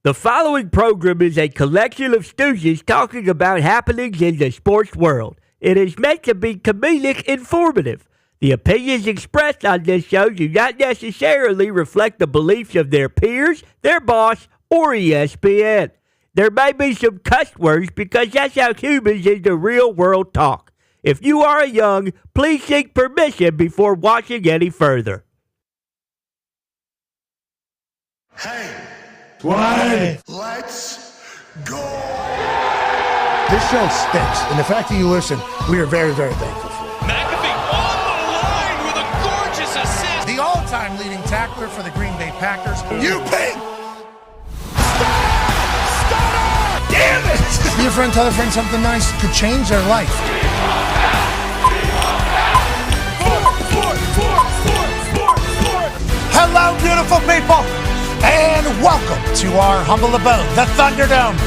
The following program is a collection of stooges talking about happenings in the sports world. It is meant to be comedic informative. The opinions expressed on this show do not necessarily reflect the beliefs of their peers, their boss, or ESPN. There may be some cuss words because that's how humans in the real world talk. If you are young, please seek permission before watching any further. Hey. What? Let's go. This show stinks, and the fact that you listen, we are very, very thankful for it. McAfee on the line with a gorgeous assist. The all-time leading tackler for the Green Bay Packers. You ping. Stutter! Damn it! Be a friend, tell a friend something nice could change their life. Hello, beautiful people, and welcome to our humble abode, the Thunderdome.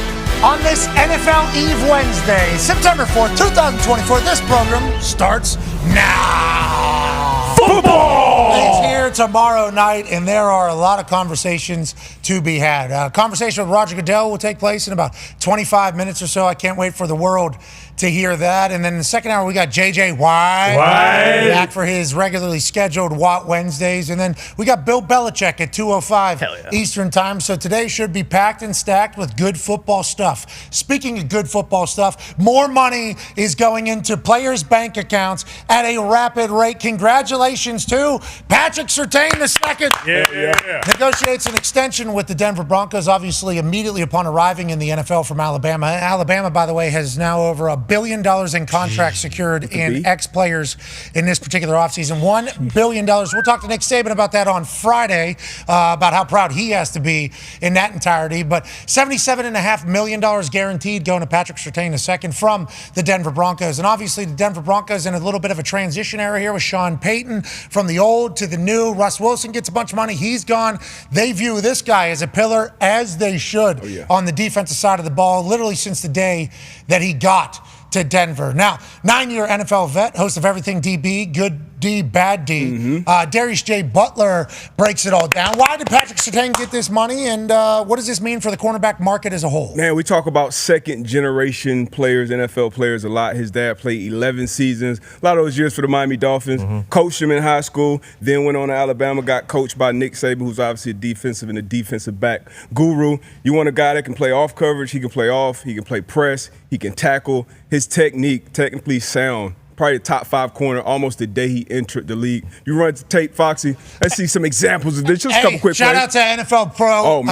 On this NFL Eve Wednesday, September 4th, 2024, this program starts now. Football! It's here tomorrow night, and there are a lot of conversations to be had. A conversation with Roger Goodell will take place in about 25 minutes or so. I can't wait for the world to hear that. And then in the second hour, we got JJ Watt back for his regularly scheduled Watt Wednesdays. And then we got Bill Belichick at 2:05 Eastern time. So today should be packed and stacked with good football stuff. Speaking of good football stuff, more money is going into players' bank accounts at a rapid rate. Congratulations to Patrick Surtain II. Yeah. Negotiates an extension with the Denver Broncos, obviously immediately upon arriving in the NFL from Alabama. Alabama, by the way, has now over $1 billion in contracts secured in ex-players in this particular offseason. $1 billion. We'll talk to Nick Saban about that on Friday, about how proud he has to be in that entirety. But $77.5 million guaranteed going to Patrick Surtain II from the Denver Broncos. And obviously the Denver Broncos in a little bit of a transition era here with Sean Payton from the old to the new. Russ Wilson gets a bunch of money. He's gone. They view this guy as a pillar, as they should, on the defensive side of the ball, literally since the day that he got to Denver. Now, 9-year NFL vet, host of Everything DB, Good D, Bad D. Darius J. Butler breaks it all down. Why did Patrick Surtain get this money, and what does this mean for the cornerback market as a whole? Man, we talk about second-generation players, NFL players a lot. His dad played 11 seasons, a lot of those years for the Miami Dolphins. Coached him in high school, then went on to Alabama, got coached by Nick Saban, who's obviously a defensive and a defensive back guru. You want a guy that can play off coverage, he can play off, he can play press, he can tackle. His technique, technically sound. Probably the top 5 corner almost the day he entered the league. You run to tape, Foxy. Let's see some examples of this. Just a couple quick shout plays. out to NFL Pro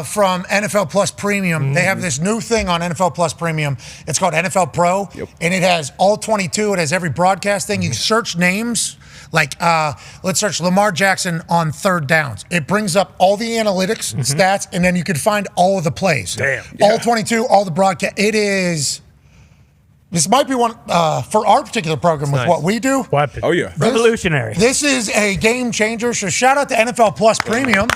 from NFL Plus Premium. They have this new thing on NFL Plus Premium. It's called NFL Pro, and it has all 22. It has every broadcast thing. You search names. Like, let's search Lamar Jackson on third downs. It brings up all the analytics, stats, and then you can find all of the plays. All 22, all the broadcast. It is... This might be one for our particular program with what we do. Oh, yeah. Revolutionary. This is a game changer. So shout out to NFL Plus Premium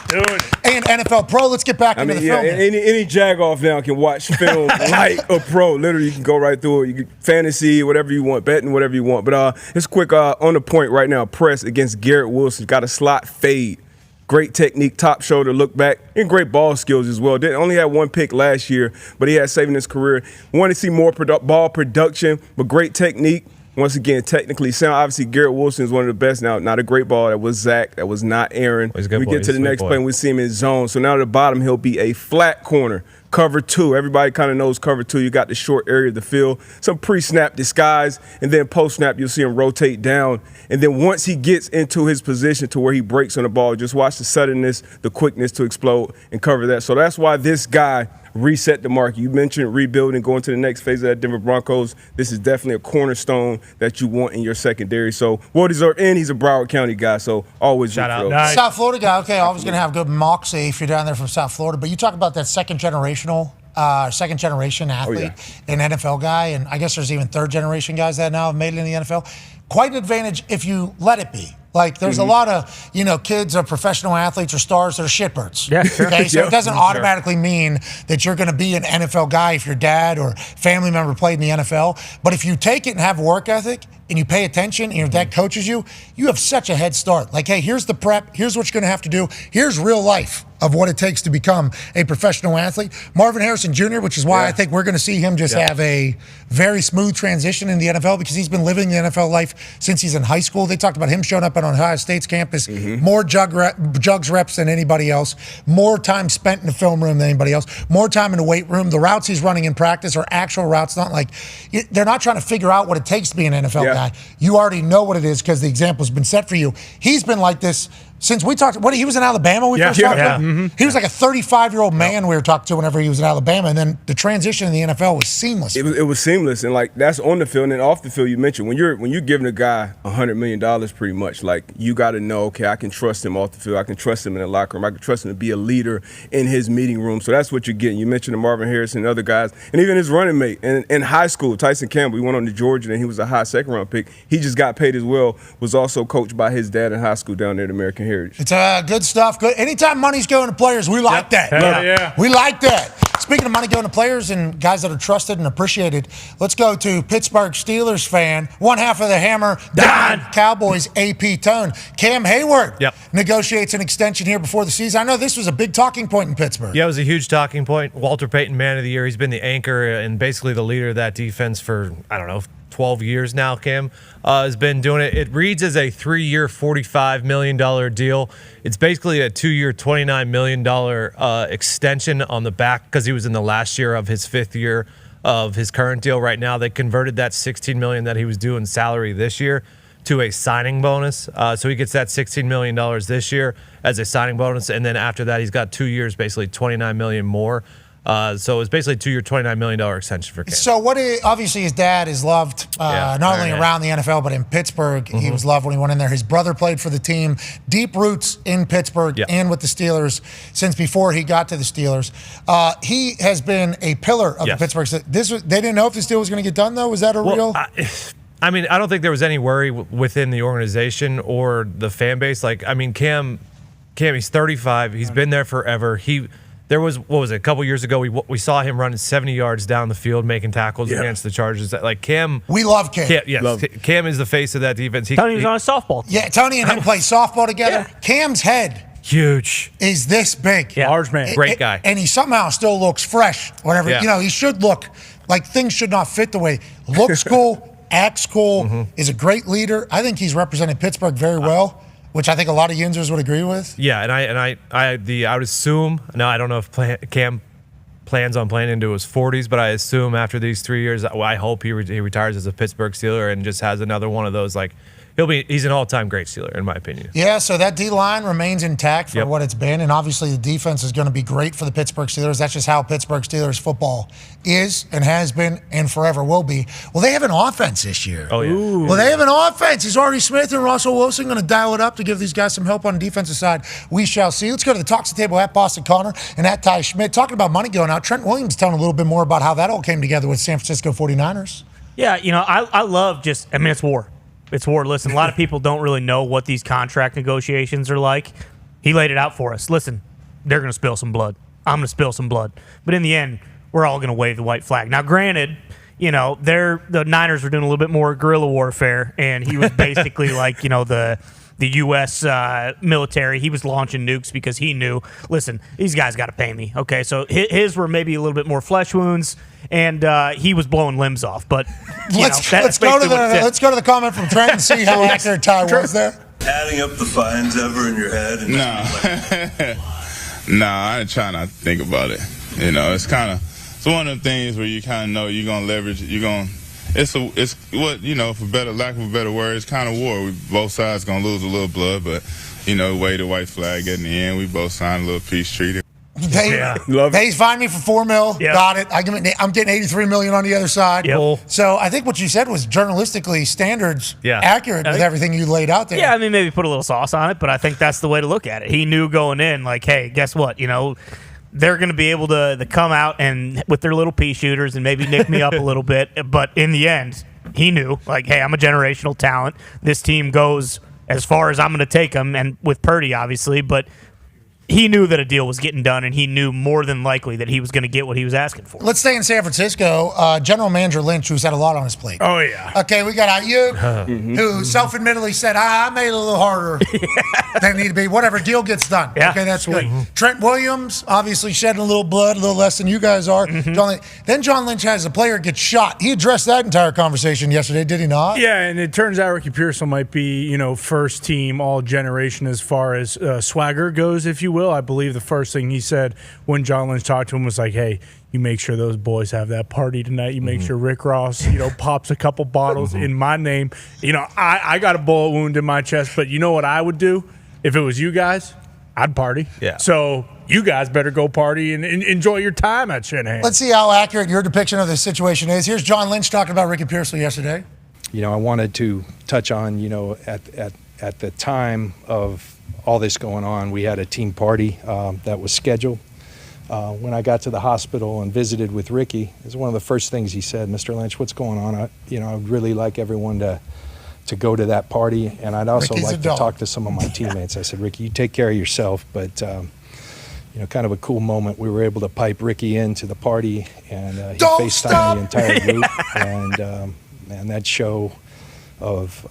and NFL Pro. Let's get back into the film. Any jag-off now can watch film like a pro. Literally, you can go right through it. You can fantasy, whatever you want, betting, whatever you want. But it's quick on the point right now. Press against Garrett Wilson. Got a slot fade. Great technique, top shoulder, look back, and great ball skills as well. Didn't only had 1 pick last year, but he had saving his career. Want to see more ball production, but great technique. Once again, technically sound. Obviously, Garrett Wilson is one of the best now. Not a great ball. That was Zach. That was not Aaron. We get to the next play and we see him in zone. So now at the bottom, he'll be a flat corner. Cover 2. Everybody kind of knows cover 2. You got the short area of the field. Some pre-snap disguise. And then post-snap, you'll see him rotate down. And then once he gets into his position to where he breaks on the ball, just watch the suddenness, the quickness to explode and cover that. So that's why this guy reset the market. You mentioned rebuilding, going to the next phase of that Denver Broncos. This is definitely a cornerstone that you want in your secondary. So well-deserved, and he's a Broward County guy, so always shout out. Nice. South Florida guy. Okay, always going to have good moxie if you're down there from South Florida. But you talk about that second-generation athlete, an NFL guy, and I guess there's even third-generation guys that now have made it in the NFL. Quite an advantage if you let it be. Like, there's a lot of, kids or professional athletes or stars that are shitbirds. Yeah, sure. Okay, so it doesn't automatically mean that you're going to be an NFL guy if your dad or family member played in the NFL. But if you take it and have work ethic and you pay attention and your dad coaches you, you have such a head start. Like, hey, here's the prep. Here's what you're going to have to do. Here's real life of what it takes to become a professional athlete. Marvin Harrison Jr., which is why I think we're going to see him just have a very smooth transition in the NFL because he's been living the NFL life since he's in high school. They talked about him showing up on Ohio State's campus, more jugs reps than anybody else, more time spent in the film room than anybody else, more time in the weight room. The routes he's running in practice are actual routes, not like they're not trying to figure out what it takes to be an NFL guy. You already know what it is because the example's been set for you. He's been like this since we talked. He was in Alabama when we first talked to him? He was like a 35-year-old man we were talking to whenever he was in Alabama, and then the transition in the NFL was seamless. It was seamless, and like that's on the field and then off the field. You mentioned when you're giving a guy $100 million, pretty much like you got to know, okay, I can trust him off the field, I can trust him in the locker room, I can trust him to be a leader in his meeting room. So that's what you're getting. You mentioned Marvin Harrison and other guys, and even his running mate in high school, Tyson Campbell. He went on to Georgia, and he was a high second-round pick. He just got paid as well. Was also coached by his dad in high school down there at American Heritage. It's good stuff. Good. Anytime money's going to players, we like that. We like that. Speaking of money going to players and guys that are trusted and appreciated, let's go to Pittsburgh Steelers fan, one half of the Hammer, Dahn, Cowboys AP Tone. Cam Heyward negotiates an extension here before the season. I know this was a big talking point in Pittsburgh. Yeah, it was a huge talking point. Walter Payton, man of the year. He's been the anchor and basically the leader of that defense for, 12 years now, Cam has been doing it. It reads as a 3-year, $45 million deal. It's basically a 2-year, $29 million extension on the back because he was in the last year of his 5th year of his current deal. Right now, they converted that $16 million that he was due in salary this year to a signing bonus. So he gets that $16 million this year as a signing bonus, and then after that, he's got 2 years, basically $29 million more. So it's basically a 2-year, $29 million extension for Cam. So obviously his dad is loved not only around the NFL, but in Pittsburgh. He was loved when he went in there. His brother played for the team. Deep roots in Pittsburgh and with the Steelers since before he got to the Steelers. He has been a pillar of the Pittsburgh. They didn't know if this deal was going to get done, though? Was that real? I don't think there was any worry within the organization or the fan base. Cam, he's 35. He's been there forever. There was, a couple years ago, we saw him running 70 yards down the field, making tackles against the Chargers. Cam. We love Cam. Cam is the face of that defense. Tony was on a softball team. Yeah, Tony and him play softball together. Cam's head. Huge. Is this big. Large man. Great guy. And he somehow still looks fresh. Whatever. He should look like things should not fit the way. Looks cool, acts cool, is a great leader. I think he's represented Pittsburgh very well. Which I think a lot of Yinzers would agree with. Yeah, and I would assume. Now I don't know if Cam plans on playing into his 40s, but I assume after these 3 years, I hope he retires as a Pittsburgh Steeler and just has another one of those he's an all-time great Steeler, in my opinion. Yeah, so that D-line remains intact for what it's been, and obviously the defense is going to be great for the Pittsburgh Steelers. That's just how Pittsburgh Steelers football is and has been and forever will be. Well, they have an offense this year. Oh, yeah. Ooh. Well, they have an offense. Is Artie Smith and Russell Wilson going to dial it up to give these guys some help on the defensive side? We shall see. Let's go to the Talks the Table at Boston Connor and at Ty Schmidt. Talking about money going out, Trent Williams telling a little bit more about how that all came together with San Francisco 49ers. Yeah, I love it's war. It's war. Listen, a lot of people don't really know what these contract negotiations are like. He laid it out for us. Listen, they're going to spill some blood. I'm going to spill some blood. But in the end, we're all going to wave the white flag. Now, granted, the Niners were doing a little bit more guerrilla warfare, and he was basically the U.S. military. He was launching nukes because he knew, listen, these guys got to pay me. Okay, so his were maybe a little bit more flesh wounds, and he was blowing limbs off. But let's go to the comment from Trent and see how accurate Ty was there. Adding up the fines ever in your head? No, I try not to think about it. It's one of them things where you kind of know you're gonna leverage. It's for lack of a better word, it's kind of war. Both sides gonna lose a little blood, but wave the white flag at the end. We both signed a little peace treaty. They fined me for $4 million. Yep. Got it. I'm getting $83 million on the other side. Yep. So I think what you said was journalistically standards accurate with everything you laid out there. Yeah, maybe put a little sauce on it, but I think that's the way to look at it. He knew going in, hey, guess what? They're going to be able to come out and with their little pea shooters and maybe nick me up a little bit. But in the end, he knew, hey, I'm a generational talent. This team goes as far as I'm going to take them, and with Purdy, obviously. But he knew that a deal was getting done, and he knew more than likely that he was going to get what he was asking for. Let's stay in San Francisco. General Manager Lynch, who's had a lot on his plate. Oh, yeah. Okay, we got Ayuk, who self-admittedly said, I made it a little harder than it need to be. Whatever, deal gets done. Yeah. Okay, that's good. Trent Williams, obviously shedding a little blood, a little less than you guys are. Then John Lynch has a player get shot. He addressed that entire conversation yesterday, did he not? Yeah, and it turns out Ricky Pearsall might be, first team all generation as far as swagger goes, if you will. I believe the first thing he said when John Lynch talked to him was like, hey, you make sure those boys have that party tonight. You make sure Rick Ross, pops a couple bottles in my name. I got a bullet wound in my chest, but you know what I would do if it was you guys? I'd party. Yeah. So you guys better go party and enjoy your time at Shanahan. Let's see how accurate your depiction of the situation is. Here's John Lynch talking about Ricky Pearsall yesterday. I wanted to touch on, at the time of all this going on, we had a team party that was scheduled. When I got to the hospital and visited with Ricky, it was one of the first things he said, Mr. Lynch, what's going on? I would really like everyone to go to that party, and I'd also like to talk to some of my teammates. I said, Ricky, you take care of yourself, but kind of a cool moment. We were able to pipe Ricky into the party, and he FaceTimed the entire group, and that show of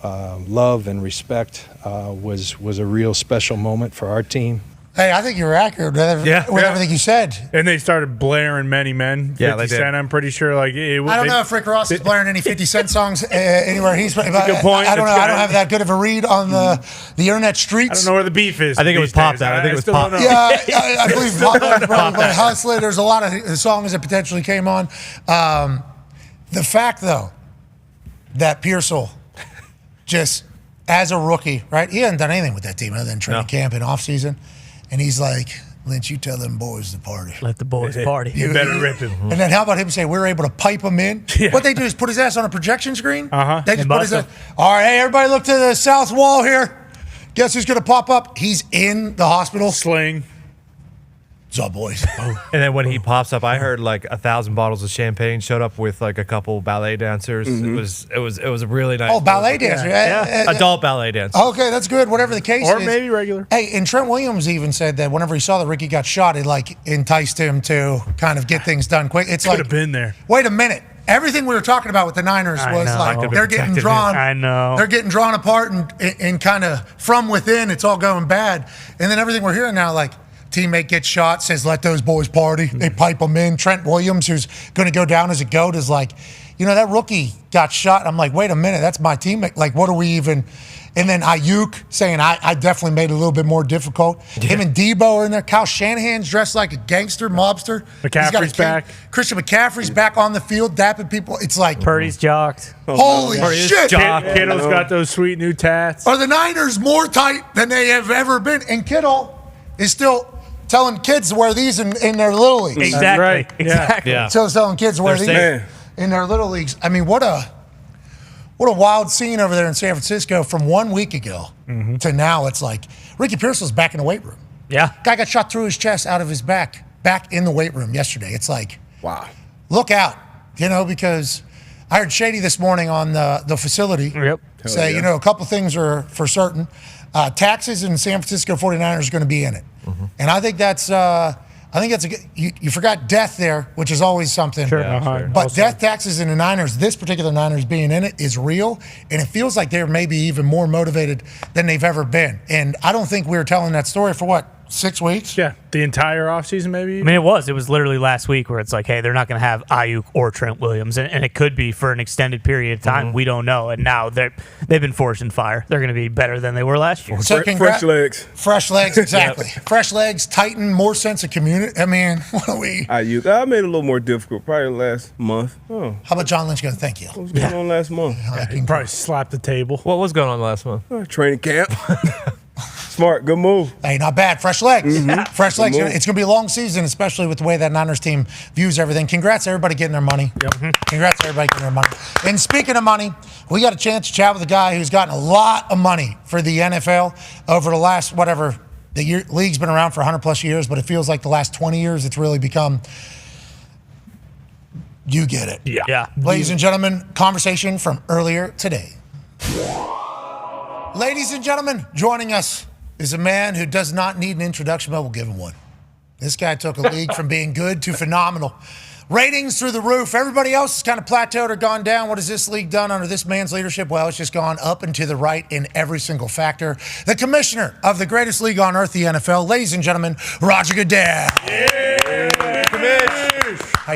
love and respect was a real special moment for our team. Hey, I think you were accurate with everything you said. And they started blaring Many Men. Yeah, 50 Cent, I'm pretty sure. I don't know if Rick Ross is blaring any 50 Cent songs anywhere. He's That's a good point. I don't know. I don't have that good of a read on the internet streets. I don't know where the beef is. I think it was Pop that. I think it was Pop. Yeah, I believe Pop. But Hustler, there's a lot of songs that potentially came on. The fact, though, that Pearsall just, as a rookie, right? He hasn't done anything with that team other than training camp and offseason. And he's like, Lynch, you tell them boys to party. Let the boys party. You better rip him. And then how about him say, we're able to pipe him in? Yeah. What they do is put his ass on a projection screen. They just put his ass. All right, hey, everybody look to the south wall here. Guess who's going to pop up? He's in the hospital. Sling. What's up, boys? And then when he pops up, I heard 1,000 bottles of champagne showed up with a couple ballet dancers. It was a really nice. Oh, ballet dancer. Yeah. Adult ballet dancer. Okay, that's good. Whatever the case is. Or maybe regular. Hey, and Trent Williams even said that whenever he saw that Ricky got shot, it enticed him to kind of get things done quick. It's could have been there. Wait a minute. Everything we were talking about with the Niners was they're getting drawn. I know. They're getting drawn apart and kind of from within, it's all going bad. And then everything we're hearing now, teammate gets shot, says, let those boys party. They pipe him in. Trent Williams, who's going to go down as a GOAT, is like, that rookie got shot. I'm like, wait a minute, that's my teammate. What are we even? And then Ayuk saying, I definitely made it a little bit more difficult. Yeah. Him and Debo are in there. Kyle Shanahan's dressed like a gangster, mobster. McCaffrey's back. Christian McCaffrey's back on the field, dapping people. It's like Purdy's jocked. Holy shit. Kittle's got those sweet new tats. Are the Niners more tight than they have ever been? And Kittle is still telling kids to wear these in their little leagues. Exactly. Right. Exactly. Yeah. So telling kids to wear these in their little leagues. I mean, what a wild scene over there in San Francisco from 1 week ago to now. It's like Ricky Pearsall's back in the weight room. Yeah. Guy got shot through his chest out of his back in the weight room yesterday. It's like, wow. Look out, because I heard Shady this morning on the facility say, a couple things are for certain. Taxes in San Francisco 49ers are going to be in it. And I think that's a good, you forgot death there, which is always something. Sure. Sure. But death taxes in the Niners, this particular Niners being in it, is real. And it feels like they're maybe even more motivated than they've ever been. And I don't think we were telling that story for 6 weeks? Yeah, the entire offseason maybe? I mean, it was literally last week where it's like, hey, they're not going to have Ayuk or Trent Williams, and it could be for an extended period of time. We don't know. And now they've been forcing fire. They're going to be better than they were last year. So fresh legs. Fresh legs, exactly. Fresh legs, tighten, more sense of community. I mean, what are we? Ayuk, I made it a little more difficult probably last month. Oh. How about John Lynch going, thank you? What was going on last month? He can probably slap the table. What was going on last month? Training camp. Smart, good move. Hey, not bad. Fresh legs. Fresh legs. It's going to be a long season, especially with the way that Niners team views everything. Congrats, everybody getting their money. Congrats, everybody getting their money. And speaking of money, we got a chance to chat with a guy who's gotten a lot of money for the NFL over the last, the league's been around for 100-plus years, but it feels like the last 20 years it's really become, you get it. Yeah. Ladies and gentlemen, conversation from earlier today. Ladies and gentlemen, joining us is a man who does not need an introduction, but we'll give him one. This guy took a league from being good to phenomenal. Ratings through the roof. Everybody else has kind of plateaued or gone down. What has this league done under this man's leadership? Well, it's just gone up and to the right in every single factor. The commissioner of the greatest league on earth, the NFL, ladies and gentlemen, Roger Goodell.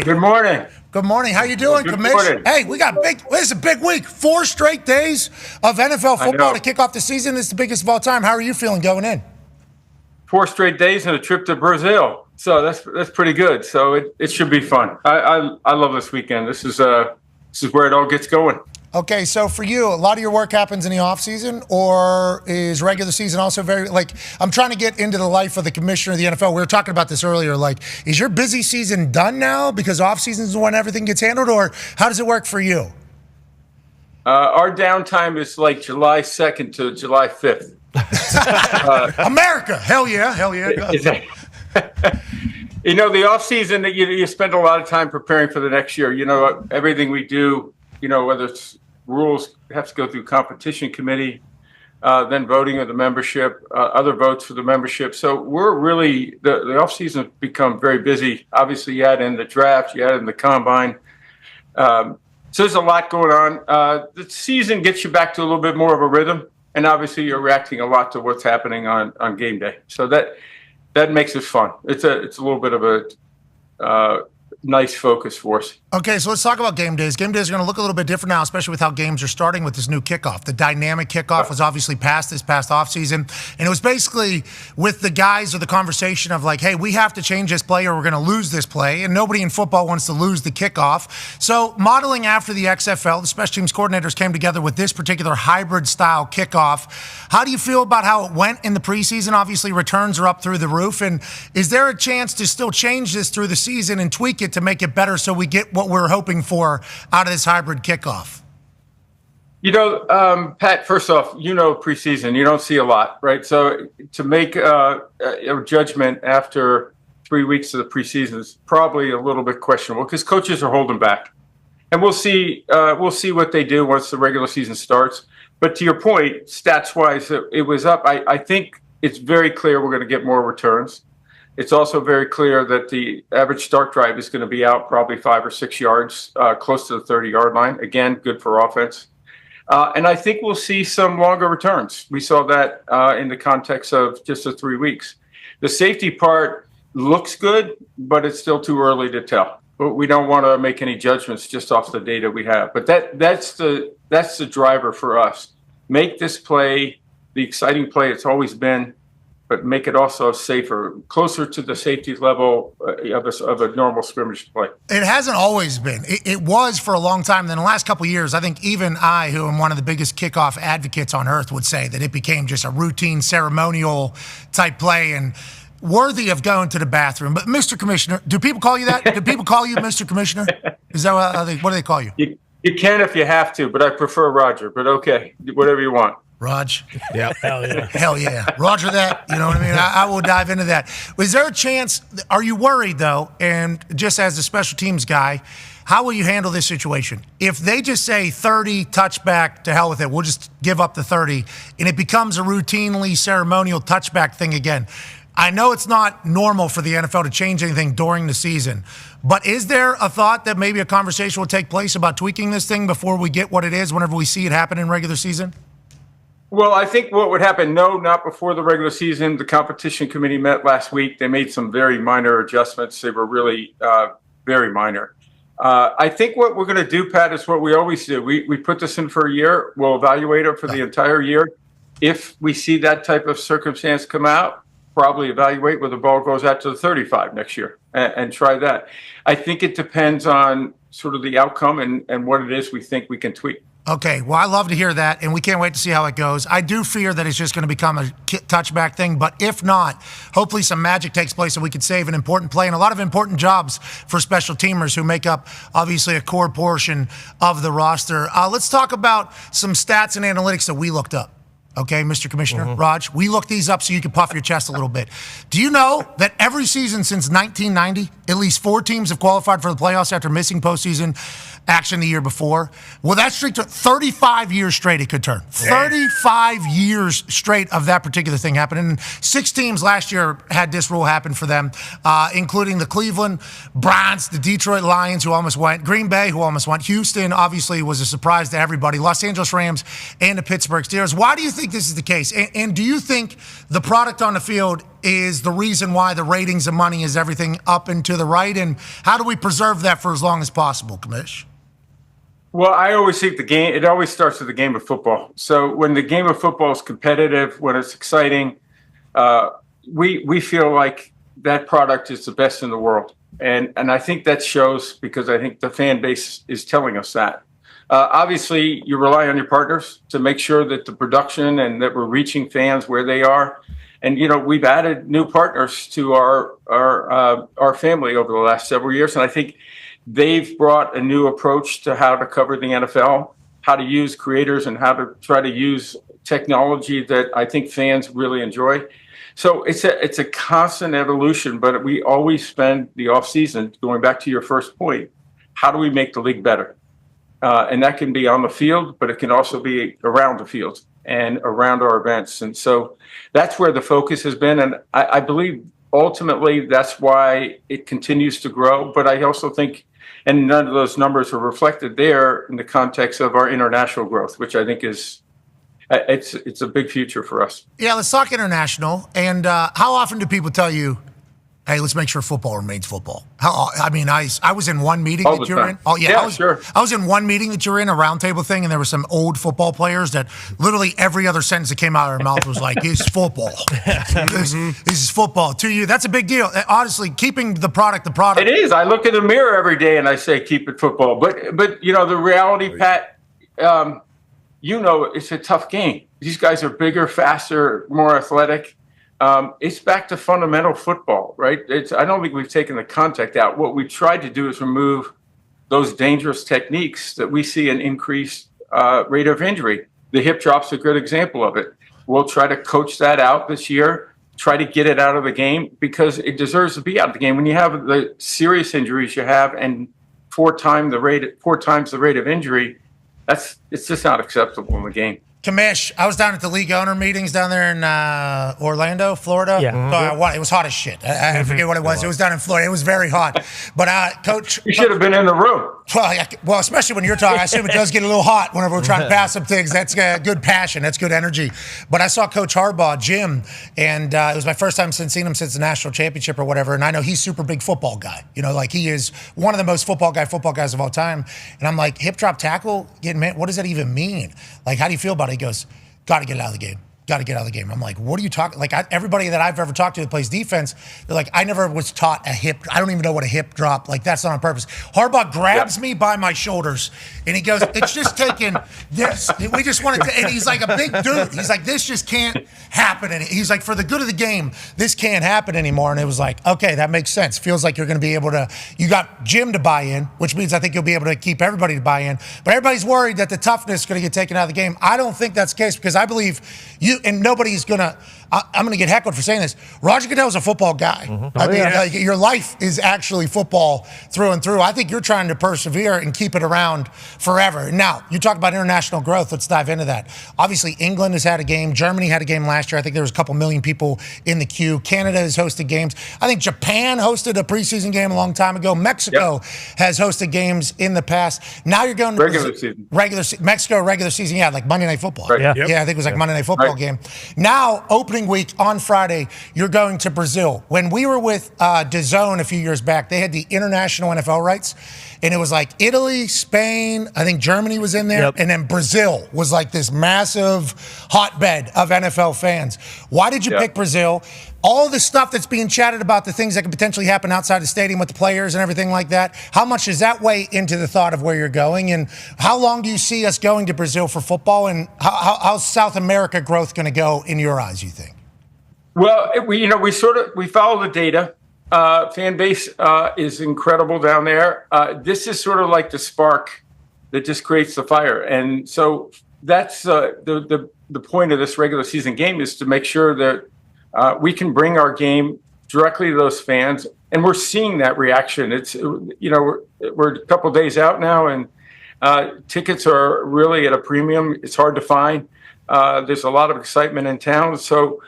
Good morning. Good morning. How you doing, Commissioner? Hey, we got this is a big week. 4 straight days of NFL football to kick off the season. It's the biggest of all time. How are you feeling going in? 4 straight days and a trip to Brazil. So that's pretty good. So it should be fun. I love this weekend. This is where it all gets going. Okay, so for you, a lot of your work happens in the offseason, or is regular season also very, I'm trying to get into the life of the commissioner of the NFL. We were talking about this earlier. Is your busy season done now because offseason is when everything gets handled, or how does it work for you? Our downtime is like July 2nd to July 5th. America, hell yeah. You know, the off season, you spend a lot of time preparing for the next year. You know, everything we do, whether it's rules have to go through competition committee, then voting of the membership, other votes for the membership. So we're really, the off season has become very busy. Obviously, you add in the draft, you add in the combine. So there's a lot going on. The season gets you back to a little bit more of a rhythm. And obviously, you're reacting a lot to what's happening on game day. So that makes it fun. It's a little bit of a nice focus for us. Okay, so let's talk about game days. Game days are going to look a little bit different now, especially with how games are starting with this new kickoff. The dynamic kickoff was obviously passed this past offseason, and it was basically with the guys or the conversation of hey, we have to change this play or we're going to lose this play, and nobody in football wants to lose the kickoff. So modeling after the XFL, the special teams coordinators came together with this particular hybrid-style kickoff. How do you feel about how it went in the preseason? Obviously, returns are up through the roof, and is there a chance to still change this through the season and tweak it to make it better so we get what we're hoping for out of this hybrid kickoff? Pat, first off, preseason, you don't see a lot, right? So to make a judgment after 3 weeks of the preseason is probably a little bit questionable because coaches are holding back. And we'll see what they do once the regular season starts. But to your point, stats-wise, it was up. I think it's very clear we're going to get more returns. It's also very clear that the average start drive is going to be out probably 5 or 6 yards, close to the 30-yard line. Again, good for offense. And I think we'll see some longer returns. We saw that in the context of just the 3 weeks. The safety part looks good, but it's still too early to tell. But we don't want to make any judgments just off the data we have. But that's the driver for us. Make this play the exciting play it's always been, but make it also safer, closer to the safety level of a normal scrimmage play. It hasn't always been. It was for a long time. Then the last couple of years, I think even I, who am one of the biggest kickoff advocates on earth, would say that it became just a routine, ceremonial type play and worthy of going to the bathroom. But Mr. Commissioner, do people call you that? Do people call you Mr. Commissioner? Is that what do they call you? You can if you have to, but I prefer Roger. But okay, whatever you want. Raj? Yeah. Hell yeah. Hell yeah. Roger that. You know what I mean? I will dive into that. Is there a chance, are you worried though, and just as a special teams guy, how will you handle this situation? If they just say 30, touchback, to hell with it, we'll just give up the 30, and it becomes a routinely ceremonial touchback thing again. I know it's not normal for the NFL to change anything during the season, but is there a thought that maybe a conversation will take place about tweaking this thing before we get what it is whenever we see it happen in regular season? Well, I think what would happen, no, not before the regular season. The competition committee met last week. They made some very minor adjustments. They were really very minor. I think what we're going to do, Pat, is what we always do. We put this in for a year. We'll evaluate it for the entire year. If we see that type of circumstance come out, probably evaluate where the ball goes out to the 35 next year and try that. I think it depends on sort of the outcome and what it is we think we can tweak. Okay, well, I love to hear that, and we can't wait to see how it goes. I do fear that it's just going to become a touchback thing, but if not, hopefully some magic takes place so we can save an important play and a lot of important jobs for special teamers who make up, obviously, a core portion of the roster. Let's talk about some stats and analytics that we looked up. Okay, Mr. Commissioner, Raj, we looked these up so you can puff your chest a little bit. Do you know that every season since 1990, at least 4 teams have qualified for the playoffs after missing postseason action the year before? Well, that streak took 35 years straight it could turn. 35 years straight of that particular thing happening. And 6 teams last year had this rule happen for them, including the Cleveland Browns, the Detroit Lions, who almost went, Green Bay, who almost went, Houston, obviously, was a surprise to everybody, Los Angeles Rams, and the Pittsburgh Steelers. Why do you think this is the case? And do you think the product on the field is the reason why the ratings and money is everything up and to the right? And how do we preserve that for as long as possible, Commish? Well, I always think it always starts with the game of football. So when the game of football is competitive, when it's exciting, we feel like that product is the best in the world. And I think that shows because I think the fan base is telling us that. Obviously, you rely on your partners to make sure that the production and that we're reaching fans where they are. And, we've added new partners to our family over the last several years. And I think they've brought a new approach to how to cover the NFL, how to use creators and how to try to use technology that I think fans really enjoy. So it's a constant evolution, but we always spend the offseason, going back to your first point, how do we make the league better? And that can be on the field, but it can also be around the field and around our events. And so that's where the focus has been. And I believe ultimately that's why it continues to grow. But I also think, and none of those numbers are reflected there in the context of our international growth, which I think is, it's a big future for us. Yeah, let's talk international. And how often do people tell you, hey, let's make sure football remains football? I was in one meeting that you were in. Oh, yeah, sure. I was in one meeting that you were in, a roundtable thing, and there were some old football players that literally every other sentence that came out of their mouth was like, it's football. This is football. To you, that's a big deal. Honestly, keeping the product. It is. I look in the mirror every day and I say, keep it football. But the reality, Pat, it's a tough game. These guys are bigger, faster, more athletic. It's back to fundamental football, right? I don't think we've taken the contact out. What we tried to do is remove those dangerous techniques that we see an increased rate of injury. The hip drop's a good example of it. We'll try to coach that out this year, try to get it out of the game because it deserves to be out of the game. When you have the serious injuries you have and 4 times the rate of injury, it's just not acceptable in the game. Kamish, I was down at the league owner meetings down there in Orlando, Florida. Yeah. It was hot as shit. I forget what it was. It was down in Florida. It was very hot. But, Coach... You should have been in the room. Well, especially when you're talking. I assume it does get a little hot whenever we're trying to pass some things. That's good passion. That's good energy. But I saw Coach Harbaugh, Jim, and it was my first time since seeing him since the national championship or whatever. And I know he's super big football guy. He is one of the most football guys of all time. And I'm like, hip drop tackle? What does that even mean? Like, how do you feel about it? He goes, got to get out of the game. Got to get out of the game. I'm like, what are you talking? Like, everybody that I've ever talked to that plays defense, they're like, I never was taught a hip. I don't even know what a hip drop. Like, that's not on purpose. Harbaugh grabs me by my shoulders and he goes, it's just taking this. We just wanted to. And he's like a big dude. He's like, this just can't happen. And he's like, for the good of the game, this can't happen anymore. And it was like, okay, that makes sense. Feels like you're going to be able to. You got Jim to buy in, which means I think you'll be able to keep everybody to buy in. But everybody's worried that the toughness is going to get taken out of the game. I don't think that's the case because I believe you and nobody's going to. I'm going to get heckled for saying this. Roger Goodell's a football guy. Mm-hmm. Your life is actually football through and through. I think you're trying to persevere and keep it around forever. Now, you talk about international growth. Let's dive into that. Obviously, England has had a game. Germany had a game last year. I think there was a couple million people in the queue. Canada has hosted games. I think Japan hosted a preseason game a long time ago. Mexico has hosted games in the past. Now you're going to regular season. Mexico regular season. Yeah, like Monday Night Football. Right. Yeah, I think it was like Monday Night Football game. Now, opening week on Friday, you're going to Brazil. When we were with DAZN a few years back, they had the international NFL rights, and it was like Italy, Spain, I think Germany was in there, and then Brazil was like this massive hotbed of NFL fans. Why did you pick Brazil? All the stuff that's being chatted about, the things that could potentially happen outside the stadium with the players and everything like that, how much does that weigh into the thought of where you're going? And how long do you see us going to Brazil for football? And how's South America growth going to go in your eyes, you think? Well, we follow the data. Fan base is incredible down there. This is sort of like the spark that just creates the fire. And so that's the the point of this regular season game is to make sure that we can bring our game directly to those fans, and we're seeing that reaction. It's we're a couple days out now, and tickets are really at a premium. It's hard to find. There's a lot of excitement in town. So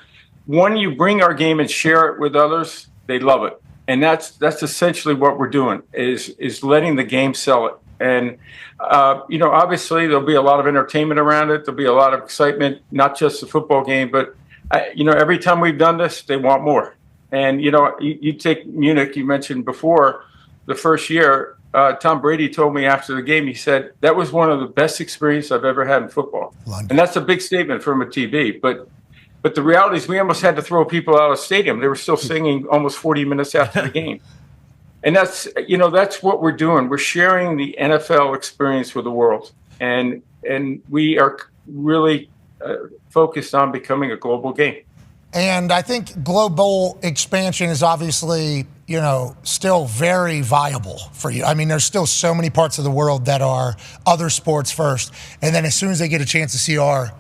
when you bring our game and share it with others, they love it. And that's essentially what we're doing is letting the game sell it. And, obviously there'll be a lot of entertainment around it. There'll be a lot of excitement, not just the football game, but, every time we've done this, they want more. And, you take Munich, you mentioned before, the first year, Tom Brady told me after the game, he said, that was one of the best experiences I've ever had in football. And that's a big statement from a TV. But the reality is we almost had to throw people out of the stadium. They were still singing almost 40 minutes after the game. And that's what we're doing. We're sharing the NFL experience with the world. And we are really focused on becoming a global game. And I think global expansion is obviously, still very viable for you. I mean, there's still so many parts of the world that are other sports first. And then as soon as they get a chance to see our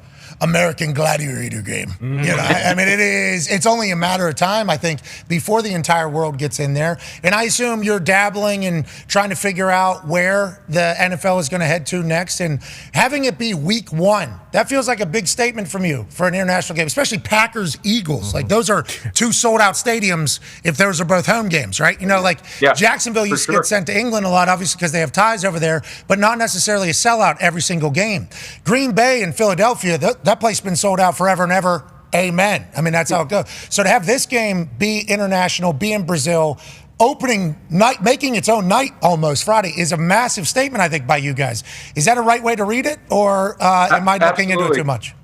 American Gladiator game. I mean, it's only a matter of time, I think, before the entire world gets in there. And I assume you're dabbling and trying to figure out where the NFL is going to head to next. And having it be week 1, that feels like a big statement from you for an international game, especially Packers-Eagles. Like, those are 2 sold-out stadiums if those are both home games, right? Jacksonville used to get sent to England a lot, obviously, because they have ties over there, but not necessarily a sellout every single game. Green Bay and Philadelphia, that place has been sold out forever and ever. Amen. I mean, that's how it goes. So to have this game be international, be in Brazil, opening night, making its own night almost Friday, is a massive statement, I think, by you guys. Is that a right way to read it, or am I looking into it too much?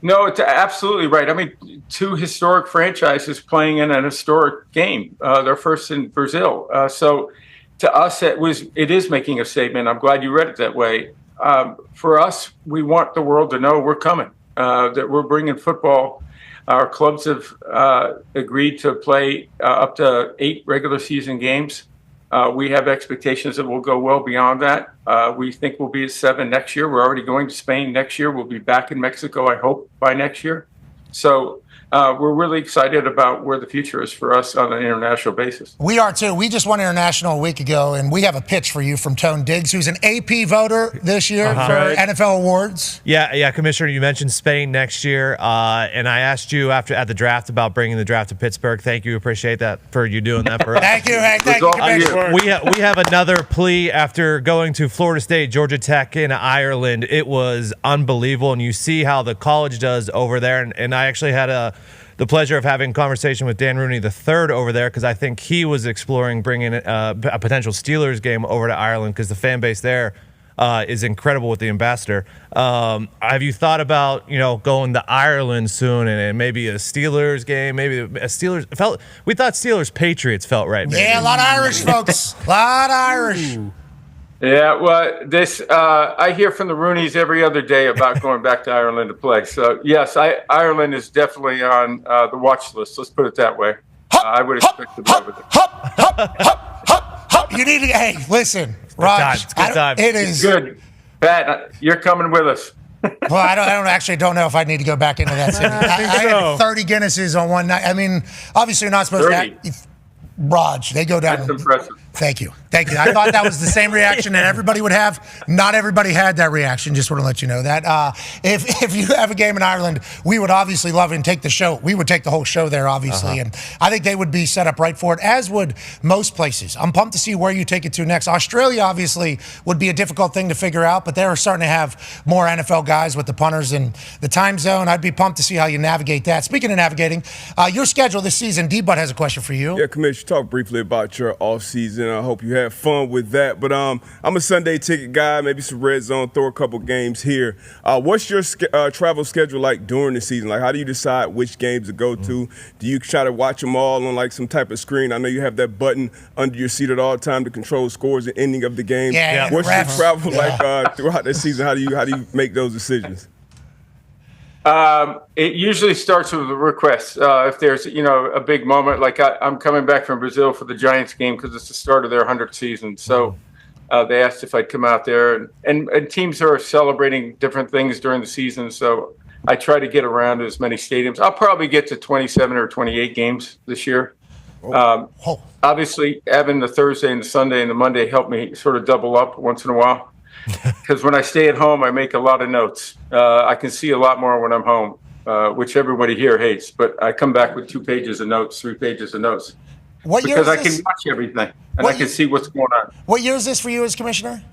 No, it's absolutely right. I mean, 2 historic franchises playing in an historic game. They're first in Brazil. So to us, it is making a statement. I'm glad you read it that way. For us, we want the world to know we're coming, that we're bringing football. Our clubs have agreed to play up to 8 regular season games. We have expectations that we'll go well beyond that. We think we'll be at 7 next year. We're already going to Spain next year. We'll be back in Mexico, I hope, by next year. So we're really excited about where the future is for us on an international basis. We are too. We just won international a week ago, and we have a pitch for you from Tone Diggs, who's an AP voter this year for NFL awards. Yeah, Commissioner, you mentioned Spain next year, and I asked you at the draft about bringing the draft to Pittsburgh. Thank you. Appreciate that for you doing that for us. Thank you, Hank. Thank you, Commissioner. We have another plea after going to Florida State, Georgia Tech, in Ireland. It was unbelievable, and you see how the college does over there. And I actually had the pleasure of having a conversation with Dan Rooney III over there, because I think he was exploring bringing a potential Steelers game over to Ireland, because the fan base there is incredible with the ambassador. Have you thought about going to Ireland soon and maybe a Steelers game, maybe a Steelers? We thought Steelers Patriots felt right. Maybe. Yeah, a lot of Irish folks, a lot of Irish. Yeah, well, I hear from the Rooneys every other day about going back to Ireland to play. So, yes, Ireland is definitely on the watch list. Let's put it that way. I would expect to play with it. You need to, hey, listen, Raj. It's good time. It is good. Pat, you're coming with us. Well, I don't know if I need to go back into that city. I had 30 Guinnesses on one night. I mean, obviously you're not supposed 30. To. Raj, they go down. That's impressive. Thank you. I thought that was the same reaction that everybody would have. Not everybody had that reaction. Just want to let you know that. If you have a game in Ireland, we would obviously love it and take the show. We would take the whole show there, obviously. And I think they would be set up right for it, as would most places. I'm pumped to see where you take it to next. Australia, obviously, would be a difficult thing to figure out, but they're starting to have more NFL guys with the punters and the time zone. I'd be pumped to see how you navigate that. Speaking of navigating, your schedule this season, D-Bud has a question for you. Yeah, Commissioner, talk briefly about your offseason. I hope you had fun with that. But I'm a Sunday ticket guy, maybe some red zone, throw a couple games here. What's your travel schedule like during the season? Like, how do you decide which games to go to? Do you try to watch them all on like some type of screen? I know you have that button under your seat at all time to control scores and ending of the game. Yeah. What's your travel like throughout the season? How do you make those decisions? It usually starts with a request. If there's, a big moment, like I'm coming back from Brazil for the Giants game because it's the start of their 100th season. So they asked if I'd come out there, and teams are celebrating different things during the season. So I try to get around to as many stadiums. I'll probably get to 27 or 28 games this year. Obviously, having the Thursday and the Sunday and the Monday help me sort of double up once in a while. Because when I stay at home, I make a lot of notes. I can see a lot more when I'm home, which everybody here hates. But I come back with 2 pages of notes, 3 pages of notes. Because I can watch everything and I can see what's going on. What year is this for you as commissioner?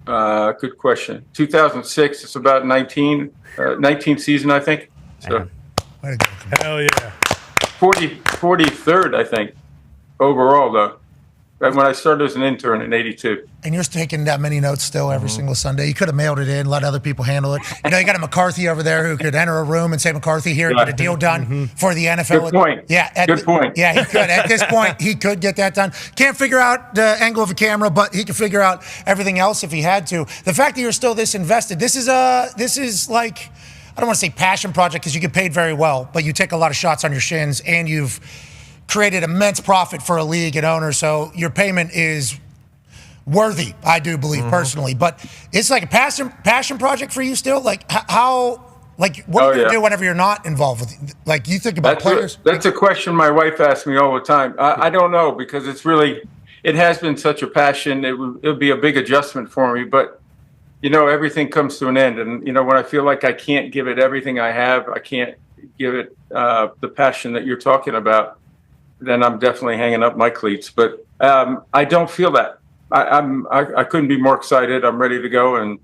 Good question. 2006. It's about 19 season, I think. So, hell yeah. 43rd, I think, overall, though. Right when I started as an intern in '82. And you're taking that many notes still every single Sunday. You could have mailed it in, let other people handle it. You know, you got a McCarthy over there who could enter a room and say, McCarthy here, get a deal done for the NFL. Good point. Yeah, Good point. Yeah, he could. At this point, he could get that done. Can't figure out the angle of a camera, but he could figure out everything else if he had to. The fact that you're still this invested, this is like, I don't want to say passion project because you get paid very well, but you take a lot of shots on your shins and you've created immense profit for a league and owner, so your payment is worthy, I do believe personally. But it's like a passion project for you still. Like how? Like what are you gonna do whenever you're not involved with? Like you think about players. That's a question my wife asks me all the time. I don't know because it has been such a passion. It would be a big adjustment for me, but you know everything comes to an end, and you know when I feel like I can't give it everything I have, I can't give it the passion that you're talking about. Then I'm definitely hanging up my cleats. But I don't feel that. I couldn't be more excited. I'm ready to go, and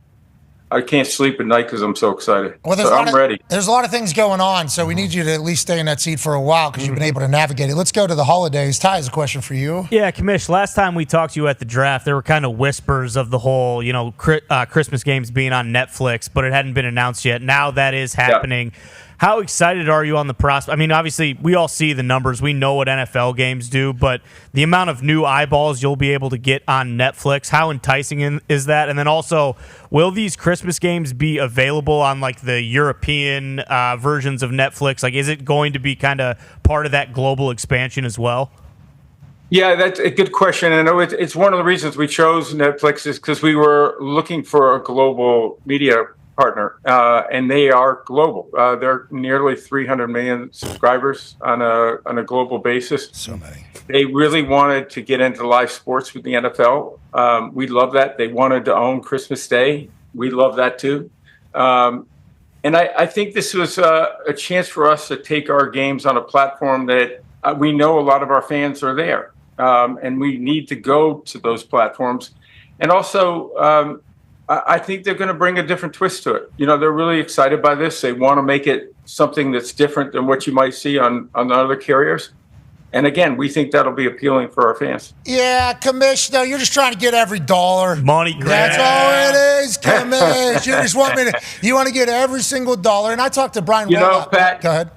I can't sleep at night because I'm so excited. Well, I'm ready. There's a lot of things going on, so we need you to at least stay in that seat for a while because you've been able to navigate it. Let's go to the holidays. Ty has a question for you. Yeah, Commish, last time we talked to you at the draft, there were kind of whispers of the whole, Christmas games being on Netflix, but it hadn't been announced yet. Now that is happening. Yeah. How excited are you on the prospect? I mean, obviously, we all see the numbers. We know what NFL games do, but the amount of new eyeballs you'll be able to get on Netflix, how enticing is that? And then also, will these Christmas games be available on, like, the European versions of Netflix? Like, is it going to be kind of part of that global expansion as well? Yeah, that's a good question. And it's one of the reasons we chose Netflix is because we were looking for a global media partner, and they are global. They're nearly 300 million subscribers on a global basis. So many. They really wanted to get into live sports with the NFL. We love that. They wanted to own Christmas Day. We love that too. And I think this was a chance for us to take our games on a platform that we know a lot of our fans are there, and we need to go to those platforms. And also, I think they're going to bring a different twist to it. You know, they're really excited by this. They want to make it something that's different than what you might see on the other carriers. And again, we think that'll be appealing for our fans. Yeah, Commish, though, you're just trying to get every dollar. Money grab. That's all it is, Commish. You just want you want to get every single dollar. And I talked to Brian. You know, Pat. Go ahead.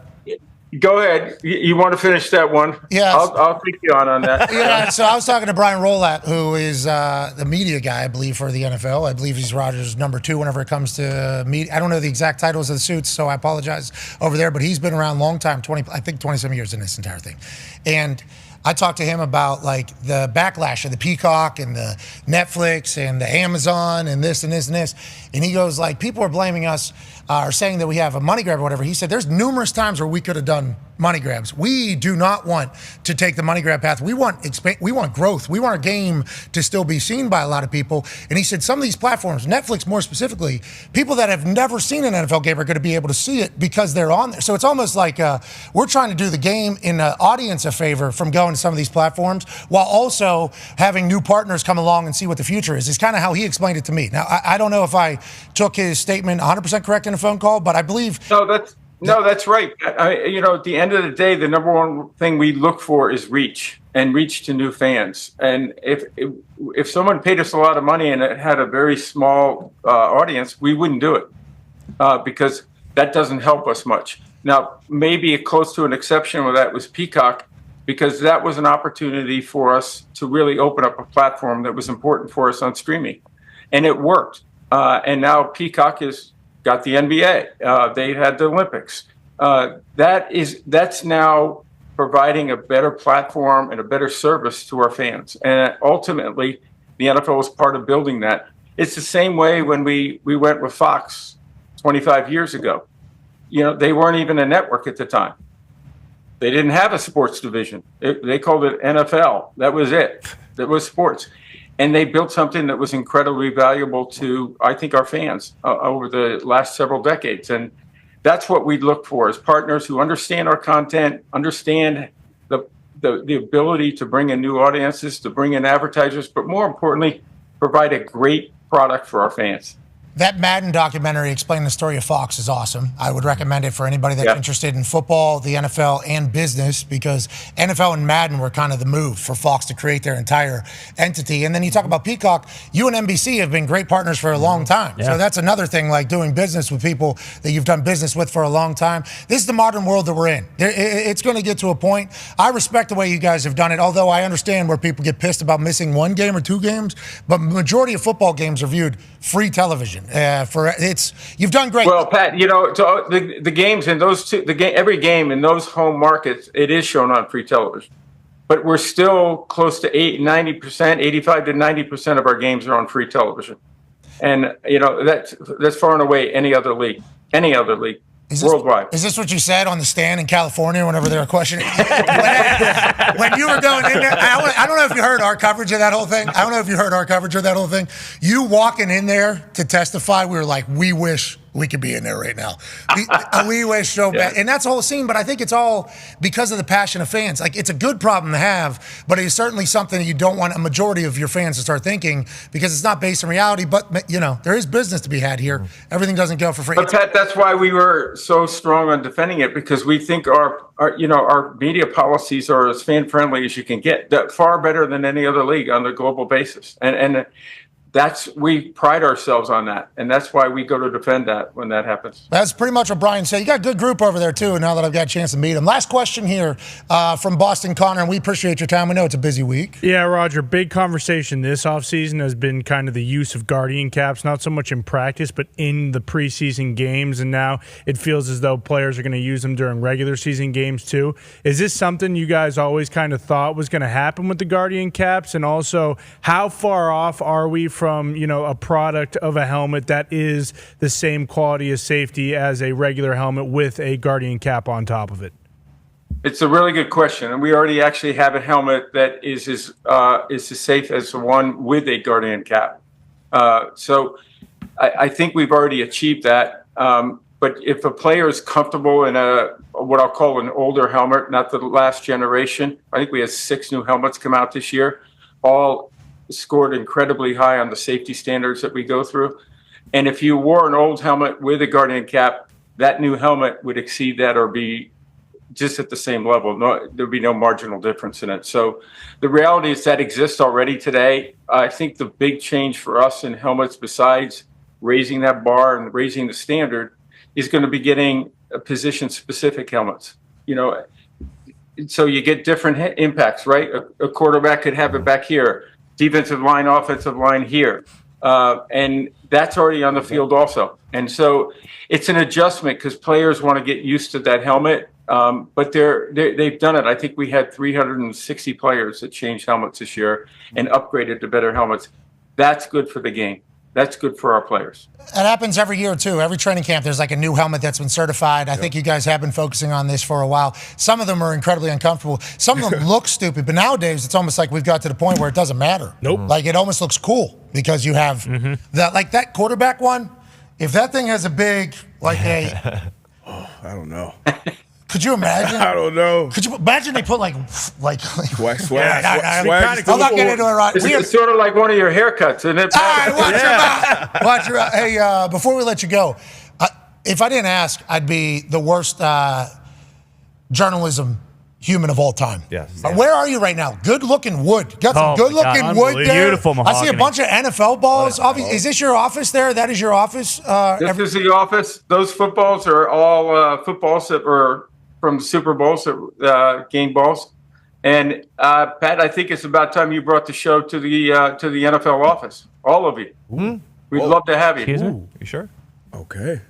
Go ahead. You want to finish that one? Yeah. I'll take you on that. Yeah. So I was talking to Brian Rolat, who is the media guy, I believe, for the NFL. I believe he's Rodgers' number 2 whenever it comes to media. I don't know the exact titles of the suits, so I apologize over there. But he's been around a long time, 27 years in this entire thing. And I talked to him about like the backlash of the Peacock and the Netflix and the Amazon and this and this and this. And he goes like, people are blaming us or saying that we have a money grab or whatever. He said, there's numerous times where we could have done money grabs. We do not want to take the money grab path. We want growth. We want our game to still be seen by a lot of people. And he said some of these platforms, Netflix more specifically, people that have never seen an NFL game are going to be able to see it because they're on there. So it's almost like we're trying to do the game in the audience a favor from going to some of these platforms while also having new partners come along and see what the future is. It's kind of how he explained it to me. Now, I don't know if I took his statement 100% correct in a phone call, but I believe... No, that's right. At the end of the day, the number one thing we look for is reach to new fans. And if someone paid us a lot of money and it had a very small audience, we wouldn't do it because that doesn't help us much. Now, maybe close to an exception with that was Peacock, because that was an opportunity for us to really open up a platform that was important for us on streaming. And it worked. And now Peacock has got the NBA. They had the Olympics. That's now providing a better platform and a better service to our fans. And ultimately, the NFL was part of building that. It's the same way when we went with Fox 25 years ago. They weren't even a network at the time. They didn't have a sports division. They called it NFL. That was it. That was sports. And they built something that was incredibly valuable to, I think, our fans over the last several decades. And that's what we look for as partners who understand our content, understand the ability to bring in new audiences, to bring in advertisers, but more importantly, provide a great product for our fans. That Madden documentary explaining the story of Fox is awesome. I would recommend it for anybody that's interested in football, the NFL, and business, because NFL and Madden were kind of the move for Fox to create their entire entity. And then you talk about Peacock. You and NBC have been great partners for a long time. Yeah. So that's another thing, like doing business with people that you've done business with for a long time. This is the modern world that we're in. It's going to get to a point. I respect the way you guys have done it, although I understand where people get pissed about missing one game or two games. But majority of football games are viewed free television. You've done great. Well, Pat, the games in those every game in those home markets, it is shown on free television, but we're still close to 85 to 90% of our games are on free television, and that's far and away any other league worldwide. Is this what you said on the stand in California whenever they were questioning? when you were going in there, I don't know if you heard our coverage of that whole thing. You walking in there to testify, we were like, we wish we could be in there right now. We wish so bad. And that's the whole scene, but I think it's all because of the passion of fans. Like, it's a good problem to have, but it's certainly something that you don't want a majority of your fans to start thinking, because it's not based in reality. But, there is business to be had here. Everything doesn't go for free. But, Pat, that's why we were so strong on defending it, because we think our media policies are as fan-friendly as you can get, far better than any other league on a global basis. And we pride ourselves on that, and that's why we go to defend that when that happens. That's pretty much what Brian said. You got a good group over there, too, now that I've got a chance to meet him. Last question here from Boston Connor, and we appreciate your time. We know it's a busy week. Yeah, Roger, big conversation this offseason has been kind of the use of guardian caps, not so much in practice, but in the preseason games, and now it feels as though players are going to use them during regular season games, too. Is this something you guys always kind of thought was going to happen with the guardian caps? And also, how far off are we from a product of a helmet that is the same quality of safety as a regular helmet with a guardian cap on top of it? It's a really good question, and we already actually have a helmet that is as safe as the one with a guardian cap. So I think we've already achieved that. But if a player is comfortable in what I'll call an older helmet, not the last generation, I think we have 6 new helmets come out this year, all scored incredibly high on the safety standards that we go through. And if you wore an old helmet with a guardian cap, that new helmet would exceed that or be just at the same level. There'd be no marginal difference in it. So the reality is that exists already today. I think the big change for us in helmets, besides raising that bar and raising the standard, is going to be getting position-specific helmets. So you get different impacts, right? A quarterback could have it back here. Defensive line, offensive line here. And that's already on the field also. And so it's an adjustment because players want to get used to that helmet. But they've done it. I think we had 360 players that changed helmets this year and upgraded to better helmets. That's good for the game. That's good for our players. It happens every year, too. Every training camp, there's like a new helmet that's been certified. I think you guys have been focusing on this for a while. Some of them are incredibly uncomfortable. Some of them look stupid. But nowadays, it's almost like we've got to the point where it doesn't matter. Nope. Like, it almost looks cool because you have that quarterback one. If that thing has a big, I don't know. Could you imagine? I don't know. Could you imagine they put swag? I'm not getting into it right. It's sort of like one of your haircuts, isn't it? All right, watch your mouth. Hey, before we let you go, if I didn't ask, I'd be the worst journalism human of all time. Yes. Where are you right now? Good-looking wood. Got some good-looking wood there. Beautiful mahogany. I see a bunch of NFL balls. Is this your office there? That is your office? This is the office. Those footballs are all footballs that were from the Super Bowls, game balls. And Pat, I think it's about time you brought the show to the NFL office. All of you. Mm-hmm. We'd love to have you. Excuse me? You sure? Okay.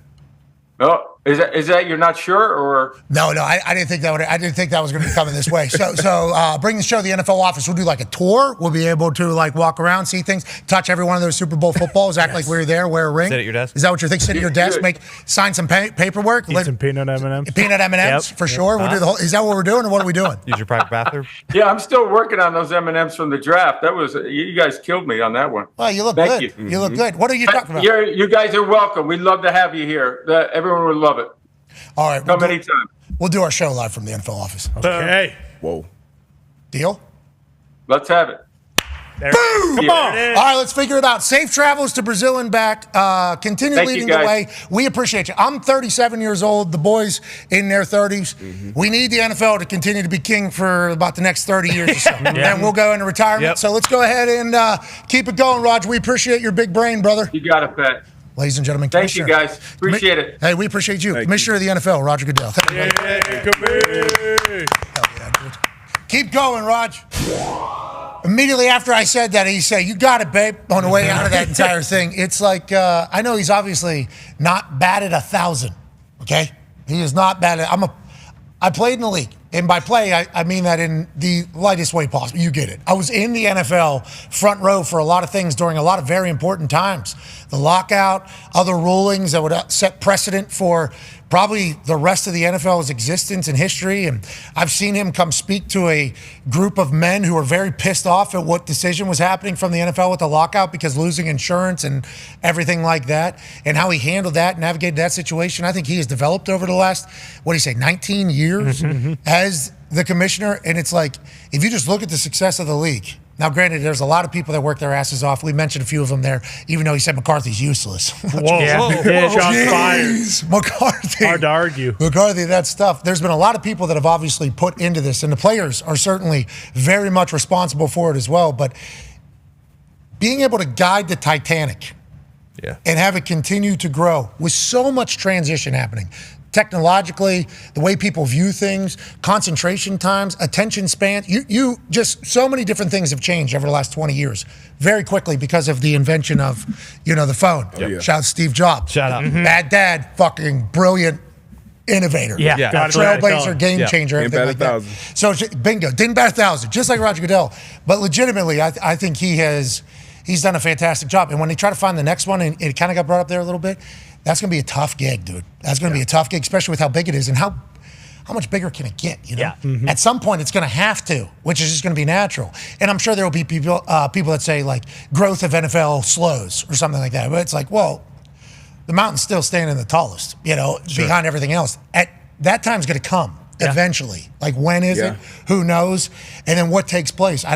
Well, Is that you're not sure, or No, I didn't think that would. I didn't think that was going to be coming this way. So bring the show to the NFL office. We'll do like a tour. We'll be able to like walk around, see things, touch every one of those Super Bowl footballs, act like we were there, wear a ring. Sit at your desk. Is that what you're thinking? Sit at your desk, sign some paperwork, Eat some peanut M&Ms. Peanut M&Ms for sure. We'll do the whole. Is that what we're doing, or what are we doing? Use your private bathroom. Yeah, I'm still working on those M&Ms from the draft. That was you guys killed me on that one. Well, you look Thank good. you. You look good. What are you talking about? You guys are welcome. We'd love to have you here. Everyone would love it. All right, Come anytime. We'll do our show live from the NFL office. Okay. Whoa. Deal? Let's have it. Boom! Come on. All right, let's figure it out. Safe travels to Brazil and back. Continue Thank you, leading the guys. way. We appreciate you. I'm 37 years old. The boys in their 30s. We need the NFL to continue to be king for about the next 30 years or so. And we'll go into retirement. Yep. So let's go ahead and keep it going, Roger. We appreciate your big brain, brother. You got it, Pat. Ladies and gentlemen, Thank you, Commissioner. guys. Appreciate it. Hey, we appreciate you. Commissioner of the NFL, Roger Goodell. Thank you, brother. Keep going, Raj. Immediately after I said that, he said, "You got it, babe," on the way out of that entire thing. It's like, I know he's obviously not batted 1,000, okay? He is not batted. I played in the league. And by play, I mean that in the lightest way possible. You get it. I was in the NFL front row for a lot of things during a lot of very important times. The lockout, other rulings that would set precedent for probably the rest of the NFL's existence and history. And I've seen him come speak to a group of men who are very pissed off at what decision was happening from the NFL with the lockout because losing insurance and everything like that, and how he handled that, navigated that situation. I think he has developed over the last, 19 years as the commissioner. And it's like, if you just look at the success of the league, now, granted, there's a lot of people that work their asses off. We mentioned a few of them there, even though he said McCarthy's useless. Whoa. Shots fired. McCarthy. Hard to argue. McCarthy, that stuff. There's been a lot of people that have obviously put into this, and the players are certainly very much responsible for it as well. But being able to guide the Titanic and have it continue to grow with so much transition happening, technologically, the way people view things, concentration times, attention spans, you just so many different things have changed over the last 20 years very quickly because of the invention of, the phone. Shout out Steve Jobs. Shout out. Bad dad, fucking brilliant innovator. Trailblazer, game changer, everything like that. So, bingo, didn't bat 1,000, just like Roger Goodell. But legitimately, I think he's done a fantastic job. And when they try to find the next one, and it kind of got brought up there a little bit, that's going to be a tough gig, dude. That's going to be a tough gig, especially with how big it is and how much bigger can it get, At some point, it's going to have to, which is just going to be natural. And I'm sure there will be people that say, like, growth of NFL slows or something like that. But it's like, well, the mountain's still standing the tallest, behind everything else. At that time's going to come eventually. Like, when is it? Who knows? And then what takes place?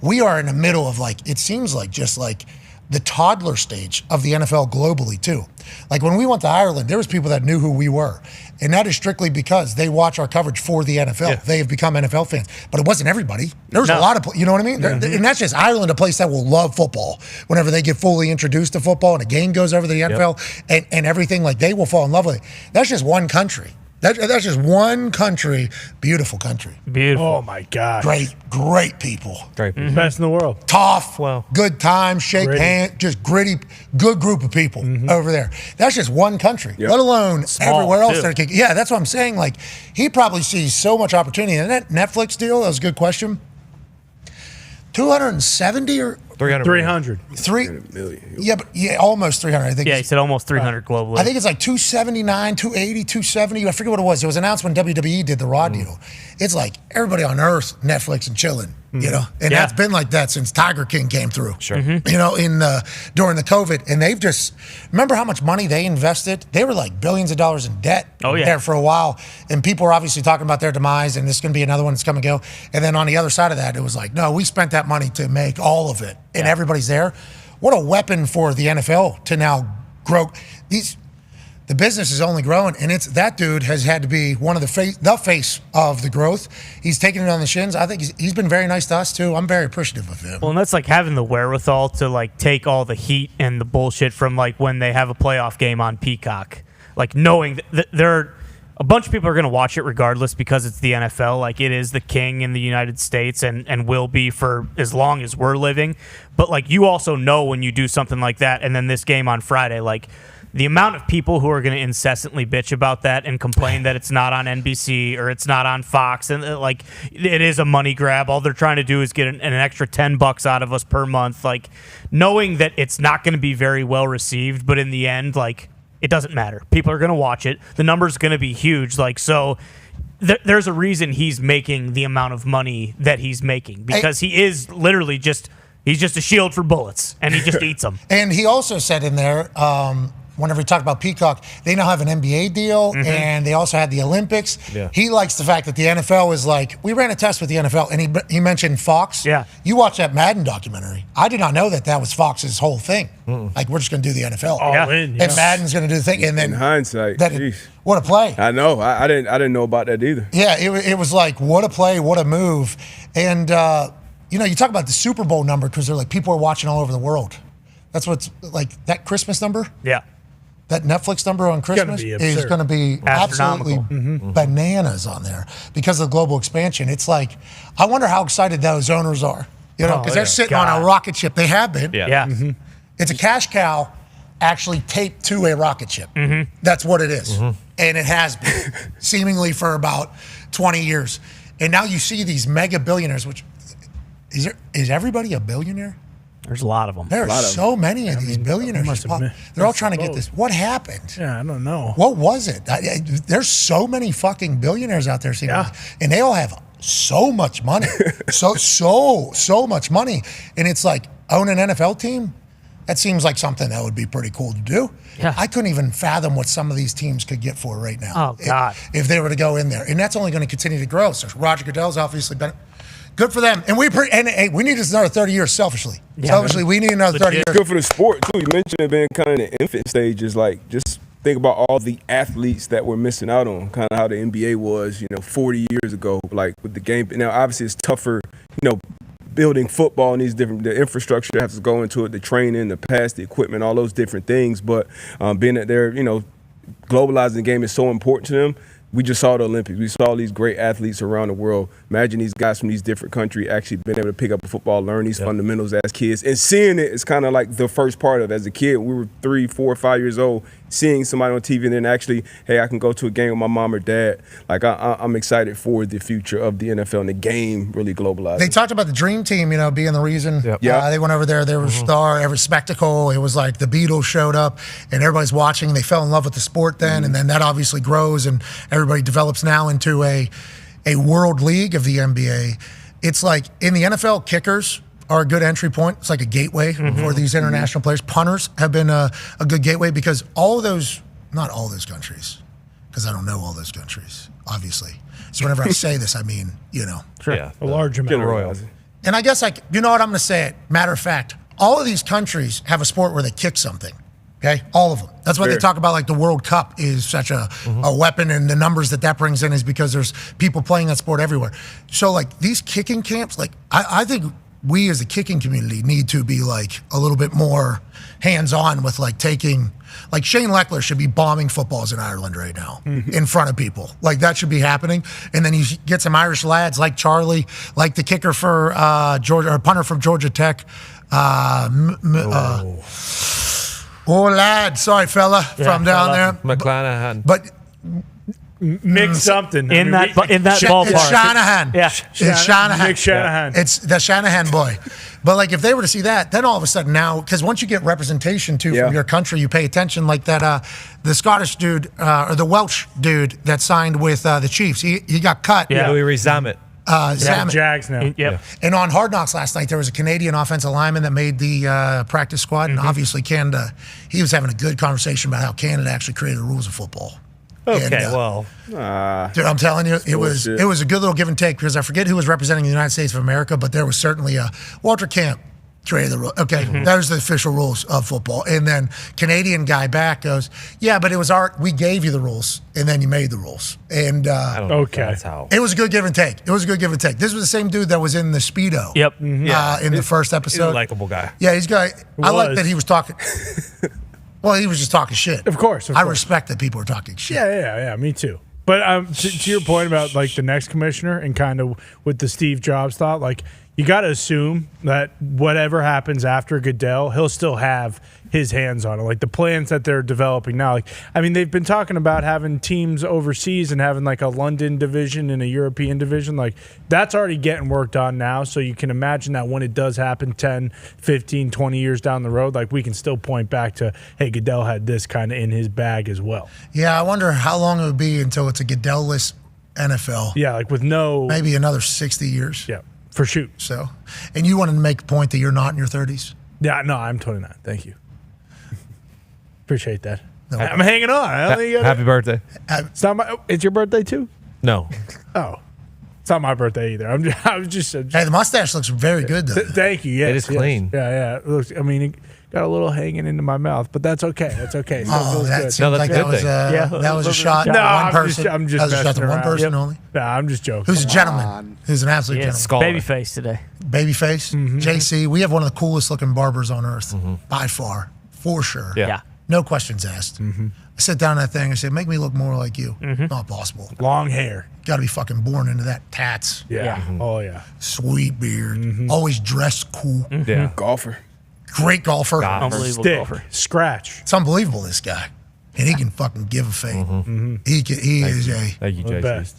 We are in the middle of, like, it seems like just like the toddler stage of the NFL globally too. Like when we went to Ireland, there was people that knew who we were. And that is strictly because they watch our coverage for the NFL. Yeah. They have become NFL fans. But it wasn't everybody. There was a lot of, you know what I mean? Mm-hmm. And that's just Ireland, a place that will love football. Whenever they get fully introduced to football and a game goes over to the NFL and everything, like they will fall in love with it. That's just one country. That's just one country. Beautiful country. Beautiful. Oh, my God. Great people. Great people. Best in the world. Tough. Wow. Good time. Shake hands. Just gritty. Good group of people over there. That's just one country, let alone everywhere else. Yeah, that's what I'm saying. Like, he probably sees so much opportunity. And that Netflix deal, that was a good question. 270 or 300 million. Yeah, almost 300. I think. Yeah, he said almost 300 globally. I think it's like 279, 280, 270. I forget what it was. It was announced when WWE did the Raw deal. It's like everybody on earth, Netflix and chilling, and that's been like that since Tiger King came through. Sure. In during the COVID, and they've just remember how much money they invested. They were like billions of dollars in debt there for a while, and people were obviously talking about their demise, and this is going to be another one that's come and go. And then on the other side of that, it was like, no, we spent that money to make all of it. And everybody's there. What a weapon for the NFL to now grow. The business is only growing, and it's that dude has had to be one of the face of the growth. He's taking it on the shins. I think he's been very nice to us too. I'm very appreciative of him. Well, and that's like having the wherewithal to like take all the heat and the bullshit from like when they have a playoff game on Peacock, like knowing that a bunch of people are going to watch it regardless because it's the NFL. Like, it is the king in the United States and will be for as long as we're living. But, like, you also know when you do something like that, and then this game on Friday, like, the amount of people who are going to incessantly bitch about that and complain that it's not on NBC or it's not on Fox, and like it is a money grab. All they're trying to do is get an extra $10 out of us per month. Like knowing that it's not going to be very well received, but in the end, like it doesn't matter. People are going to watch it. The number's going to be huge. Like so. There's a reason he's making the amount of money that he's making because he is literally he's just a shield for bullets and he just eats them. And he also said in there, whenever he talked about Peacock, they now have an NBA deal and they also had the Olympics. Yeah. He likes the fact that the NFL is like, we ran a test with the NFL and he mentioned Fox. Yeah. You watch that Madden documentary. I did not know that was Fox's whole thing. Like, we're just going to do the NFL. And Madden's going to do the thing. And then in hindsight, what a play. I know. I didn't know about that either. Yeah, it was like, what a play, what a move. And, you talk about the Super Bowl number because they're like, people are watching all over the world. That's what's like that Christmas number. Yeah. That Netflix number on Christmas is going to be absolutely bananas on there because of the global expansion. It's like, I wonder how excited those owners are, because they're sitting on a rocket ship. They have been. Yeah. It's a cash cow actually taped to a rocket ship. That's what it is. And it has been seemingly for about 20 years. And now you see these mega billionaires, which is everybody a billionaire? There's a lot of them. There are so many of these billionaires. They're all trying to get this. What happened? Yeah, I don't know. What was it? There's so many fucking billionaires out there, and they all have so much money, so much money, and it's like own an NFL team. That seems like something that would be pretty cool to do. Yeah. I couldn't even fathom what some of these teams could get for right now. Oh God! If they were to go in there, and that's only going to continue to grow. So Roger Goodell's obviously been. Good for them. And we need another 30 years selfishly. Yeah, selfishly, we need another 30 years. Good for the sport, too. You mentioned it being kind of in the infant stages. Like, just think about all the athletes that we're missing out on, kind of how the NBA was, 40 years ago, like with the game. Now, obviously, it's tougher, building football and the infrastructure that has to go into it, the training, the pass, the equipment, all those different things. But being that they're, globalizing the game is so important to them. We just saw the Olympics. We saw these great athletes around the world. Imagine these guys from these different countries actually being able to pick up a football, learn these fundamentals as kids. And seeing it is kind of like the first part of it. As a kid, we were 3, 4, 5 years old, seeing somebody on TV and then actually, hey, I can go to a game with my mom or dad. Like, I'm excited for the future of the NFL and the game really globalizing. They talked about the Dream Team, being the reason. They went over there. There was star, every spectacle. It was like the Beatles showed up and everybody's watching. They fell in love with the sport then, and then that obviously grows and everybody develops now into a world league of the NBA. It's like in the NFL, kickers are a good entry point. It's like a gateway for these international players. Punters have been a good gateway because not all those countries, because I don't know all those countries, obviously. So whenever I say this, I mean, Sure. Yeah, a large amount. And I guess, you know what, I'm going to say it. Matter of fact, all of these countries have a sport where they kick something. Okay, all of them. That's why they talk about like the World Cup is such a weapon, and the numbers that brings in is because there's people playing that sport everywhere. So like these kicking camps, like I think we as a kicking community need to be like a little bit more hands-on with like taking, like Shane Leckler should be bombing footballs in Ireland right now in front of people. Like that should be happening. And then you get some Irish lads like Charlie, like the kicker for Georgia, or punter from Georgia Tech. Lad, sorry fella, from down there. McClanahan. But Mick something in that ballpark. It's Shanahan. Yeah, it's Shanahan. Mick Shanahan. It's the Shanahan boy. But like if they were to see that, then all of a sudden now, because once you get representation too from your country, you pay attention. Like that, the Scottish dude or the Welsh dude that signed with the Chiefs, he got cut. Yeah, Louis Zammit. Jags now. Yep. And on Hard Knocks last night, there was a Canadian offensive lineman that made the practice squad, and obviously Canada. He was having a good conversation about how Canada actually created the rules of football. Okay, dude, I'm telling you, it was a good little give and take because I forget who was representing the United States of America, but there was certainly a Walter Camp created the rule. Okay, that was the official rules of football. And then Canadian guy back goes, yeah, but it was we gave you the rules, and then you made the rules. And I don't know that's how. It was a good give and take. This was the same dude that was in the Speedo. Yep. In the first episode. He's a likable guy. Yeah, I like that he was talking. Well, he was just talking shit. Of course. I respect that people are talking shit. Yeah, me too. But to your point about like the next commissioner and kind of with the Steve Jobs thought, like you got to assume that whatever happens after Goodell, he'll still have his hands on it. Like the plans that they're developing now. Like, I mean, they've been talking about having teams overseas and having like a London division and a European division. Like that's already getting worked on now. So you can imagine that when it does happen 10, 15, 20 years down the road, like we can still point back to, hey, Goodell had this kind of in his bag as well. Yeah, I wonder how long it would be until it's a Goodell-less NFL. Yeah, like with no... Maybe another 60 years. Yeah, for shoot. So, and you wanted to make a point that you're not in your 30s? Yeah, no, I'm 29. Thank you. Appreciate that. No. I'm hanging on. Happy birthday. It's not my. It's your birthday too? No. Oh, it's not my birthday either. I was just. Hey, the mustache looks very good though. Thank you. Yes, It is clean. Yeah. It looks, I mean, it got a little hanging into my mouth, but that's okay. That's okay. Oh, that good. seems like that was that was a shot to one person. I'm just that was a shot to one person only. Nah, I'm just joking. Who's a gentleman? Who's an absolute gentleman? Babyface today. Babyface. JC. We have one of the coolest looking barbers on earth by far, for sure. Yeah. No questions asked. I sit down in that thing. I said, make me look more like you. Not possible. Long hair. Got to be fucking born into that. Tats. Yeah. Oh, yeah. Sweet beard. Always dressed cool. Yeah. Golfer. Great golfer. Unbelievable Stick. golfer. Scratch. It's unbelievable, this guy. And he can fucking give a fake. He is a... Thank you, JC.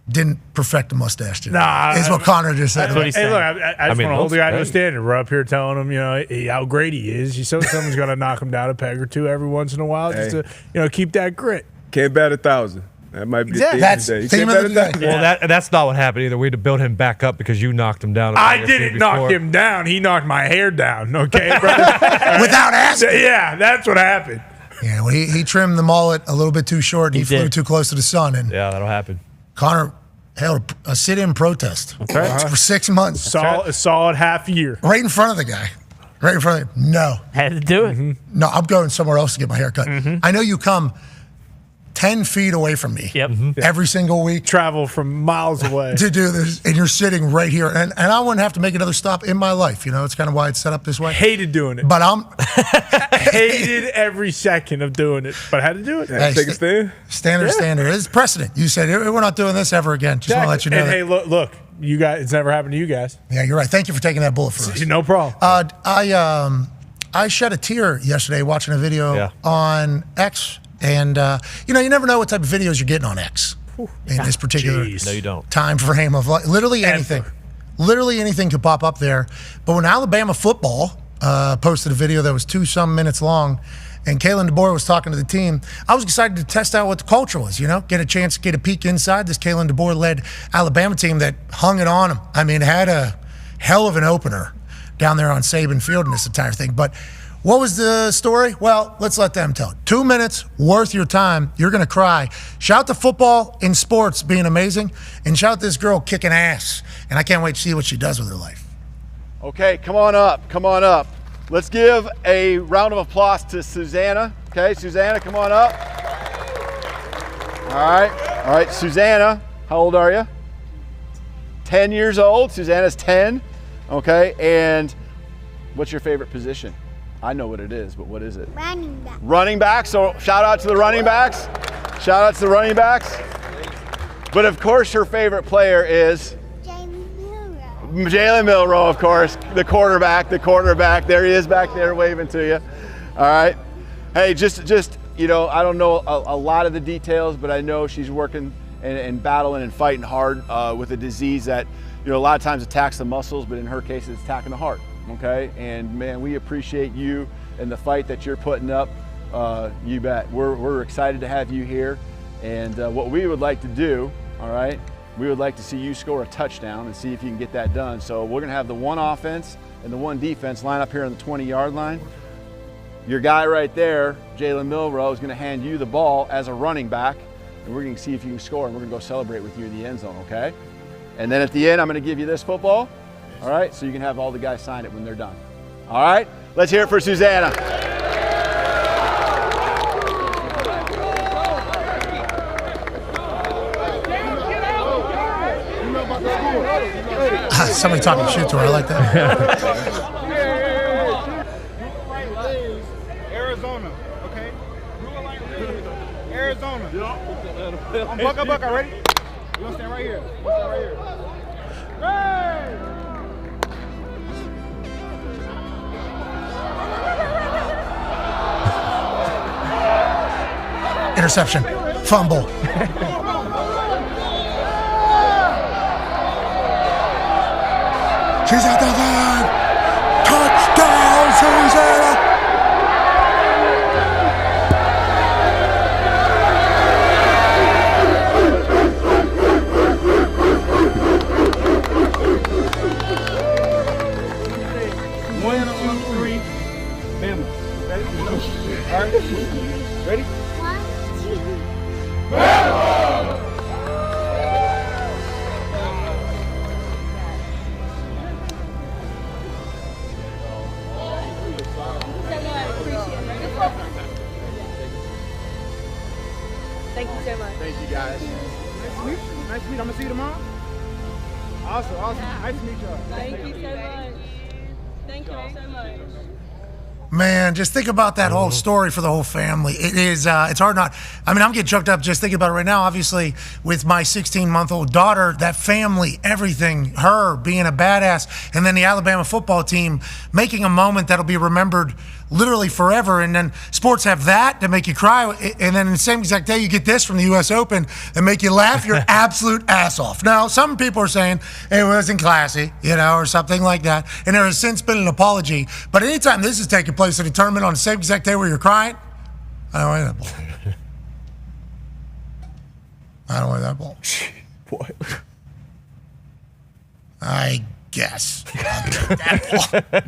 Didn't perfect the mustache today. Nah. Is what Connor just said. That's what he Hey, said. look, I just mean, want to hold the guy to a great. standard. We're up here telling him, how great he is. You know someone's going to knock him down a peg or two every once in a while just to, keep that grit. Can't bat 1,000. That might be Exactly. the That's theme today. You theme can't of bat the day. 1,000. Well, that's not what happened either. We had to build him back up because you knocked him down. I didn't knock him down. He knocked my hair down, okay, brother? Without asking. Yeah, that's what happened. Yeah, well, he trimmed the mullet a little bit too short. And he flew too close to the sun. And Yeah, that'll happen. Connor held a sit-in protest for 6 months. Solid half year. Right in front of the guy. Right in front of him. No. Had to do it. No, I'm going somewhere else to get my hair cut. I know you come 10 feet away from me every single week. Travel from miles away. To do this, and you're sitting right here. And I wouldn't have to make another stop in my life. It's kind of why it's set up this way. Hated doing it. But I'm... hated every second of doing it, but I had to do it. Hey, Take a stand. Standard. It's precedent. You said, we're not doing this ever again. Just want to let you know And that. hey, look, you guys, it's never happened to you guys. Yeah, you're right. Thank you for taking that bullet for us. No problem. I shed a tear yesterday watching a video on X. And, you never know what type of videos you're getting on X in this particular No, you don't. time frame of literally anything. Literally anything could pop up there. But when Alabama football posted a video that was 2-some minutes long, and Kalen DeBoer was talking to the team, I was excited to test out what the culture was, get a chance to get a peek inside this Kalen DeBoer-led Alabama team that hung it on them. I mean, had a hell of an opener down there on Saban Field in this entire thing. But what was the story? Well, let's let them tell it. 2 minutes worth your time. You're going to cry. Shout to football in sports being amazing, and shout this girl kicking ass. And I can't wait to see what she does with her life. Okay, come on up. Let's give a round of applause to Susanna. Okay, Susanna, come on up. All right, Susanna, how old are you? 10 years old. Susanna's 10. Okay, and what's your favorite position? I know what it is, but what is it? Running back. Running back. So shout out to the running backs. But of course, her favorite player is Jalen Milroe, of course, the quarterback. There he is back there waving to you. All right. Hey, just I don't know a lot of the details, but I know she's working and battling and fighting hard with a disease that a lot of times attacks the muscles, but in her case, it's attacking the heart. Okay, and man, we appreciate you and the fight that you're putting up. You bet. We're excited to have you here, and what we would like to do, all right, we would like to see you score a touchdown and see if you can get that done. So we're gonna have the one offense and the one defense line up here on the 20-yard line. Your guy right there, Jalen Milroe, is gonna hand you the ball as a running back, and we're gonna see if you can score, and we're gonna go celebrate with you in the end zone. Okay, and then at the end, I'm gonna give you this football. All right, so you can have all the guys sign it when they're done. All right, let's hear it for Susanna. Somebody talking shit to her. I like that. Arizona, okay? Arizona. I'm buck, ready? We're gonna stand right here. Right! Interception. Fumble. She's at the line. Touchdown, Susanna. One, two, three. Bama. Ready? All right. Ready? Thank you so much. Thank you guys. Nice to meet you. Nice to meet you. I'm gonna see you tomorrow. Awesome. Nice to meet you. Thank you so much. Thank you so much. Man, just think about that whole story for the whole family. It is, it's hard not. I mean, I'm getting choked up just thinking about it right now. Obviously, with my 16-month-old daughter, that family, everything, her being a badass, and then the Alabama football team making a moment that'll be remembered literally forever. And then sports have that to make you cry. And then in the same exact day, you get this from the U.S. Open that make you laugh your absolute ass off. Now, some people are saying it wasn't classy, or something like that. And there has since been an apology. But anytime this is taking place in a tournament on the same exact day where you're crying, I don't want that ball. I don't want that ball. What? I guess. That ball.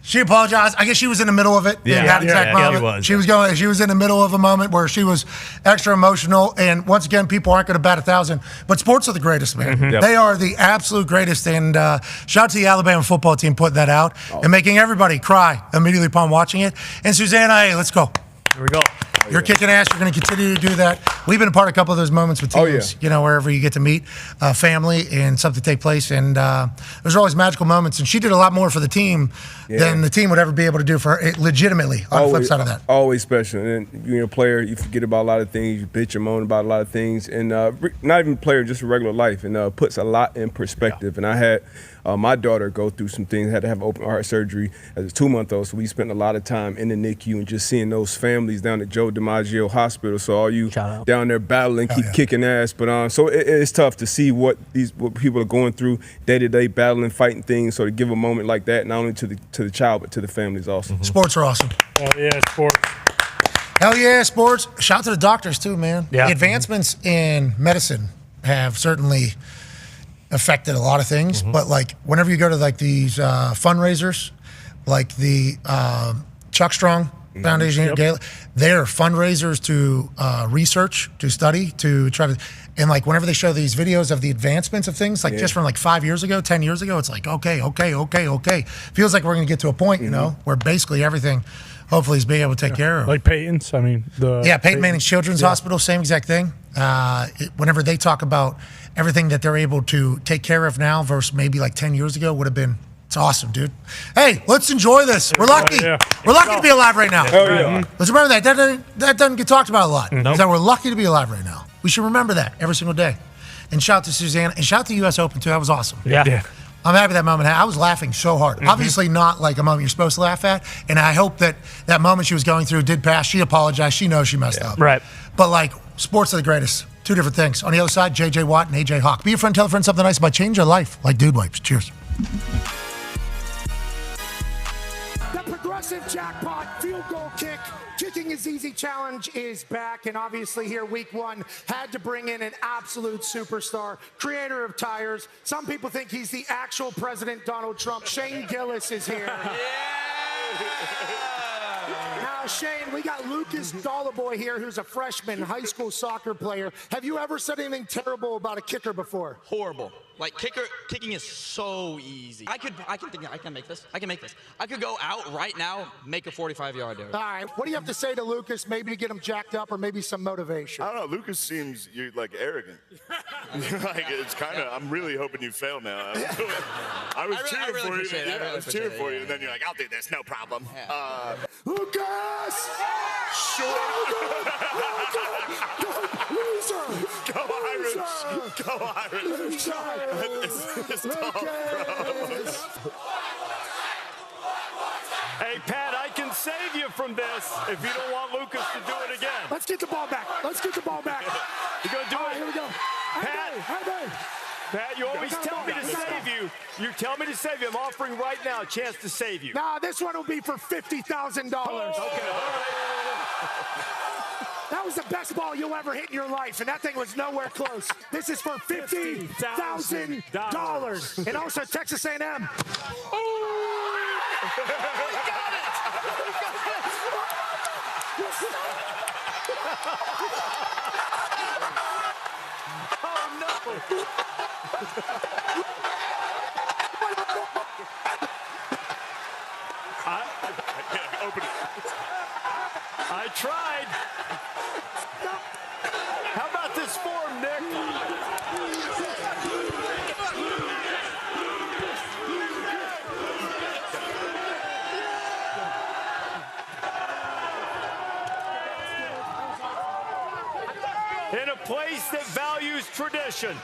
She apologized. I guess she was in the middle of it. Yeah, in that exact moment. She was in the middle of a moment where she was extra emotional. And once again, people aren't going to bat 1,000. But sports are the greatest, man. Mm-hmm. Yep. They are the absolute greatest. And shout out to the Alabama football team putting that out and making everybody cry immediately upon watching it. And Susanna, hey, let's go. Here we go. You're kicking ass. You're going to continue to do that. We've been a part of a couple of those moments with teams, wherever you get to meet family and something take place. And there's always magical moments. And she did a lot more for the team than the team would ever be able to do for her legitimately on the flip side of that. Always special. And you're a player, you forget about a lot of things. You bitch and moan about a lot of things. And not even a player, just a regular life. And puts a lot in perspective. And I had my daughter go through some things, had to have open heart surgery as a 2-month-old. So we spent a lot of time in the NICU and just seeing those families down at Joe DiMaggio Hospital. So all you down there battling, keep kicking ass. But so it's tough to see what people are going through day-to-day, battling, fighting things. So to give a moment like that, not only to the child, but to the family is awesome. Mm-hmm. Sports are awesome. Oh, yeah, sports. Hell yeah, sports. Shout out to the doctors, too, man. Yeah. The advancements in medicine have certainly affected a lot of things. Mm-hmm. But, whenever you go to, these fundraisers, like the Chuck Strong Foundation here, Gillis, they're fundraisers to research, to study, to try to, and whenever they show these videos of the advancements of things, just from 5 years ago, 10 years ago, it's okay. Feels like we're going to get to a point, where basically everything hopefully is being able to take care of. Like Peyton's, Peyton Manning's Children's Hospital, same exact thing. Whenever they talk about everything that they're able to take care of now versus maybe 10 years ago would have been, it's awesome, dude. Hey, let's enjoy this. We're lucky. We're lucky to be alive right now. Hell yeah. Let's remember that doesn't get talked about a lot. Nope. Is that we're lucky to be alive right now. We should remember that every single day. And shout out to Susanna. And shout out to U.S. Open, too. That was awesome. Yeah. I'm happy that moment. I was laughing so hard. Mm-hmm. Obviously not like a moment you're supposed to laugh at. And I hope that moment she was going through did pass. She apologized. She knows she messed up. Right. But sports are the greatest. Two different things. On the other side, J.J. Watt and A.J. Hawk. Be a friend, tell a friend something nice about change your life. Like Dude Wipes. Cheers. The progressive jackpot field goal kick. Kicking is easy challenge is back, and obviously here week one had to bring in an absolute superstar, creator of tires. Some people think he's the actual President Donald Trump. Shane Gillis is here. Now, Shane, we got Lucas Dollaboy here, who's a freshman high school soccer player. Have you ever said anything terrible about a kicker before? Horrible. Kicking is so easy. I can make this. I could go out right now, make a 45-yard dare. All right. What do you have to say to Lucas, maybe to get him jacked up or maybe some motivation? I don't know. Lucas seems arrogant. It's kind of. I'm really hoping you fail now. I was cheering for you. I was cheering for you, and then you're like, "I'll do this, no problem." Yeah. Lucas! Sure. Loser! Go Irish! Go Irish! It's tough, bro. Hey, Pat, I can save you from this if you don't want Lucas to do it again. Let's get the ball back. Let's get the ball back. You're going to do All it. right, here we go. Pat, you always tell me to save you. You tell me to save you. I'm offering right now a chance to save you. Nah, this one will be for $50,000. Okay. That was the best ball you'll ever hit in your life, and that thing was nowhere close. This is for $50,000. And also Texas A&M. Oh, no. Open it. I tried. How about this form, Nick? In a place that values tradition.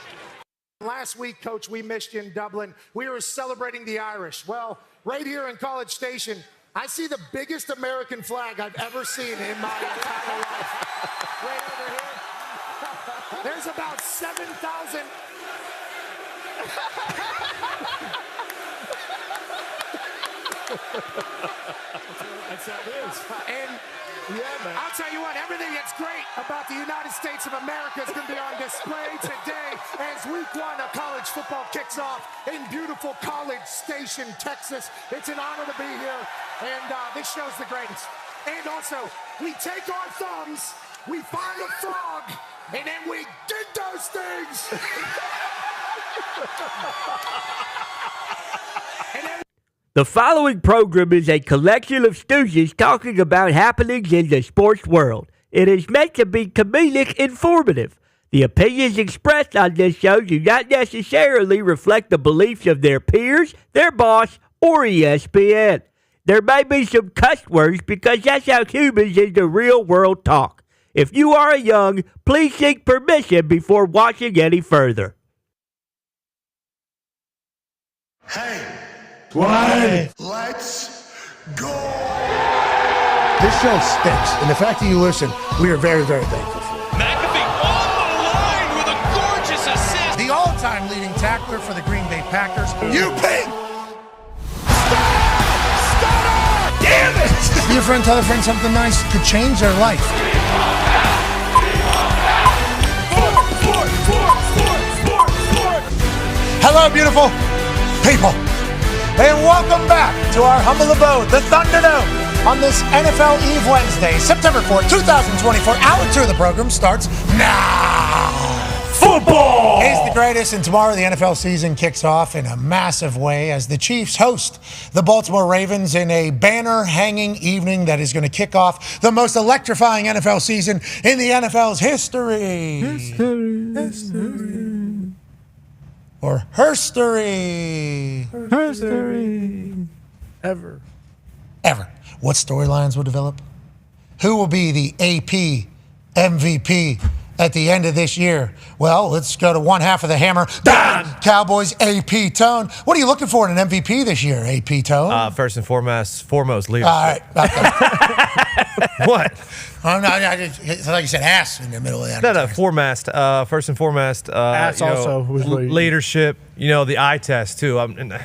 Last week, Coach, we missed you in Dublin. We were celebrating the Irish. Well, right here in College Station, I see the biggest American flag I've ever seen in my entire life. Right over here. There's about 7,000. That's how it is. And yeah, man. I'll tell you what, everything that's great about the United States of America is going to be on display today as week 1 of college football kicks off in beautiful College Station, Texas. It's an honor to be here, and this show's the greatest. And also, we take our thumbs, we find a frog, and then we did those things. The following program is a collection of stooges talking about happenings in the sports world. It is meant to be comedic informative. The opinions expressed on this show do not necessarily reflect the beliefs of their peers, their boss, or ESPN. There may be some cuss words because that's how humans in the real world talk. If you are young, please seek permission before watching any further. Hey. Why? Let's go. This show stinks, and the fact that you listen, we are very, very thankful for. McAfee on the line with a gorgeous assist. The all-time leading tackler for the Green Bay Packers. You ping! Damn it! Your friend tell a friend something nice could change their life. Hello, beautiful people. And welcome back to our humble abode, the Thunderdome, on this NFL Eve Wednesday, September 4th, 2024. Hour 2 of the program starts now. Football is the greatest, and tomorrow the NFL season kicks off in a massive way as the Chiefs host the Baltimore Ravens in a banner-hanging evening that is going to kick off the most electrifying NFL season in the NFL's history. Or herstory. Ever. What storylines will develop? Who will be the AP MVP at the end of this year? Well, let's go to one half of the hammer. Dahn! Cowboys AP Tone. What are you looking for in an MVP this year, AP Tone? First and foremost leadership. All right. What? I thought you said ass in the middle of that. No, first and foremost. Ass also was leadership. The eye test too.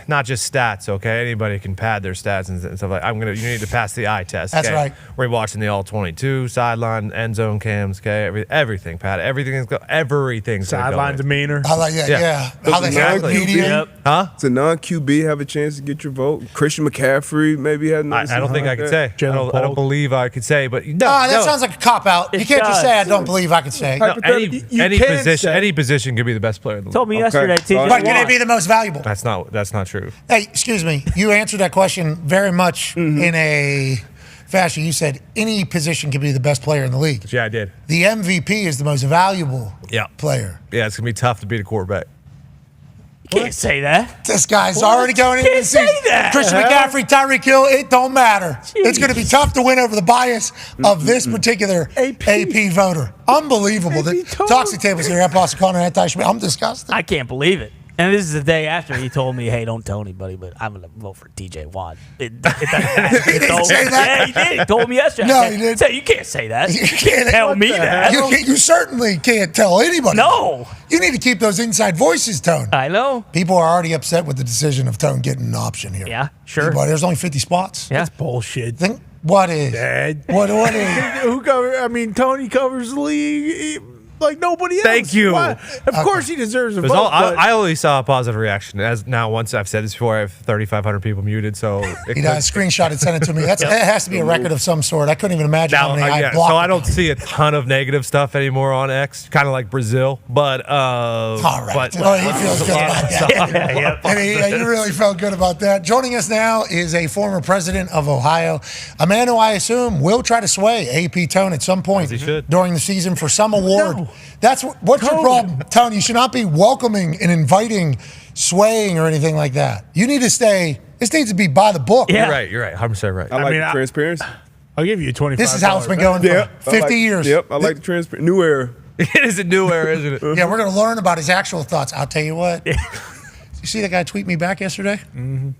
Not just stats. Okay, anybody can pad their stats and stuff like. You need to pass the eye test. That's okay? right. We're watching the all 22 sideline, end zone cams. Okay, everything. Pat, everything's sideline demeanor. I like that. Yeah. How they have media. Huh? It's a non-QB have a chance to get your vote. Christian McCaffrey maybe had. I don't think I could say. I don't believe I could say. But that sounds like a cop-out. You can't just say I don't believe I could say. No, any position could be the best player in the league. Told me yesterday, TJ. But can it be the most valuable? That's not true. Hey, excuse me. You answered that question very much in a fashion. You said any position can be the best player in the league. Yeah, I did. The MVP is the most valuable player. Yeah, it's going to be tough to beat a quarterback. You can't say that. This guy's already going into the season. Christian McCaffrey, Tyreek Hill, it don't matter. Jeez. It's going to be tough to win over the bias of this particular AP voter. Unbelievable. The toxic tables here at Boston Connor and Ty Schmidt. I'm disgusted. I can't believe it. And this is the day after he told me, "Hey, don't tell anybody, but I'm gonna vote for TJ Watt." It doesn't matter. He didn't say that? Yeah, he did. He told me yesterday. No, he didn't. So you can't say that. You can't tell me that. You certainly can't tell anybody. No. You need to keep those inside voices, Tone. I know. People are already upset with the decision of Tone getting an option here. Yeah, sure. But there's only 50 spots. Yeah. That's bullshit. What is? Dad. What is? Who cover? I mean, Tony covers the league like nobody else. Thank you. Why? Of course he deserves a vote. I only saw a positive reaction. As now, once I've said this before, I have 3,500 people muted. So He screenshot and sent it to me. That has to be a record of some sort. I couldn't even imagine how many I blocked. So I don't see a ton of negative stuff anymore on X, kind of like Brazil. But all right. He feels good about that. And you really felt good about that. Joining us now is a former president of Ohio, a man who I assume will try to sway AP Tone at some point during the season for some award. No. What's your problem, Tone? You should not be welcoming and inviting swaying or anything like that. You need to stay. This needs to be by the book. You're right. 100% right. I like transparency. I'll give you $25. This is how it's been going for 50 years. Yep, I like the transparency. New era. It is a new era, isn't it? Yeah, we're going to learn about his actual thoughts. I'll tell you what. You see that guy tweet me back yesterday? Mm-hmm.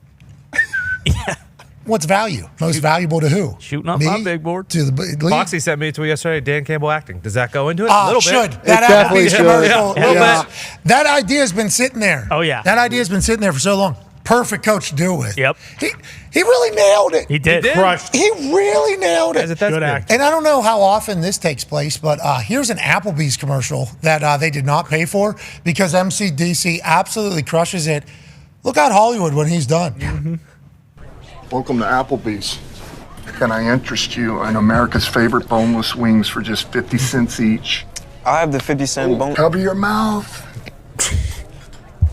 What's value? Most valuable to who? Shooting up Me? my big board. To the league? Foxy sent me a tweet yesterday. Dan Campbell acting. Does that go into it? A little should. bit. That Applebee's commercial. Yeah. That idea has been sitting there. Oh, yeah. That idea has been sitting there for so long. Perfect coach to do it with. Yep. He really nailed it. He did. Crushed. He really nailed it. Good acting. And I don't know how often this takes place, but here's an Applebee's commercial that they did not pay for because MCDC absolutely crushes it. Look out Hollywood when he's done. Mm-hmm. Welcome to Applebee's. Can I interest you in America's favorite boneless wings for just 50 cents each? I have the 50-cent bone. Cover your mouth.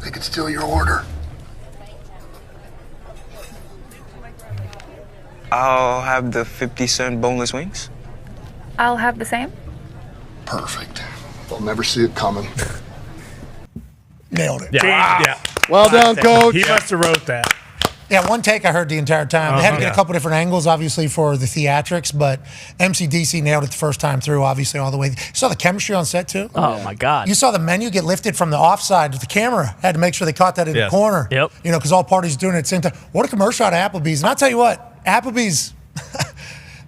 They could steal your order. I'll have the 50-cent boneless wings. I'll have the same. Perfect. They'll never see it coming. Nailed it. Yeah. Well done, Coach. He must have wrote that. Yeah, one take I heard the entire time. They had to get a couple different angles, obviously, for the theatrics, but MCDC nailed it the first time through, obviously, all the way. You saw the chemistry on set, too? Oh, my God. You saw the menu get lifted from the offside. The camera had to make sure they caught that in the corner. Yep. You know, because all parties are doing it at the same time. What a commercial out of Applebee's. And I'll tell you what, Applebee's,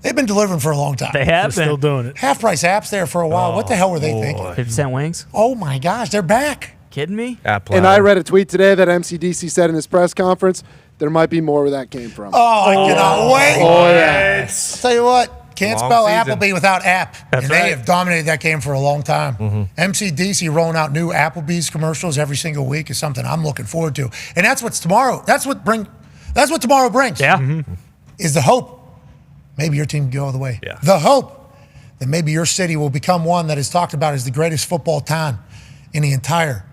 they've been delivering for a long time. They have They're still doing it. Half-price apps there for a while. What the hell were they thinking? 50-cent wings? Oh, my gosh, they're back. Kidding me? And I read a tweet today that MCDC said in his press conference there might be more where that came from. Oh, I cannot wait. Oh, yeah. I'll tell you what, can't Long spell season. Applebee without app. That's and right. they have dominated that game for a long time. MCDC rolling out new Applebee's commercials every single week is something I'm looking forward to. And that's what's tomorrow. That's what tomorrow brings. Yeah. Is the hope. Maybe your team can go all the way. Yeah. The hope that maybe your city will become one that is talked about as the greatest football town in the entire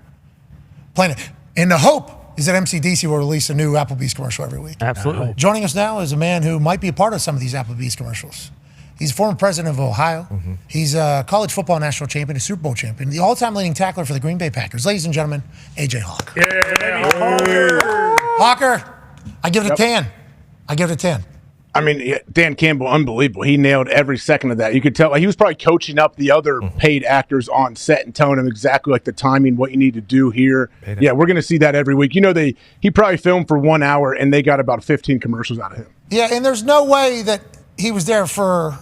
planet. And the hope is that MCDC will release a new Applebee's commercial every week. Absolutely. Joining us now is a man who might be a part of some of these Applebee's commercials. He's a former president of Ohio. He's a college football national champion, a Super Bowl champion, the all-time leading tackler for the Green Bay Packers. Ladies and gentlemen, AJ Hawk. Hawker, I give it a 10. I give it a 10. I mean, Dan Campbell, unbelievable. He nailed every second of that. You could tell he was probably coaching up the other paid actors on set and telling them exactly like the timing, what you need to do here. Yeah, we're going to see that every week. You know, he probably filmed for 1 hour and they got about 15 commercials out of him. Yeah, and there's no way that he was there for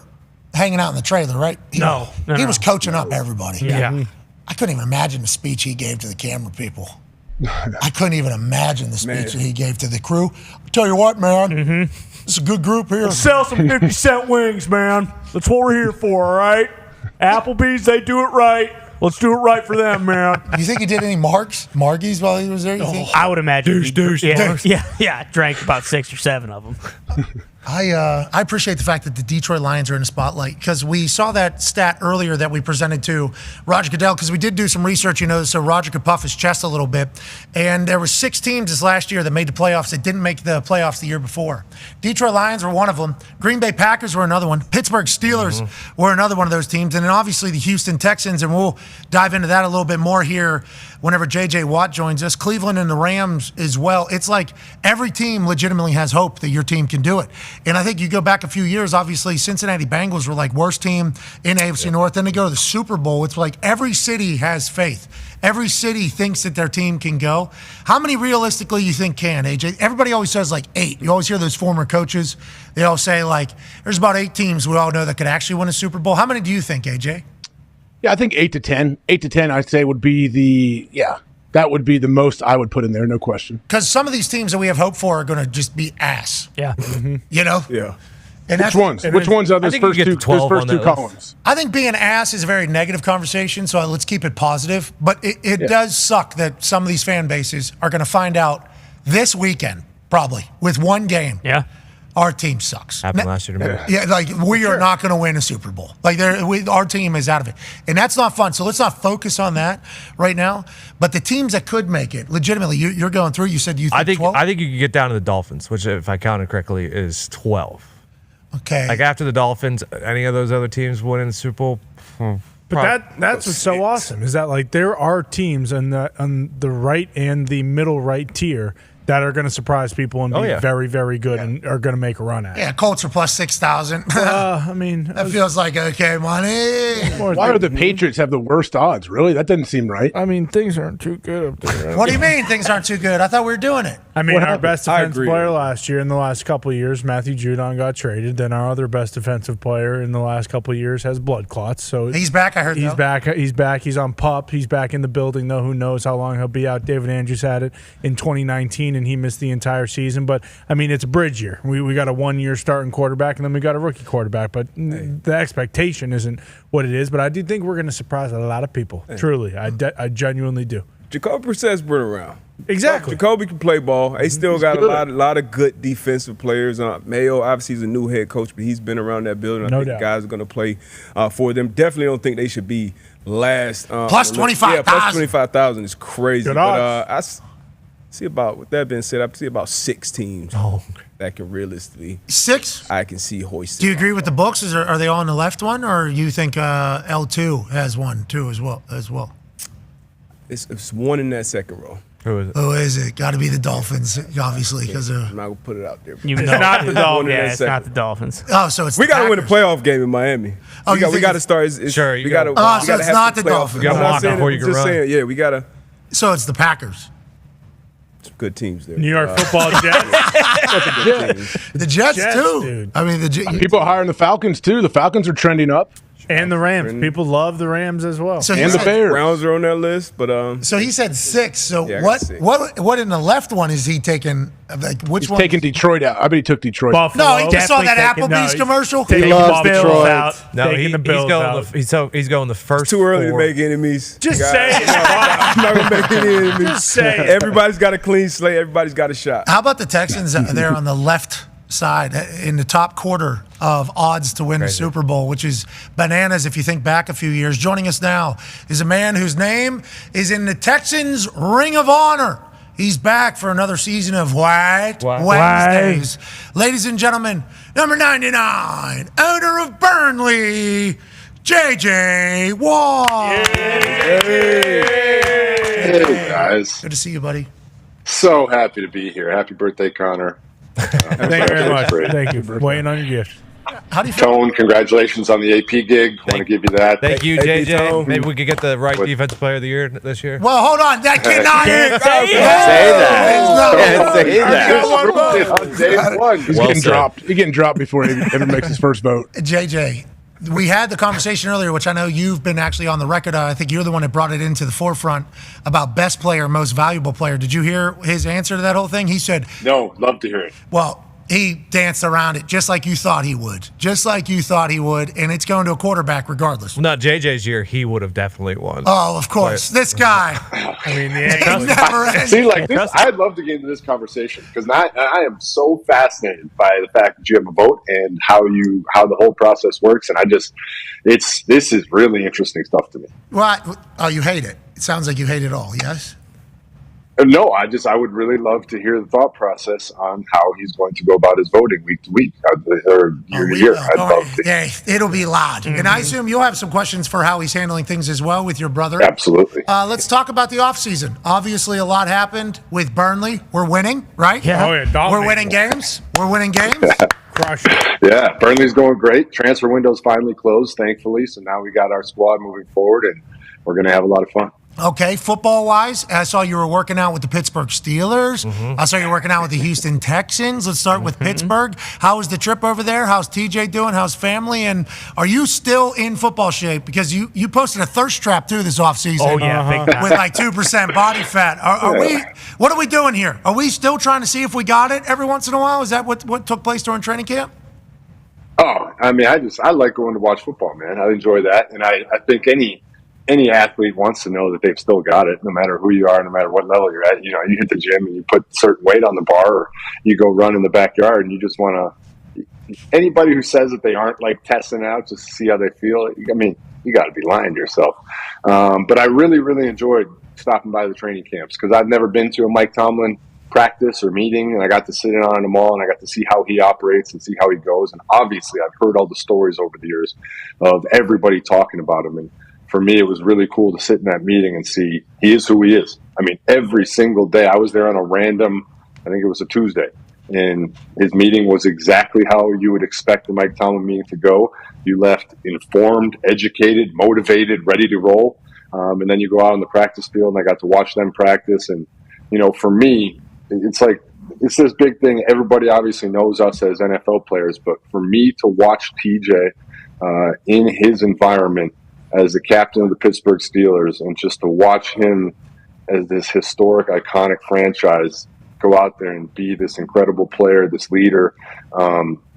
hanging out in the trailer, right? He was coaching up everybody. Yeah. I couldn't even imagine the speech he gave to the camera people. I couldn't even imagine the speech that he gave to the crew. I'll tell you what, man. It's a good group here. Let's sell some 50-cent wings, man. That's what we're here for, all right? Applebee's, they do it right. Let's do it right for them, man. You think he did any margies while he was there? You think? I would imagine. Deuce. Yeah. Drank about 6 or 7 of them. I appreciate the fact that the Detroit Lions are in the spotlight because we saw that stat earlier that we presented to Roger Goodell because we did do some research, so Roger could puff his chest a little bit. And there were 6 teams this last year that made the playoffs that didn't make the playoffs the year before. Detroit Lions were one of them. Green Bay Packers were another one. Pittsburgh Steelers were another one of those teams. And then obviously the Houston Texans, and we'll dive into that a little bit more here whenever J.J. Watt joins us, Cleveland and the Rams as well. It's like every team legitimately has hope that your team can do it. And I think you go back a few years, obviously Cincinnati Bengals were like worst team in AFC North. Then they go to the Super Bowl. It's like every city has faith. Every city thinks that their team can go. How many realistically you think can, AJ? Everybody always says like 8. You always hear those former coaches. They all say like there's about 8 teams we all know that could actually win a Super Bowl. How many do you think, AJ? Yeah, I think 8 to 10. 8 to 10, I'd say, would be that would be the most I would put in there, no question. Because some of these teams that we have hope for are going to just be ass. Yeah. You know? Yeah. And Which ones? Which ones are those first two columns? I think being ass is a very negative conversation, so let's keep it positive. But it does suck that some of these fan bases are going to find out this weekend, probably, with one game. Yeah. Our team sucks. Happened last year to me. Yeah, like we are not going to win a Super Bowl. Like our team is out of it, and that's not fun. So let's not focus on that right now. But the teams that could make it, legitimately, you're going through. You said you think 12? I think you could get down to the Dolphins, which, if I counted correctly, is 12. Okay. Like after the Dolphins, any of those other teams winning the Super Bowl. But that's what's so awesome is that like there are teams on the right and the middle right tier that are going to surprise people and be very, very good and are going to make a run at it. Yeah, Colts are plus 6,000. I mean, that feels like okay money. Why do the Patriots have the worst odds? Really? That doesn't seem right. I mean, things aren't too good up there. What do you mean things aren't too good? I thought we were doing it. I mean, our best defensive player last year in the last couple of years, Matthew Judon, got traded. Then our other best defensive player in the last couple of years has blood clots. So he's back. I heard he's back. He's back. He's on PUP. He's back in the building. Though who knows how long he'll be out? David Andrews had it in 2019, and he missed the entire season. But I mean, it's a bridge year. We got a 1-year starting quarterback, and then we got a rookie quarterback. But the expectation isn't what it is. But I do think we're going to surprise a lot of people. Truly, I genuinely do. Jacoby Brissett's been around. Exactly. Jacoby can play ball. They still got a lot of good defensive players. Mayo, obviously, is a new head coach, but he's been around that building. I think the guys are going to play for them. Definitely don't think they should be last. Plus 25,000. Yeah, plus 25,000 is crazy. Good but I see about, with that being said, I see about 6 teams that can realistically. 6? I can see hoisting. Do you agree with the books? Are they all on the left one, or you think L2 has one too as well? It's one in that second row. Who is it? Got to be the Dolphins, obviously, because I'm not gonna put it out there. It's not the Dolphins. Yeah, it's not the Dolphins. Oh, so it's we got to win a playoff game in Miami. Oh, we got to start. Sure, we got to. so it's not the Dolphins. You got to walk before you can run. Saying, yeah, we got to. So it's the Packers. Good teams there. New York Football Jets. The Jets too. Dude. I mean, People are hiring the Falcons too. The Falcons are trending up. And the Rams. People love the Rams as well. So and the Bears. Browns are on that list, but So he said 6. So yeah, what in the left one is he taking? Like which one? He's taking Detroit out. I bet he took Detroit. Buffalo. No, he just saw that Applebee's commercial. He loves Detroit. Out, No, he's going the first. It's too early 4. to make enemies. Just say it. I'm not gonna make any enemies. Just say it. Everybody's got a clean slate. Everybody's got a shot. How about the Texans there on the left side in the top quarter of odds to win the Super Bowl, which is bananas if you think back a few years. Joining us now is a man whose name is in the Texans Ring of Honor. He's back for another season of White Wednesdays. Ladies and gentlemen, number 99, owner of Burnley, J.J. Watt. Hey, guys. Good to see you, buddy. So happy to be here. Happy birthday, Connor. Thank you very much. Thank you for waiting on your gift. How do you feel? Tone, congratulations on the AP gig. Want to give you that. Thank you, JJ. Maybe we could get the right defensive player of the year this year. Well, hold on. That cannot He's getting dropped. He's getting dropped before he ever makes his first vote. JJ, we had the conversation earlier, which I know you've been actually on the record. I think you're the one that brought it into the forefront about best player, most valuable player. Did you hear his answer to that whole thing? He said, no, love to hear it. Well, he danced around it just like you thought he would. And it's going to a quarterback regardless. Well, not JJ's year, he would have definitely won. Oh, of course. This guy. I mean, See, like this, I'd love to get into this conversation because I am so fascinated by the fact that you have a vote and how the whole process works. And this is really interesting stuff to me. What? Oh, you hate it. It sounds like you hate it all, yes? No, I would really love to hear the thought process on how he's going to go about his voting week to week or year to year. I'd love to. Yeah, it'll be loud. And I assume you'll have some questions for how he's handling things as well with your brother. Absolutely. Let's talk about the offseason. Obviously, a lot happened with Burnley. We're winning, right? Yeah. Oh, yeah. We're winning games. We're winning games. Crush it. Yeah, Burnley's going great. Transfer window's finally closed, thankfully. So now we got our squad moving forward, and we're going to have a lot of fun. Okay, football-wise, I saw you were working out with the Pittsburgh Steelers. I saw you working out with the Houston Texans. Let's start with Pittsburgh. How was the trip over there? How's TJ doing? How's family? And are you still in football shape? Because you posted a thirst trap too this offseason. Oh, yeah, big time. With like 2% body fat. What are we doing here? Are we still trying to see if we got it every once in a while? Is that what took place during training camp? Oh, I mean, I like going to watch football, man. I enjoy that. And I think any athlete wants to know that they've still got it, no matter who you are, no matter what level you're at. You know, you hit the gym and you put certain weight on the bar, or you go run in the backyard and you just want to. Anybody who says that they aren't like testing out just to see how they feel, I mean, you got to be lying to yourself. But I really, really enjoyed stopping by the training camps because I've never been to a Mike Tomlin practice or meeting, and I got to sit in on them all, and I got to see how he operates and see how he goes. And obviously, I've heard all the stories over the years of everybody talking about him. And for me, it was really cool to sit in that meeting and see he is who he is. I mean, every single day. I was there on a random, I think it was a Tuesday, and his meeting was exactly how you would expect the Mike Tomlin meeting to go. You left informed, educated, motivated, ready to roll. And then you go out on the practice field, and I got to watch them practice. And, you know, for me, it's like, it's this big thing. Everybody obviously knows us as NFL players, but for me to watch TJ in his environment as the captain of the Pittsburgh Steelers, and just to watch him as this historic, iconic franchise go out there and be this incredible player, this leader,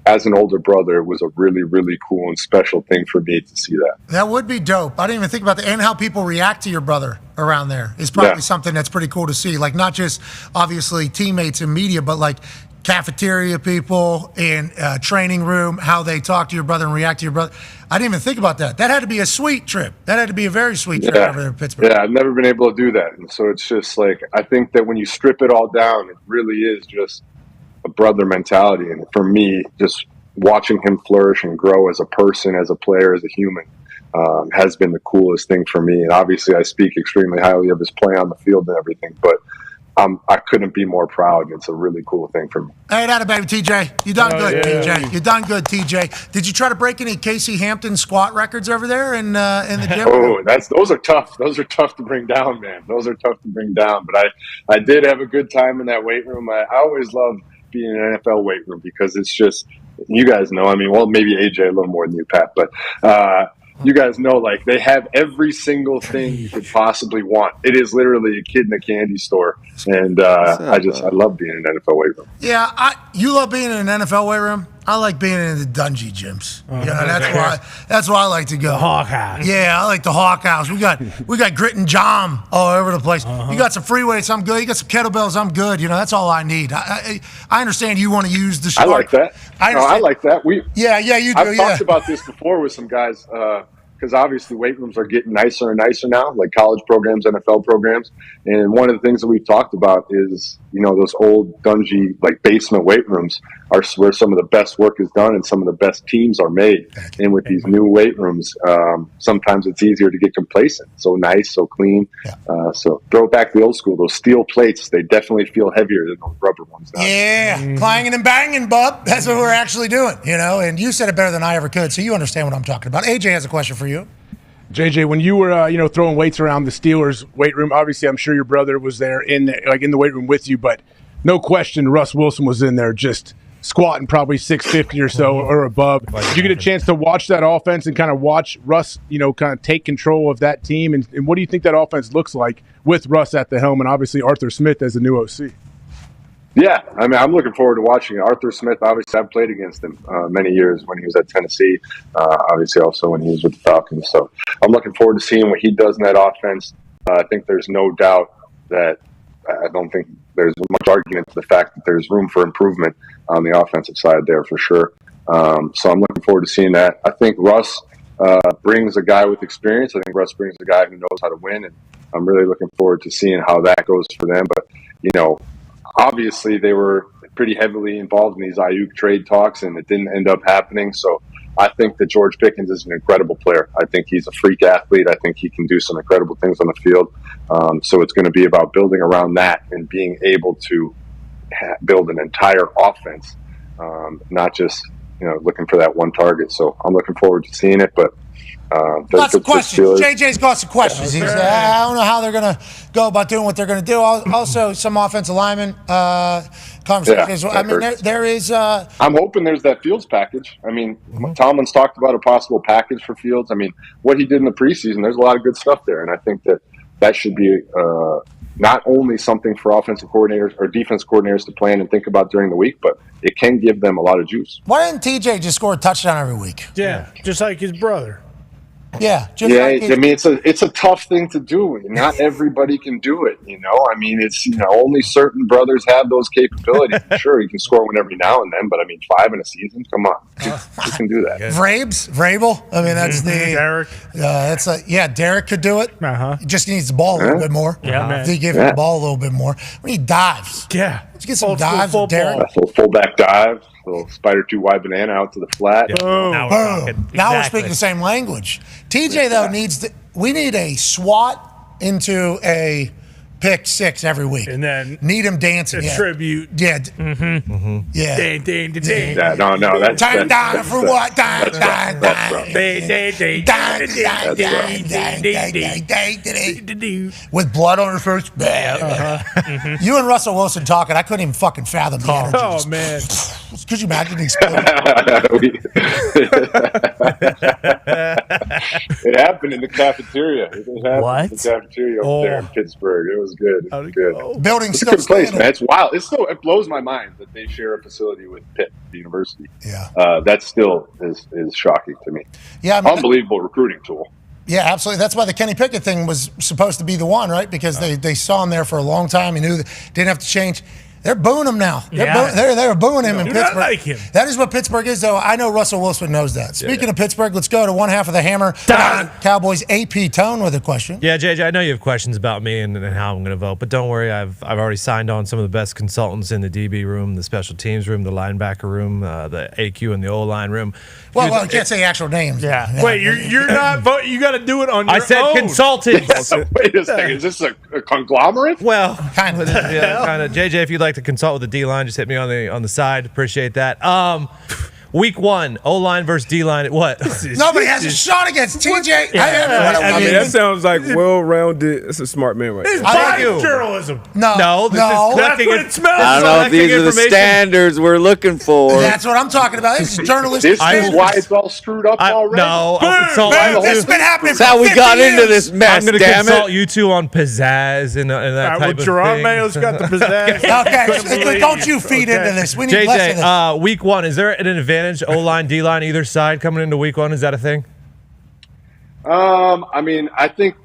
as an older brother, it was a really, really cool and special thing for me to see that. That would be dope. I didn't even think about that. And how people react to your brother around there is probably something that's pretty cool to see. Like, not just obviously teammates and media, but like cafeteria people in training room, how they talk to your brother and react to your brother. I didn't even think about that. That had to be a sweet trip. That had to be a very sweet trip over there in Pittsburgh. Yeah, I've never been able to do that. And so it's just like, I think that when you strip it all down, it really is just a brother mentality. And for me, just watching him flourish and grow as a person, as a player, as a human, has been the coolest thing for me. And obviously I speak extremely highly of his play on the field and everything, but I couldn't be more proud. It's a really cool thing for me. Hey, that baby, TJ. You done good, TJ. You done good, TJ. Did you try to break any Casey Hampton squat records over there in the gym? Oh, those are tough. Those are tough to bring down, man. Those are tough to bring down. But I did have a good time in that weight room. I always loved being in an NFL weight room because it's just, you guys know, I mean, well, maybe AJ a little more than you, Pat, but you guys know, like, they have every single thing you could possibly want. It is literally a kid in a candy store. And I love being in an NFL weight room. Yeah, you love being in an NFL weight room. I like being in the Dungy gyms. You know, that's why I like to go. The Hawk House. Yeah, I like the Hawk House. We got grit and jam all over the place. You got some free weights, I'm good. You got some kettlebells, I'm good. You know, that's all I need. I understand you want to use the shark. I like that. I like that. Yeah, you do. I've talked about this before with some guys, because obviously weight rooms are getting nicer and nicer now, like college programs, NFL programs. And one of the things that we've talked about is, you know, those old dungy, like, basement weight rooms are where some of the best work is done and some of the best teams are made. And with these new weight rooms, sometimes it's easier to get complacent. So nice, so clean. So throw it back to the old school. Those steel plates, they definitely feel heavier than those rubber ones now. Yeah, clanging and banging, bub. That's what we're actually doing, you know. And you said it better than I ever could, so you understand what I'm talking about. AJ has a question for you. JJ, when you were throwing weights around the Steelers weight room, obviously I'm sure your brother was there in the weight room with you, but no question Russ Wilson was in there just squatting probably 650 or so or above. Did you get a chance to watch that offense and kind of watch Russ, kind of take control of that team? And what do you think that offense looks like with Russ at the helm and obviously Arthur Smith as the new OC? Yeah, I mean, I'm looking forward to watching it. Arthur Smith, obviously, I've played against him many years when he was at Tennessee, obviously also when he was with the Falcons. So I'm looking forward to seeing what he does in that offense. I think there's no doubt that I don't think there's much argument to the fact that there's room for improvement on the offensive side there for sure. So I'm looking forward to seeing that. I think Russ brings a guy with experience. I think Russ brings a guy who knows how to win. And I'm really looking forward to seeing how that goes for them. But, obviously they were pretty heavily involved in these Ayuk trade talks, and it didn't end up happening. So I think that George Pickens is an incredible player. I think he's a freak athlete. I think he can do some incredible things on the field. So it's going to be about building around that and being able to build an entire offense, not just looking for that one target. So I'm looking forward to seeing it. But lots of questions. JJ's got some questions. He's, I don't know how they're going to go about doing what they're going to do. Also, some offensive lineman conversations. I mean, there is. I'm hoping there's that Fields package. I mean, Tomlin's talked about a possible package for Fields. I mean, what he did in the preseason, there's a lot of good stuff there, and I think that should be not only something for offensive coordinators or defense coordinators to plan and think about during the week, but it can give them a lot of juice. Why didn't TJ just score a touchdown every week? Yeah, just like his brother. Yeah, I mean, it's a tough thing to do. Not everybody can do it. I mean, it's only certain brothers have those capabilities. Sure, you can score one every now and then, but I mean, 5 in a season. Come on, you can do that. Vrabel. I mean, that's Derek. Derek could do it. He just needs the ball a little bit more. Yeah, man. He give him the ball a little bit more. When he dives. Yeah. Let's get some dives with Derek. A little fullback dive. Little spider 2 wide banana out to the flat. Yeah. Boom. Now we're speaking the same language. TJ though we need a SWAT into a pick 6 every week, and then need him dancing. Tribute. Yeah. Yeah. Yeah. No. That's time down for what? With blood on his face. You and Russell Wilson talking, I couldn't even fucking fathom the energy. Oh man. Could you imagine the explosion? It happened in the cafeteria. It happened What? in the cafeteria over there in Pittsburgh. It was good. It was good. Building It's a still good place, standing. man. It's wild. It blows my mind that they share a facility with Pitt, the university. Yeah. That still is shocking to me. Yeah, I mean, unbelievable recruiting tool. Yeah, absolutely. That's why the Kenny Pickett thing was supposed to be the one, right? Because they saw him there for a long time. He knew that didn't have to change. They're booing him now. They're booing him in Pittsburgh. Not like him. That is what Pittsburgh is, though. I know Russell Wilson knows that. Speaking of Pittsburgh, let's go to one half of the hammer. Dahn. Cowboys AP Tone with a question. Yeah, JJ, I know you have questions about me and how I'm going to vote, but don't worry. I've already signed on some of the best consultants in the DB room, the special teams room, the linebacker room, the AQ and the O-line room. Well, you can't say actual names. Yeah. Wait, you're not voting. You got to do it on your own. I said consultants. Wait a second. Is this a conglomerate? Well, kind of. Yeah, kind of. JJ, if you'd like to consult with the D-line, just hit me on the side. Appreciate that. Week 1, O-line versus D-line. What? Nobody has a shot against TJ. I mean, that sounds like well-rounded. It's a smart man right It's there. biased journalism. No, this is collecting That's what it smells I don't know if these are the standards we're looking for. That's what I'm talking about. This is journalistic. This is why it's all screwed up already. No, I'll consult This has been happening That's how for we 50 got years. into this mess, I'm going to damn consult it. you two on pizzazz and that type of Gerard thing. Mayo's got the pizzazz. Okay, don't you feed into this. We need less of this. JJ, Week 1, is there an advantage O-line, D-line, either side coming into Week 1? Is that a thing? I mean, I think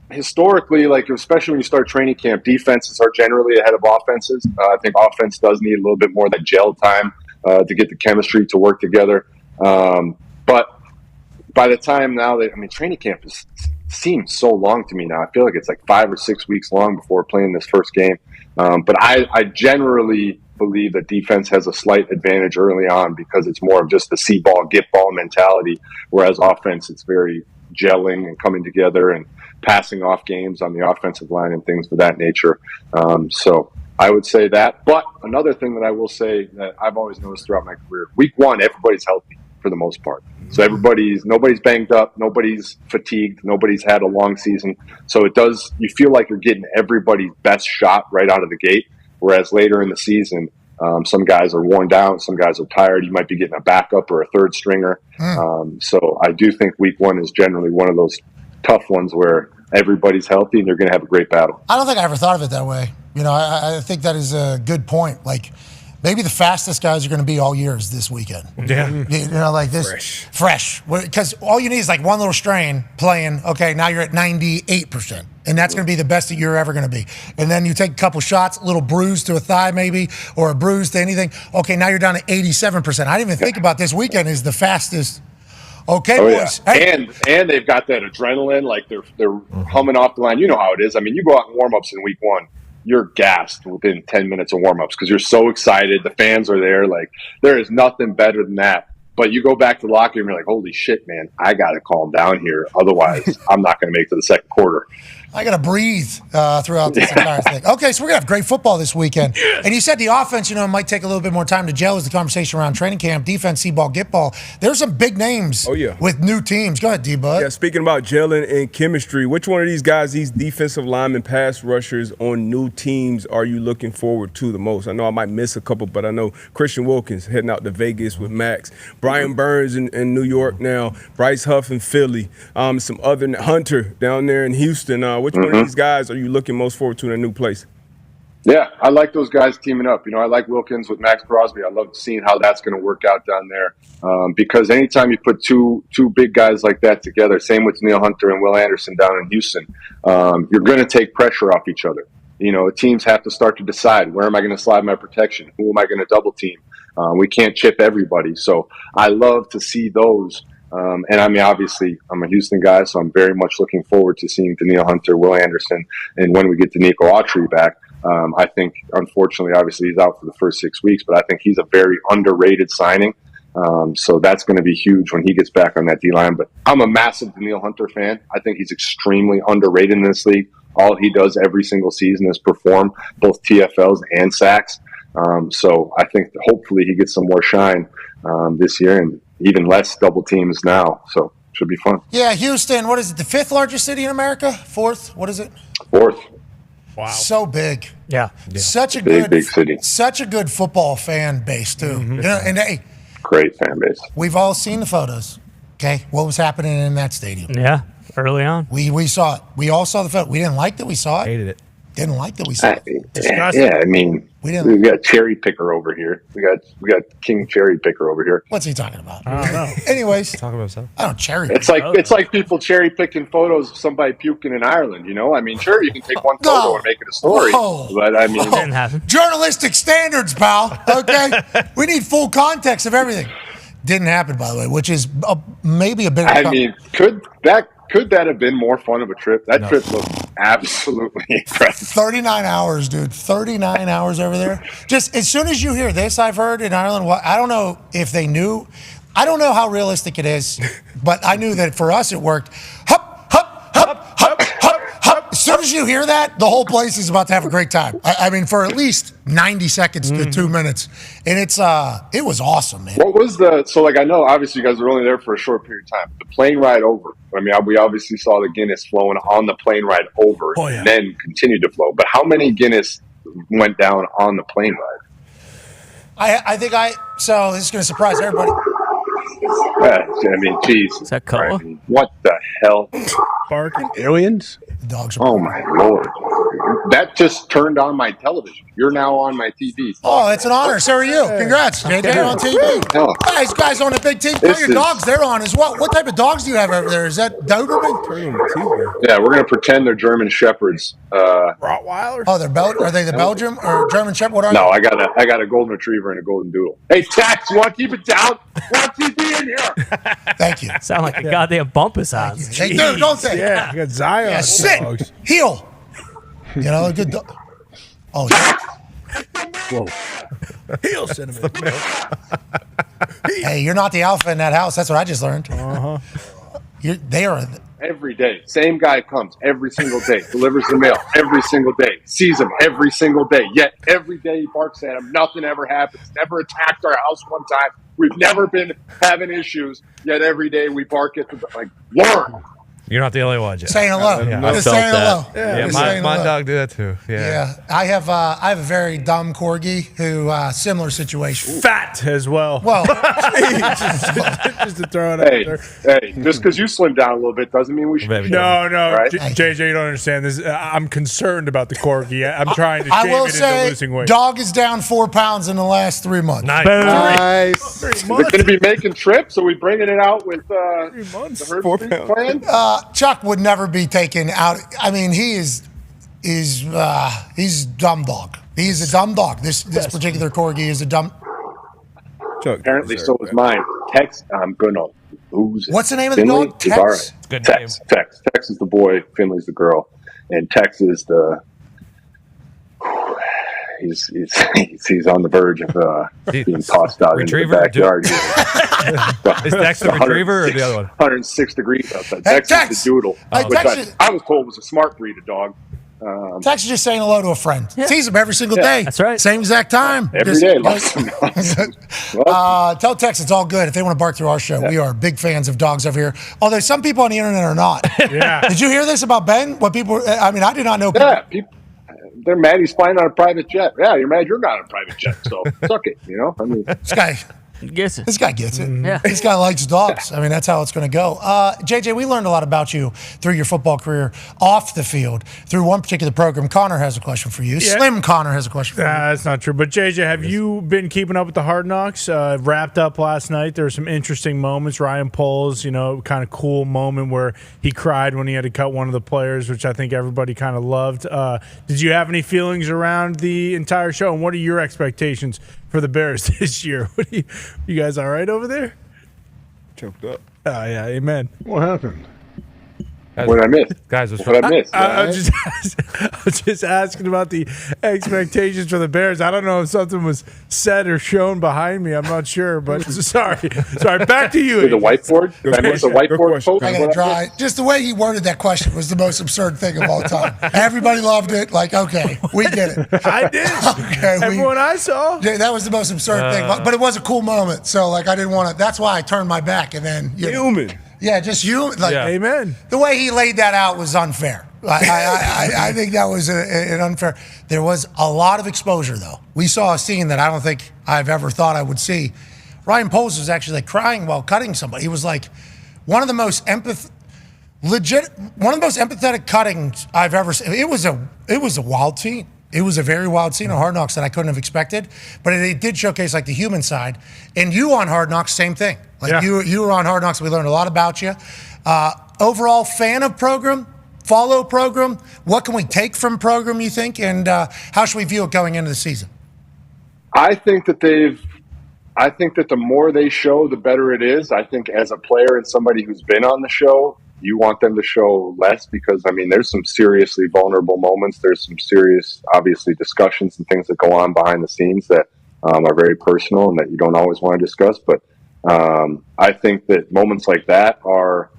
historically, especially when you start training camp, defenses are generally ahead of offenses. I think offense does need a little bit more of that gel time to get the chemistry to work together. But by the time now, training camp seems so long to me now. I feel like it's like 5 or 6 weeks long before playing this first game. But I generally believe that defense has a slight advantage early on because it's more of just the see ball, get ball mentality, whereas offense, it's very gelling and coming together and passing off games on the offensive line and things of that nature. So I would say that. But another thing that I will say that I've always noticed throughout my career, Week 1, everybody's healthy for the most part. So nobody's banged up, nobody's fatigued, nobody's had a long season. So you feel like you're getting everybody's best shot right out of the gate. Whereas later in the season, some guys are worn down, some guys are tired. You might be getting a backup or a third stringer. So I do think Week 1 is generally one of those tough ones where everybody's healthy and you're going to have a great battle. I don't think I ever thought of it that way. I think that is a good point. Maybe the fastest guys are going to be all year is this weekend. Yeah. Like this. Fresh. Because all you need is one little strain playing. Okay, now you're at 98%. And that's going to be the best that you're ever going to be. And then you take a couple shots, a little bruise to a thigh maybe, or a bruise to anything. Okay, now you're down to 87%. I didn't even think about this weekend is the fastest Okay, boys. Yeah. Hey. And they've got that adrenaline, like they're humming off the line. You know how it is. I mean, you go out in warm-ups in week 1, you're gassed within 10 minutes of warm-ups because you're so excited. The fans are there. Like, there is nothing better than that. But you go back to the locker room, you're like, holy shit, man, I got to calm down here. Otherwise, I'm not going to make it to the second quarter. I got to breathe throughout this entire thing. Okay, so we're going to have great football this weekend. And you said the offense, might take a little bit more time to gel as the conversation around training camp, defense, see-ball, get ball. There's some big names with new teams. Go ahead, D-Bud. Yeah, speaking about gelling and chemistry, which one of these guys, these defensive linemen, pass rushers on new teams are you looking forward to the most? I know I might miss a couple, but I know Christian Wilkins heading out to Vegas with Max. Brian Burns in New York now. Bryce Huff in Philly. Some other Hunter down there in Houston. Which one of these guys are you looking most forward to in a new place? Yeah, I like those guys teaming up. I like Wilkins with Max Crosby. I love seeing how that's going to work out down there because anytime you put two big guys like that together, same with Neil Hunter and Will Anderson down in Houston, you're going to take pressure off each other. Teams have to start to decide, where am I going to slide my protection? Who am I going to double team? We can't chip everybody. So I love to see those. And I mean, obviously, I'm a Houston guy, so I'm very much looking forward to seeing Danielle Hunter, Will Anderson, and when we get Nico Autry back. I think, unfortunately, obviously, he's out for the first 6 weeks, but I think he's a very underrated signing. So that's going to be huge when he gets back on that D-line. But I'm a massive Danielle Hunter fan. I think he's extremely underrated in this league. All he does every single season is perform both TFLs and sacks. So I think hopefully he gets some more shine this year and even less double teams now. So should be fun. Yeah, Houston, what is it, the 5th largest city in America? 4th? What is it? 4th. Wow. So big. Yeah. Such a big city. Such a good football fan base, too. And hey, great fan base. We've all seen the photos. Okay, what was happening in that stadium? Yeah, early on. We saw it. We all saw the photo. We didn't like that we saw it. Hated it. Didn't like that we saw it. Yeah, I mean, we got Cherry Picker over here. We got King Cherry Picker over here. What's he talking about? I don't know. Anyways, talking about something. I don't cherry. It's like people cherry picking photos of somebody puking in Ireland. I mean, sure, you can take one photo and make it a story, but I mean, didn't happen. Journalistic standards, pal. Okay, we need full context of everything. Didn't happen, by the way, which is maybe a bit. I mean, could that have been more fun of a trip? That trip looked absolutely incredible. 39 hours, dude. 39 hours over there. Just as soon as you hear this, I've heard in Ireland, I don't know if they knew. I don't know how realistic it is, but I knew that for us it worked. Hup, hup, hup, hup, hup, hup. As soon as you hear that, the whole place is about to have a great time. I mean, for at least 90 seconds to 2 minutes. And it was awesome, man. What was I know obviously you guys were only there for a short period of time. The plane ride over. I mean, we obviously saw the Guinness flowing on the plane ride over and then continued to flow. But how many Guinness went down on the plane ride? I think so this is going to surprise everybody. I mean, jeez. Is that Koa? I mean, what the hell? Barking? Aliens? The dogs are. Oh, my Lord. That just turned on my television. You're now on my TV. Oh, it's an honor. So are you. Congrats, JJ, on TV. Oh. Guys on the big TV. Tell your dogs they're on as well. What type of dogs do you have over there? Is that Doberman? Yeah, we're going to pretend they're German Shepherds. Rottweilers? Oh, are they the Belgium or German Shepherd? What are no, I got a golden retriever and a golden doodle. Hey, Tex, you want to keep it down? Want TV in here? Thank you. Sound like a goddamn bumpus house. They do, don't they? Yeah, you got Zion. Yeah, sit. Dogs. Heel. A good dog. Oh, yeah. Whoa. Heel cinnamon. Hey, you're not the alpha in that house. That's what I just learned. Uh-huh. They are. Every day. Same guy comes every single day. Delivers the mail every single day. Sees him every single day. Yet every day he barks at him. Nothing ever happens. Never attacked our house one time. We've never been having issues. Yet every day we bark at learn. You're not the only one, Jeff. Saying hello. Just saying hello. Yeah, my dog did that too. Yeah. I have a very dumb corgi who similar situation. Fat as well. Well, just to throw it out there. Hey, just because you slimmed down a little bit doesn't mean we should. No, right? JJ, you don't understand this. I'm concerned about the corgi. I'm trying to shame it into losing weight. Dog is down 4 pounds in the last 3 months. Nice. Is it going to be making trips? Are we bringing it out with 3 months? The 4 pounds. Plan? Chuck would never be taken out. I mean, he's dumb dog. He's a dumb dog. This particular corgi is a dumb. Chuck, apparently, so is mine. Tex, I'm gonna What's the name of Finley? the dog? Tex? Good Tex. Tex is the boy. Finley's the girl, and Tex is the. He's on the verge of being tossed out into the backyard. Is Tex the retriever or the other one? 106 degrees outside. Hey, Tex is the doodle, which Tex I was told was a smart breed of dog. Tex is just saying hello to a friend. Sees him every single day. That's right. Same exact time. Every day. Loves him. Tell Tex it's all good. If they want to bark through our show, we are big fans of dogs over here. Although some people on the internet are not. Yeah. Did you hear this about Ben? What people? I mean, I did not know. People, they're mad he's flying on a private jet. Yeah, you're mad you're not on a private jet. So suck it. You know. I mean, this guy. Gets it. This guy gets it. Yeah. This guy likes dogs. I mean, that's how it's going to go. JJ, we learned a lot about you through your football career off the field through one particular program. Connor has a question for you. Yeah. Slim Connor has a question for you. That's not true. But JJ, have you been keeping up with the Hard Knocks? Wrapped up last night. There were some interesting moments. Ryan Poles, kind of cool moment where he cried when he had to cut one of the players, which I think everybody kind of loved. Did you have any feelings around the entire show? And what are your expectations for the Bears this year? What you guys all right over there? Choked up. Oh, yeah, amen. What happened? What did I miss? Guys, what did I miss? I was just asking about the expectations for the Bears. I don't know if something was said or shown behind me. I'm not sure, but sorry. Back to you. The whiteboard? Did I miss the whiteboard post? I got to try. Just the way he worded that question was the most absurd thing of all time. Everybody loved it. Like, okay, we get it. I did. Okay, everyone I saw. Yeah, that was the most absurd thing. But it was a cool moment. So, I didn't want to. That's why I turned my back and then. Human. Yeah, just you. Amen. The way he laid that out was unfair. I think that was an unfair. There was a lot of exposure, though. We saw a scene that I don't think I've ever thought I would see. Ryan Poles was actually crying while cutting somebody. He was like one of the most empathetic cuttings I've ever seen. It was a wild scene. It was a very wild scene on Hard Knocks that I couldn't have expected, but it did showcase the human side. And you on Hard Knocks, same thing. You were on Hard Knocks. We learned a lot about you. Overall fan of program, follow program. What can we take from program, you think? And how should we view it going into the season? I think that the more they show, the better it is. I think as a player and somebody who's been on the show, you want them to show less because, there's some seriously vulnerable moments. There's some serious, obviously, discussions and things that go on behind the scenes that are very personal and that you don't always want to discuss. But I think that moments like that are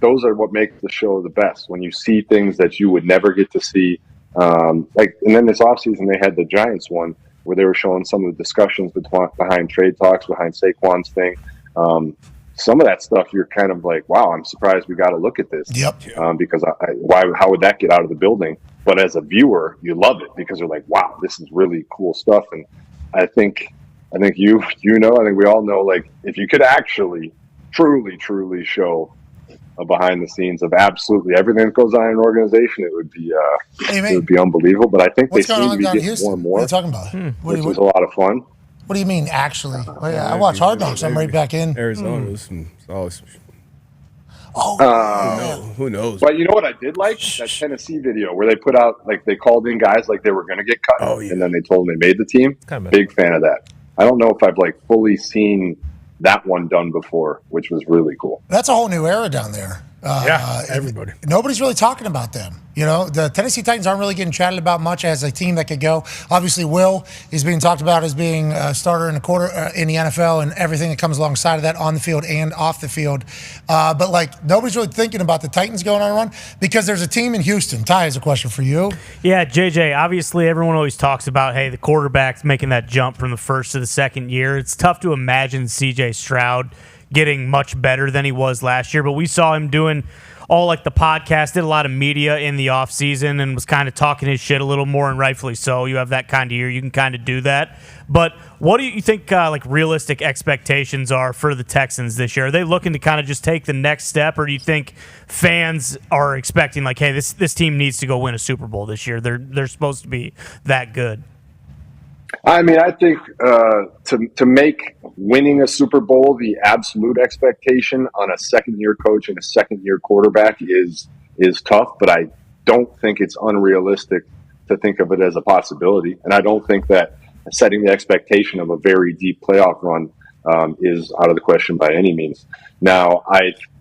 those are what make the show the best. When you see things that you would never get to see. And then this offseason, they had the Giants one where they were showing some of the discussions behind trade talks, behind Saquon's thing. Some of that stuff, you're kind of like, wow, I'm surprised we got to look at this. Yep. Because how would that get out of the building? But as a viewer, you love it because you're like, wow, this is really cool stuff. And I think I think we all know, if you could actually truly show a behind the scenes of absolutely everything that goes on in an organization, it would be unbelievable. But I think they seem to be getting more and more. What are you talking about? Which is a lot of fun. What do you mean, actually? I watch Hard Knocks. I'm right back in. Arizona was always. Who knows? But you know what I did like? That Tennessee video where they put out, they called in guys like they were going to get cut. And then they told them they made the team. Big fan of that. I don't know if I've fully seen that one done before, which was really cool. That's a whole new era down there. Everybody. Nobody's really talking about them. The Tennessee Titans aren't really getting chatted about much as a team that could go. Obviously, Will is being talked about as being a starter in the NFL and everything that comes alongside of that on the field and off the field. But nobody's really thinking about the Titans going on a run because there's a team in Houston. Ty has a question for you. Yeah, JJ, obviously everyone always talks about, hey, the quarterback's making that jump from the first to the second year. It's tough to imagine CJ Stroud getting much better than he was last year, but we saw him doing all the podcast, did a lot of media in the offseason and was kind of talking his shit a little more, and rightfully so. You have that kind of year, you can kind of do that. But what do you think realistic expectations are for the Texans this year? Are they looking to kind of just take the next step, or do you think fans are expecting hey, this team needs to go win a Super Bowl this year? They're supposed to be that good. I think to make winning a Super Bowl the absolute expectation on a second-year coach and a second-year quarterback is tough, but I don't think it's unrealistic to think of it as a possibility. And I don't think that setting the expectation of a very deep playoff run is out of the question by any means. Now,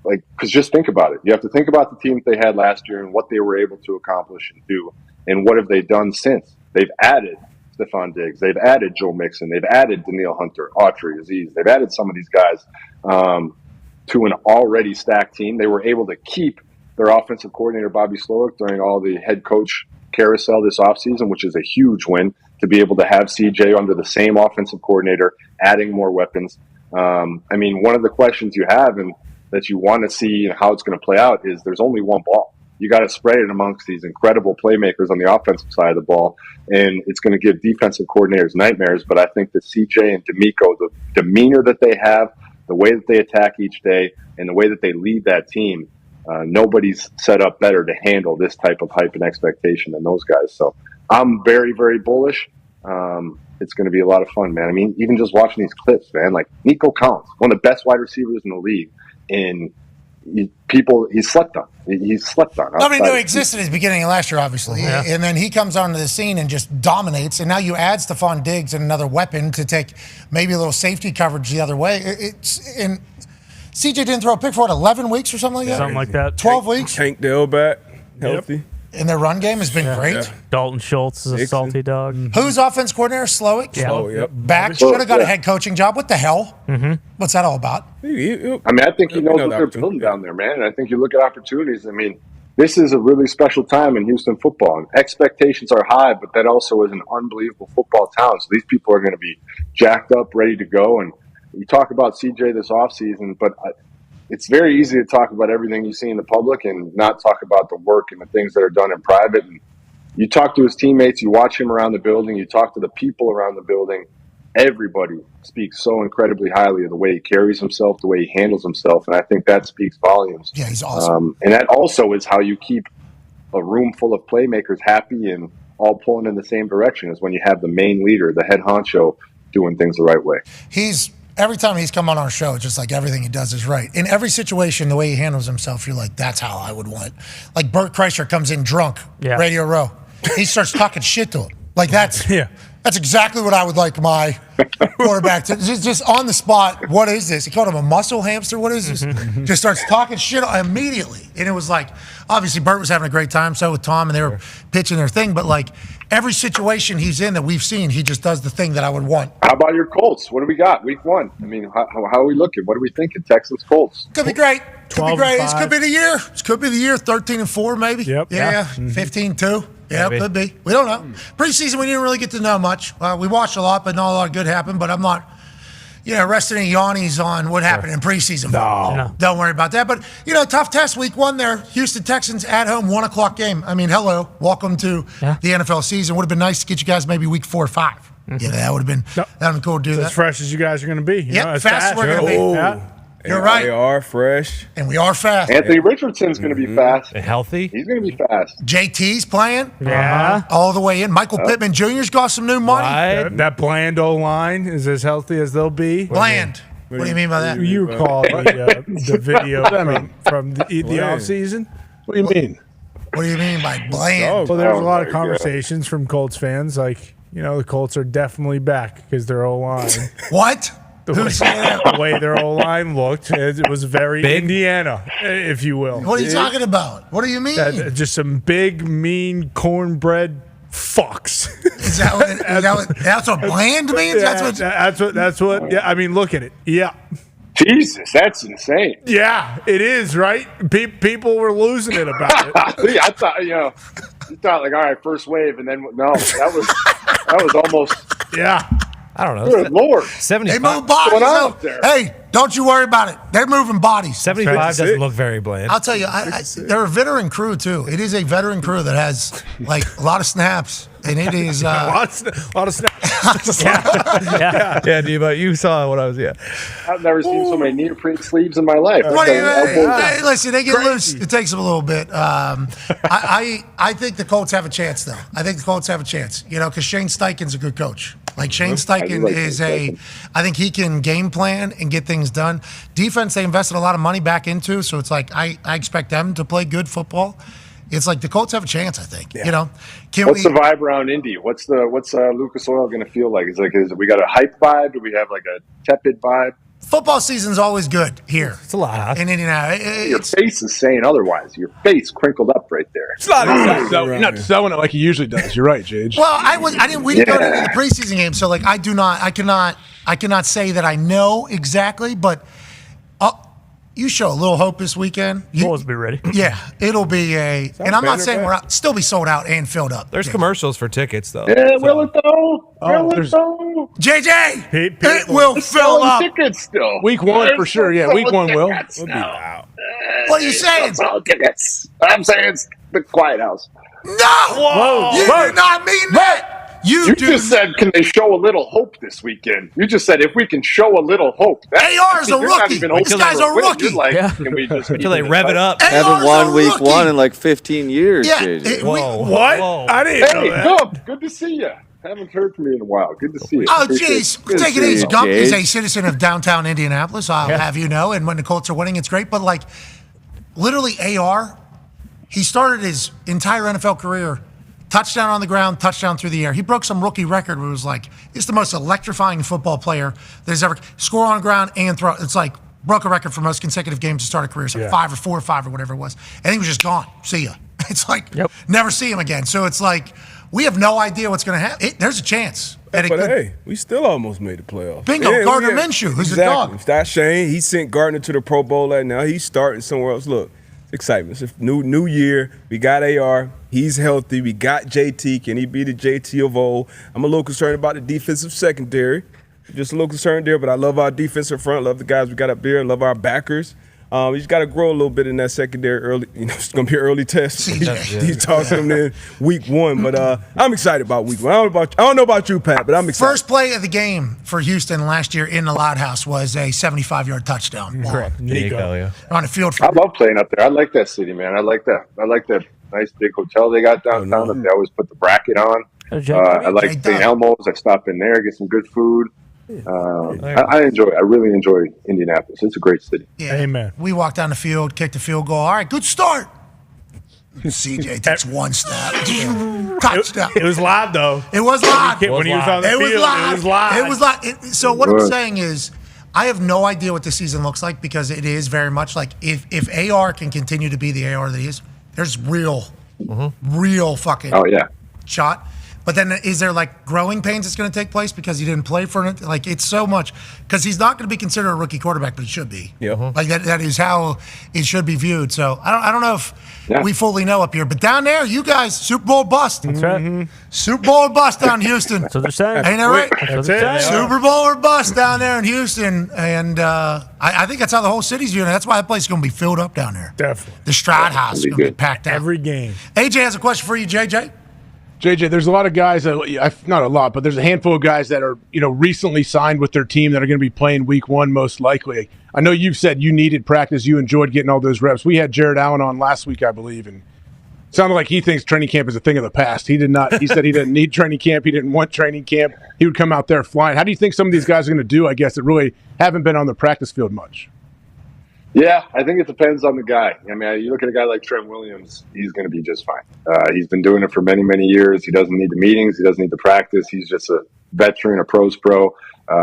because just think about it. You have to think about the team that they had last year and what they were able to accomplish and do, and what have they done since? They've added Stephon Diggs. They've added Joe Mixon. They've added Danielle Hunter, Autry, Aziz. They've added some of these guys to an already stacked team. They were able to keep their offensive coordinator, Bobby Slowick, during all the head coach carousel this offseason, which is a huge win to be able to have CJ under the same offensive coordinator, adding more weapons. I mean, one of the questions you have and that you want to see how it's going to play out is there's only one ball. You got to spread it amongst these incredible playmakers on the offensive side of the ball, and it's going to give defensive coordinators nightmares. But I think that CJ and D'Amico, the demeanor that they have, the way that they attack each day, and the way that they lead that team, nobody's set up better to handle this type of hype and expectation than those guys. So I'm very, very bullish. It's going to be a lot of fun, man. I mean, even just watching these clips, man, like Nico Collins, one of the best wide receivers in the league, and he's slept on. He's slept on. Nobody knew he existed at the beginning of last year, obviously. Yeah. And then he comes onto the scene and just dominates. And now you add Stephon Diggs and another weapon to take maybe a little safety coverage the other way. And CJ didn't throw a pick for, 11 weeks or something like that? Something like that. 12 weeks? Tank Dell back, healthy. Yep. And their run game has been great. Yeah. Dalton Schultz is a salty dog. Who's offense coordinator? Slowick? Yeah. Oh, yep. Back. Should have got a head coaching job. What the hell? Mm-hmm. What's that all about? I mean, I think he knows what they're building down there, man. And I think you look at opportunities. I mean, this is a really special time in Houston football. And expectations are high, but that also is an unbelievable football town. So these people are going to be jacked up, ready to go. And you talk about CJ this offseason, but it's very easy to talk about everything you see in the public and not talk about the work and the things that are done in private. And you talk to his teammates, you watch him around the building, you talk to the people around the building. Everybody speaks so incredibly highly of the way he carries himself, the way he handles himself, and I think that speaks volumes. Yeah, he's awesome. And that also is how you keep a room full of playmakers happy and all pulling in the same direction, is when you have the main leader, the head honcho, doing things the right way. Every time he's come on our show, it's just like everything he does is right. In every situation, the way he handles himself, you're like, that's how I would want. Like Bert Kreischer comes in drunk, Radio Row. He starts talking shit to him. Like that's exactly what I would like my quarterback to. Just on the spot, what is this? He called him a muscle hamster. What is this? Just starts talking shit immediately. And it was like, obviously Bert was having a great time, so with Tom, and they were pitching their thing. But like every situation he's in that we've seen, he just does the thing that I would want. How about your Colts? What do we got? Week 1. I mean, how are we looking? What are we thinking? Texans, Colts. Could be great. Could be great. This could be the year. This could be the year. 13-4 maybe. Yep. Yeah. 15-2. Yeah, could be. We don't know. Preseason, we didn't really get to know much. We watched a lot, but not a lot of good happened. But I'm not, resting any yawnies on what happened in preseason. No. Don't worry about that. But, tough test week 1 there. Houston Texans at home, 1 o'clock game. I mean, hello. Welcome to the NFL season. Would have been nice to get you guys maybe week 4 or 5. Mm-hmm. Yeah, that would have been cool to do that. As fresh as you guys are going to be. As fast as we're going to be. Yeah. You're right. We are fresh. And we are fast. Anthony Richardson's going to be fast. And healthy. He's going to be fast. JT's playing. Yeah. All the way in. Michael Pittman Jr.'s got some new money. That Bland O-line is as healthy as they'll be. Bland. What do you mean by that? You recall the video from the offseason? What do you mean? What do you mean by bland? Well, there's a lot of conversations from Colts fans like, the Colts are definitely back because their O-line. What? The way their O-line looked, it was very big. Indiana, if you will. What are you talking about? What do you mean? Just some big, mean, cornbread fucks. Is that's what bland means? That's what. Yeah, I mean, look at it. Yeah. Jesus, that's insane. Yeah, it is, right? People were losing it about it. Yeah, I thought, you thought like, all right, first wave, and then no, that was almost. Yeah. I don't know. Good Lord. 75. They move bodies out there. Hey, don't you worry about it. They're moving bodies. 75 doesn't look very bland. I'll tell you, they're a veteran crew, too. It is a veteran crew that has, a lot of snaps. And it is... a lot of snaps. Yeah, Diva, you saw what I was... I've never seen so many neoprene sleeves in my life. Listen, they get loose. It takes them a little bit. I think the Colts have a chance, though. I think the Colts have a chance, because Shane Steichen's a good coach. Shane Steichen is I think he can game plan and get things done. Defense, they invested a lot of money back into, so it's I expect them to play good football. it's like the Colts have a chance. I think. Yeah. You know, what's the vibe around Indy? What's Lucas Oil going to feel like? Is we got a hype vibe? Do we have like a tepid vibe? Football season's always good here. It's a lot. In Indianapolis. Your face is saying otherwise. Your face crinkled up right there. It's not selling it like he usually does. You're right, Jage. Well, we didn't go to any of the preseason games, so like I cannot say that I know exactly, but you show a little hope this weekend. Always be ready. Yeah, it'll be and I'm not saying we're still be sold out and filled up. There's commercials for tickets though. Yeah, will it though? JJ, it will fill up. Tickets still. Week 1 for sure. Yeah, week 1 will. We'll be out. What are you saying? Tickets. I'm saying it's the Quiet House. No, you did not mean that. You just said, can they show a little hope this weekend? You just said, if we can show a little hope. AR is a rookie. This guy's a rookie. Can we just until they rev it up. Haven't won week 1 in like 15 years, JJ. What? I didn't know that. Good to see you. Haven't heard from you in a while. Good to see you. Oh, jeez. Take it easy. Gump is a citizen of downtown Indianapolis, I'll have you know. And when the Colts are winning, it's great. But, like, literally AR, he started his entire NFL career touchdown on the ground, touchdown through the air. He broke some rookie record where it was like, he's the most electrifying football player there's ever score on the ground and throw. It's like broke a record for most consecutive games to start a career. It's like 5 or 4 or 5 or whatever it was. And he was just gone. See ya. It's like, never see him again. So it's like, we have no idea what's going to happen. There's a chance. Hey, we still almost made the playoffs. Bingo, Gardner Minshew, who's a dog. That's Shane. He sent Gardner to the Pro Bowl right now. He's starting somewhere else. Look, it's excitement. It's a new year. We got AR. He's healthy. We got JT. Can he be the JT of old? I'm a little concerned about the defensive secondary. Just a little concerned there, but I love our defensive front. Love the guys we got up there. Love our backers. We just got to grow a little bit in that secondary early. You know, it's going to be an early test. He's talking in week 1, but I'm excited about week 1. I don't know about you, Pat, but I'm excited. First play of the game for Houston last year in the Loud House was a 75-yard touchdown. Correct. Nico. On the field. I love playing up there. I like that city, man. I like that. I like that nice big hotel they got downtown. They always put the bracket on. I like St. Elmo's. I stop in there, get some good food. I really enjoy Indianapolis. It's a great city. Yeah. Amen. We walked down the field, kicked the field goal. All right, good start. CJ takes one snap. Touchdown. It was live, though. It was live. When he was on the field, it was live. It was live. So what I'm saying is, I have no idea what this season looks like because it is very much like if AR can continue to be the AR that he is, there's real fucking shot. But then is there like growing pains that's going to take place because he didn't play for it? Like it's so much because he's not going to be considered a rookie quarterback, but he should be. Yeah. Like that is how it should be viewed. So I don't know if we fully know up here, but down there, you guys, Super Bowl bust. That's right. Super Bowl bust down in Houston. That's what they're saying. Ain't that right? That's it. Super Bowl or bust down there in Houston, and I think that's how the whole city's viewing it. That's why that place is going to be filled up down there. Definitely. The Stride House is going to be packed out. Every game. AJ has a question for you, JJ. JJ, there's a lot of guys, not a lot, but there's a handful of guys that are, recently signed with their team that are going to be playing week 1 most likely. I know you've said you needed practice. You enjoyed getting all those reps. We had Jared Allen on last week, I believe, and it sounded like he thinks training camp is a thing of the past. He did not. He said he didn't need training camp. He didn't want training camp. He would come out there flying. How do you think some of these guys are going to do, I guess, that really haven't been on the practice field much? Yeah, I think it depends on the guy. I mean, you look at a guy like Trent Williams, he's going to be just fine. He's been doing it for many, many years. He doesn't need the meetings. He doesn't need the practice. He's just a veteran, a pro's pro.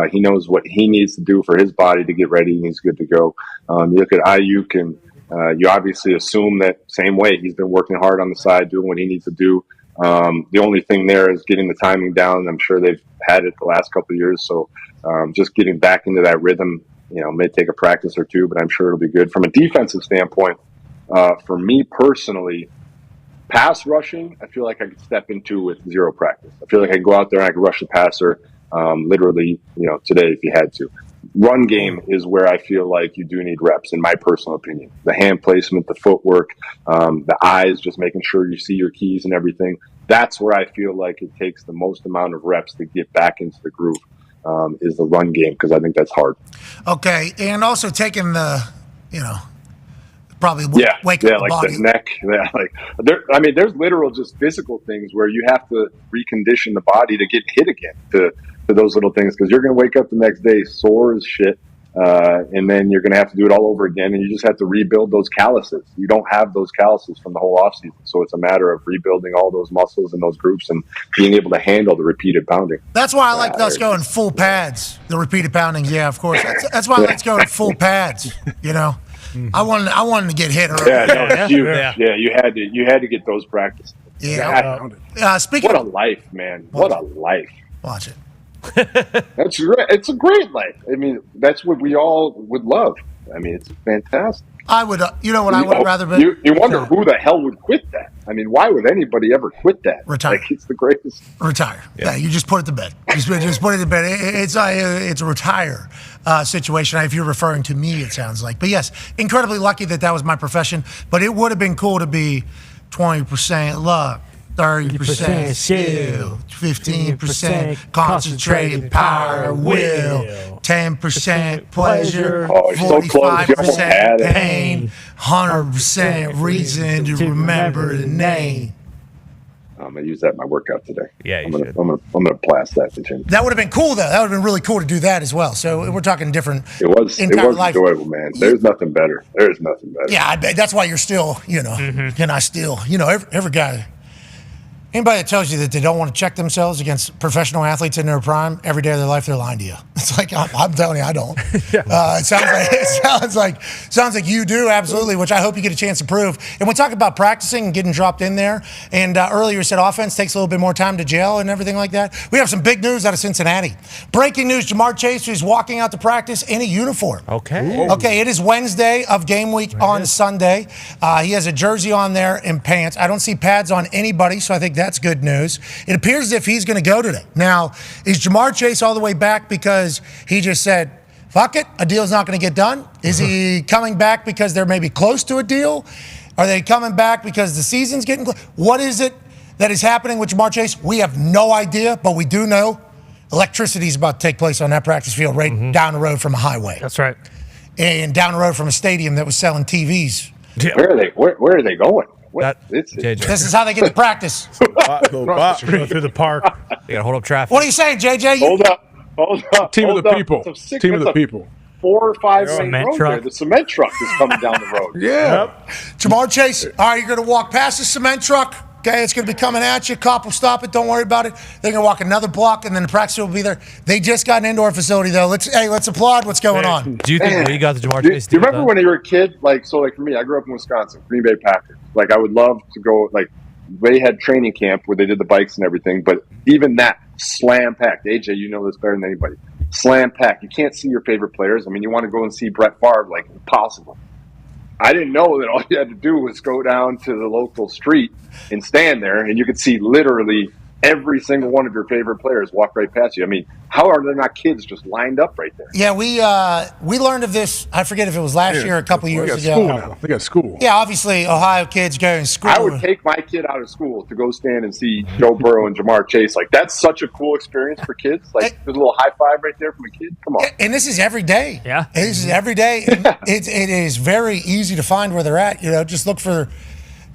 He knows what he needs to do for his body to get ready, and he's good to go. You look at Ayuk, and you obviously assume that same way. He's been working hard on the side, doing what he needs to do. The only thing there is getting the timing down. I'm sure they've had it the last couple of years, so just getting back into that rhythm, may take a practice or two, but I'm sure it'll be good. From a defensive standpoint, for me personally, pass rushing, I feel like I could step into with zero practice. I feel like I could go out there and I could rush the passer literally, today if you had to. Run game is where I feel like you do need reps, in my personal opinion. The hand placement, the footwork, the eyes, just making sure you see your keys and everything. That's where I feel like it takes the most amount of reps to get back into the groove. Is the run game, because I think that's hard. Okay, and also taking the, probably wake up like the body. The neck. There's literal just physical things where you have to recondition the body to get hit again to those little things, because you're going to wake up the next day sore as shit. and then you're going to have to do it all over again, and you just have to rebuild those calluses. You don't have those calluses from the whole offseason, so it's a matter of rebuilding all those muscles and those groups and being able to handle the repeated pounding. That's why I like us going full pads. The repeated poundings, yeah, of course. That's why I like going full pads. You know, I wanted to get hit early. You had to get those practices. Yeah. Speaking what a life, man! What a life! Watch it. That's great. It's a great life. I mean, that's what we all would love. I mean, it's fantastic. I would, you know what I would rather be? You wonder who the hell would quit that. I mean, why would anybody ever quit that? Retire. Like, it's the greatest. Retire. Yeah, you just put it to bed. Just put it to bed. It's a retire situation. If you're referring to me, it sounds like. But yes, incredibly lucky that was my profession. But it would have been cool to be 20% luck. 30% skill, 15% concentrated power, will, 10% pleasure, 45% pain, 100% reason to remember the name. I'm gonna use that in my workout today. Yeah, I'm gonna blast that to Jim. That would have been cool, though. That would have been really cool to do that as well. So we're talking different. It was life. enjoyable, man. There's nothing better. There's nothing better. Yeah, I bet that's why you're still, and I still, every guy. Anybody that tells you that they don't want to check themselves against professional athletes in their prime every day of their life, they're lying to you. It's like I'm telling you, I don't. It sounds like you do, absolutely, which I hope you get a chance to prove. And we talk about practicing and getting dropped in there. And earlier you said offense takes a little bit more time to gel and everything like that. We have some big news out of Cincinnati. Breaking news: Jamar Chase is walking out to practice in a uniform. Okay. Okay. It is Wednesday of game week on Sunday. He has a jersey on there and pants. I don't see pads on anybody, so I think that's good news. It appears as if he's going to go today. Now, is Jamar Chase all the way back because he just said, fuck it, a deal's not going to get done? Is he coming back because they're maybe close to a deal? Are they coming back because the season's getting close? What is it that is happening with Jamar Chase? We have no idea, but we do know electricity is about to take place on that practice field right down the road from a highway. That's right. And down the road from a stadium that was selling TVs. Yeah. Where are they going? This is how they get to practice. Go through the park. You gotta hold up traffic. What are you saying, JJ? Hold up. Team of the people. Team of the people. 4 or 5 lane Cement road truck. there. The cement truck is coming down the road. Yeah. Jamar Chase, all right, you're going to walk past the cement truck. Okay, it's going to be coming at you. Cop will stop it. Don't worry about it. They're going to walk another block, and then the practice will be there. They just got an indoor facility, though. Let's applaud what's going on. Do you think we got the Jamar Chase? Do you remember when you were a kid? Like for me, I grew up in Wisconsin, Green Bay Packers. Like, I would love to go. Like, they had training camp where they did the bikes and everything, but even that slam packed. AJ, you know this better than anybody. Slam packed. You can't see your favorite players. I mean, you want to go and see Brett Favre, like, impossible. I didn't know that all you had to do was go down to the local street and stand there, and you could see literally every single one of your favorite players walk right past you. I mean, how are there not kids just lined up right there? Yeah, we learned of this. I forget if it was last year or a couple years ago. School now. They got school. Yeah, obviously Ohio kids go in school. I would take my kid out of school to go stand and see Joe Burrow and Jamar Chase. Like, that's such a cool experience for kids. Like, there's a little high five right there from a kid. Come on. And this is every day. Yeah. This is every day. It is very easy to find where they're at. Just look for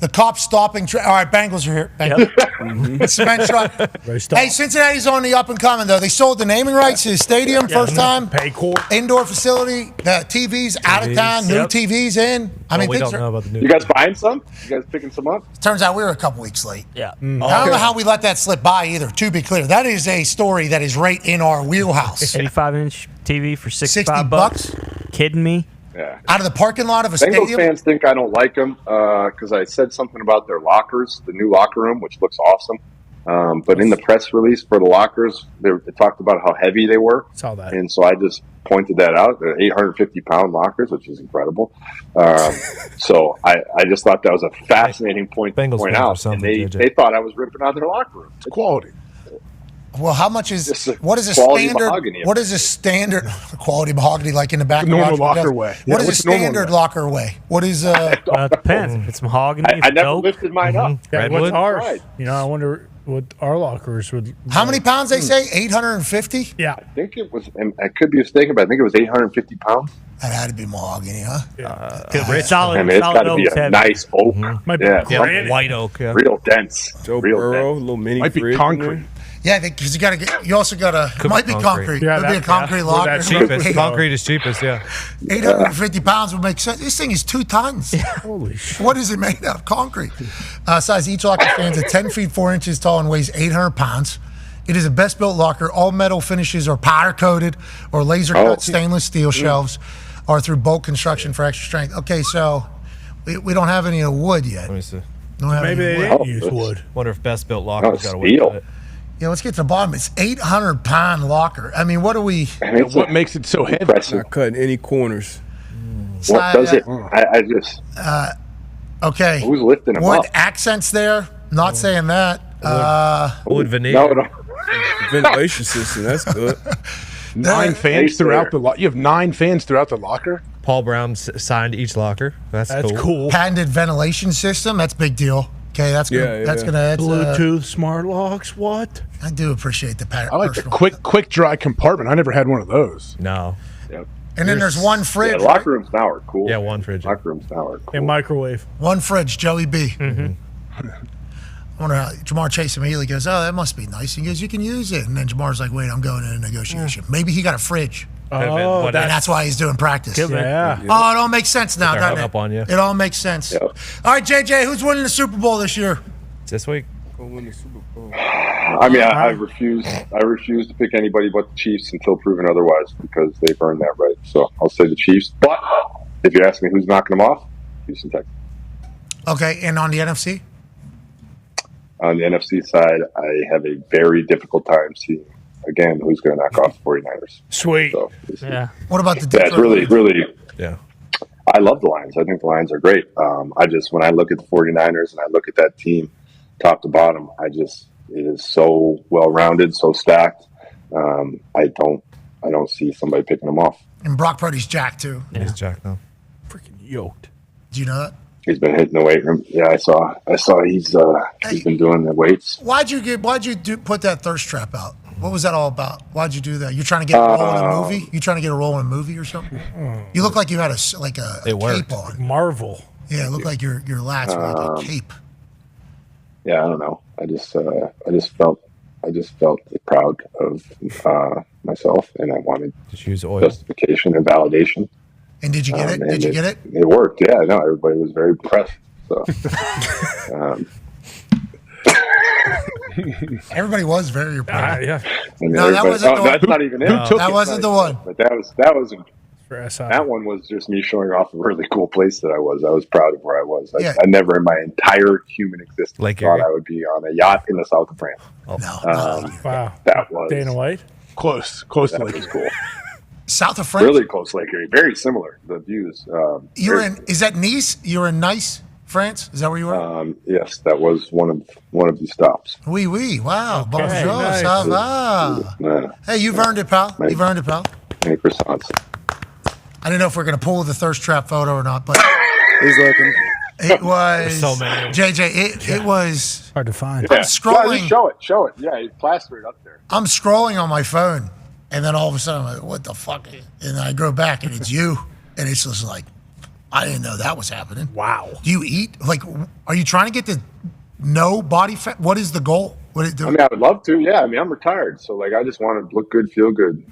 the cops stopping. All right, Bengals are here. Bengals. Cement truck. Hey, Cincinnati's on the up and coming, though. They sold the naming rights to the stadium first time. Indoor facility. The TVs out of town. New TVs in. I mean, we don't know about the new. You guys buying some? You guys picking some up? Turns out we were a couple weeks late. Yeah. I don't know how we let that slip by either, to be clear. That is a story that is right in our wheelhouse. 85-inch TV for $65. Kidding me? Yeah. Out of the parking lot of a Bengals stadium? fans think I don't like them because I said something about their lockers, the new locker room, which looks awesome. But in the press release for the lockers, they talked about how heavy they were. Saw that. And so I just pointed that out. They're 850-pound lockers, which is incredible. So I just thought that was a fascinating point to point out. And they thought I was ripping out their locker room. It's quality. Well, how much is what is a quality standard? mahogany. What is a standard quality mahogany like in the back? The normal of locker way. What is a standard locker way? What is it depends. If it's mahogany, I never lifted mine up. Yeah, Redwood? what's ours? Right. I wonder what our lockers would. How many pounds they say? 850. Yeah, I think it was. And I could be mistaken, but I think it was 850 pounds. That had to be mahogany, huh? Solid. I mean, it's got to be a nice oak. Might be Yeah, White oak. Yeah. real dense. Joe real Burrow, dense. little mini Might be fridge in concrete. there. Yeah, because you got to get. You also got to. Might be concrete. Yeah, Could be a concrete locker. That's cheapest. Concrete is cheapest. Yeah. 850 pounds would make sense. This thing is 2 tons. Holy shit! What is it made of? Concrete. Size each locker stands at 10 feet 4 inches tall and weighs 800 pounds. It is a best built locker. All metal finishes are powder coated or laser cut stainless steel shelves, or through bolt construction for extra strength. Okay, so we don't have any of the wood yet. Let me see. Maybe they didn't use wood. Wonder if best built locker's got a wood. Steel. Yeah, let's get to the bottom. It's 800-pound locker. I mean, what do we? What makes it so heavy? Not cutting any corners. What does it? I just. Okay. Who's lifting them wood up? accents there. Not saying that. Wood veneer. No. Ventilation system. That's good. 9 fans throughout the locker. You have 9 fans throughout the locker. Paul Brown signed each locker. That's cool. Patented ventilation system. That's a big deal. Okay, that's good. That's gonna Bluetooth smart locks. What? I do appreciate the pattern. I like the quick dry compartment. I never had one of those. No. Yep. And then there's one fridge. Yeah, locker rooms now are cool. Yeah, one fridge. Locker rooms now are cool. A microwave. One fridge, Joey B. Mm-hmm. I wonder how Jamar Chase immediately goes, oh, that must be nice. He goes, you can use it. And then Jamar's like, wait, I'm going in a negotiation. Maybe he got a fridge. Oh, and that's why he's doing practice. Yeah. Oh, it all makes sense now, They're doesn't hung it? up on you. It all makes sense. Yep. All right, JJ, who's winning the Super Bowl this year? This week. Go win the Super Bowl. I mean, I refuse to pick anybody but the Chiefs until proven otherwise because they've earned that right. So I'll say the Chiefs. But if you ask me who's knocking them off, Houston Texans. Okay, and on the NFC? On the NFC side, I have a very difficult time seeing, again, who's going to knock off the 49ers. Sweet. So, Yeah. What about the that's really, yeah. I love the Lions. I think the Lions are great. When I look at the 49ers and I look at that team top to bottom, it is so well-rounded, so stacked. I don't see somebody picking them off. And Brock Purdy's jacked, too. Yeah. He's jacked now. Freaking yoked. Do you know that? He's been hitting the weight room. Yeah, I saw. He's been doing the weights. Why'd you put that thirst trap out? What was that all about? Why'd you do that? You trying to get a role in a movie? You trying to get a role in a movie or something? You look like you had a cape on. Marvel. Yeah, it looked like your lats were like a cape. Yeah, I don't know. I just felt proud of myself, and I wanted justification and validation. And did you get it? Did you get it? It worked. Yeah, no, everybody was very impressed. So, everybody was very impressed. Yeah. No, that wasn't the one. That's not even it. That wasn't the one. But that one was just me showing off a really cool place that I was. I was proud of where I was. I never in my entire human existence thought I would be on a yacht in the south of France. Wow. That was Dana White. Close to Lake Erie. Cool. South of France. Really close to Lake Erie. Very similar. The views. Is that Nice? You were in Nice, France? Is that where you were? Yes, that was one of the stops. Oui. Wow. Okay, Bonjour. nice. Ça va? Hey, you've earned it, pal. You've earned it, pal. Any croissants? I don't know if we're going to pull the thirst trap photo or not, but He's looking. it was so many. JJ. It was hard to find. Yeah. I'm scrolling. No, show it. Yeah, you plaster it up there. I'm scrolling on my phone, and then all of a sudden, I'm like, what the fuck? And I go back, and it's you. And it's just like, I didn't know that was happening. Wow. Do you eat? Like, are you trying to get to no body fat? What is the goal? I mean, I would love to. Yeah, I mean, I'm retired, so like, I just want to look good, feel good.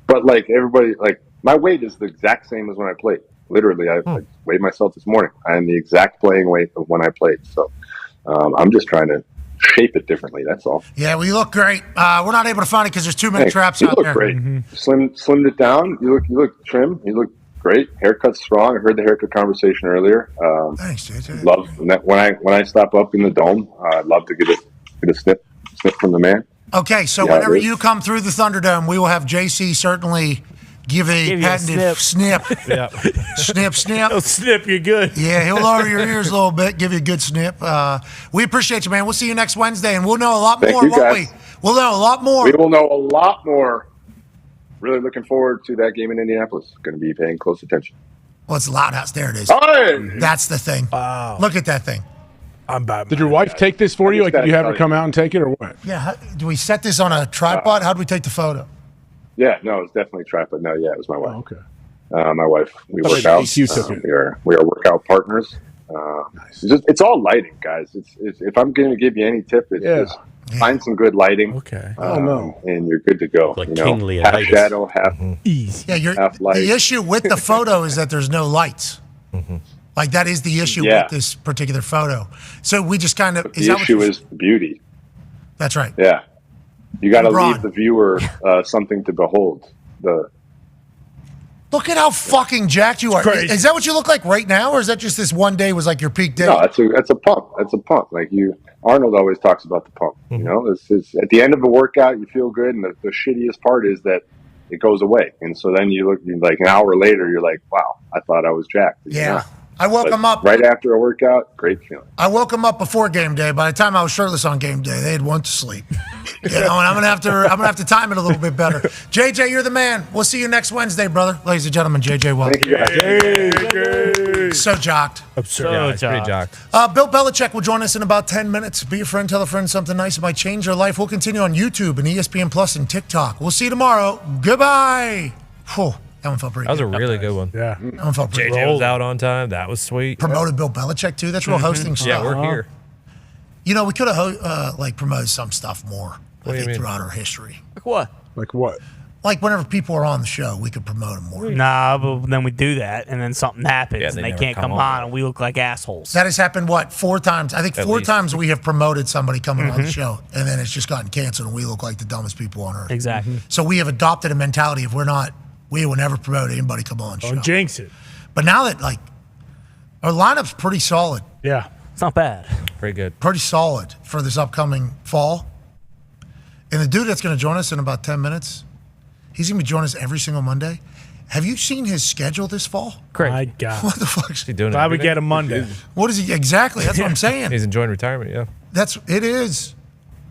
But like everybody, like my weight is the exact same as when I played. Literally, I weighed myself this morning. I am the exact playing weight of when I played. So I'm just trying to shape it differently. That's all. Yeah, well, you look great. We're not able to find it because there's too many traps you out look there. Great. Slimmed it down. You look trim. You look great. Haircut's strong. I heard the haircut conversation earlier. Thanks, JJ. Love when I stop up in the dome. I'd love to get a snip from the man. Okay, so whenever you come through the Thunderdome, we will have JC certainly give a patented snip. Yeah. Snip. He'll snip you good. Yeah, he'll lower your ears a little bit, give you a good snip. We appreciate you, man. We'll see you next Wednesday, and we'll know a lot more, won't we? We'll know a lot more. We will know a lot more. Really looking forward to that game in Indianapolis. Going to be paying close attention. Well, it's loud house. There it is. Hey! That's the thing. Wow. Look at that thing. I'm bad. Did your wife take this for you? Like, did you have her come out and take it, or what? Yeah. Do we set this on a tripod? How do we take the photo? Yeah, no, it was definitely a tripod. No, yeah, it was my wife. Oh, okay. My wife. We That's work out. EQ took it. We are workout partners. Nice. It's all lighting, guys. It's if I'm going to give you any tip, it's just Find some good lighting. Okay. And you're good to go. Like you know, kingly half lights. shadow, half half light. The issue with the photo is that there's no lights. Like that is the issue with this particular photo. So we just kind of The issue is the beauty. That's right. Yeah, you got to LeBron. leave the viewer something to behold. Look at how fucking jacked you are. crazy. Is that what you look like right now, or is that just this one day was like your peak day? No, that's a pump. That's a pump. Like Arnold always talks about the pump. You know, it's at the end of a workout, you feel good, and the shittiest part is that it goes away. And so then you look like an hour later, you're like, wow, I thought I was jacked. Yeah. I woke him up right after a workout. Great feeling. I woke him up before game day. By the time I was shirtless on game day, they had went to sleep. You know, and I'm gonna have to time it a little bit better. JJ, you're the man. We'll see you next Wednesday, brother. Ladies and gentlemen, JJ Watt. Thank you guys. So jocked. Absurd. Yeah, it's pretty jocked. Bill Belichick will join us in about 10 minutes. Be a friend, tell a friend something nice. It might change your life. We'll continue on YouTube and ESPN Plus and TikTok. We'll see you tomorrow. Goodbye. Whew, that one felt pretty That was good. a really good one. Yeah. That one felt pretty JJ was out on time. That was sweet. Promoted Bill Belichick, too. That's real hosting stuff. Yeah, we're here. You know, we could have promoted some stuff more, What do you mean? throughout our history. Like what? Like what? Like whenever people are on the show, we could promote them more. Nah, but then we do that, and then something happens, Yeah, and they they never can't come come on. on, and we look like assholes. That has happened, 4 times? I think At 4 least. times we have promoted somebody coming on the Mhm. show, and then it's just gotten canceled, and we look like the dumbest people on earth. Exactly. So we have adopted a mentality of we will never promote anybody come on show. Don't jinx it. But now that, our lineup's pretty solid. Yeah. It's not bad. Pretty good. Pretty solid for this upcoming fall. And the dude that's going to join us in about 10 minutes, he's going to be joining us every single Monday. Have you seen his schedule this fall? My God. What the fuck's he doing? Glad we every get day? him Monday. What is he exactly? That's what I'm saying. He's enjoying retirement. Yeah. It is.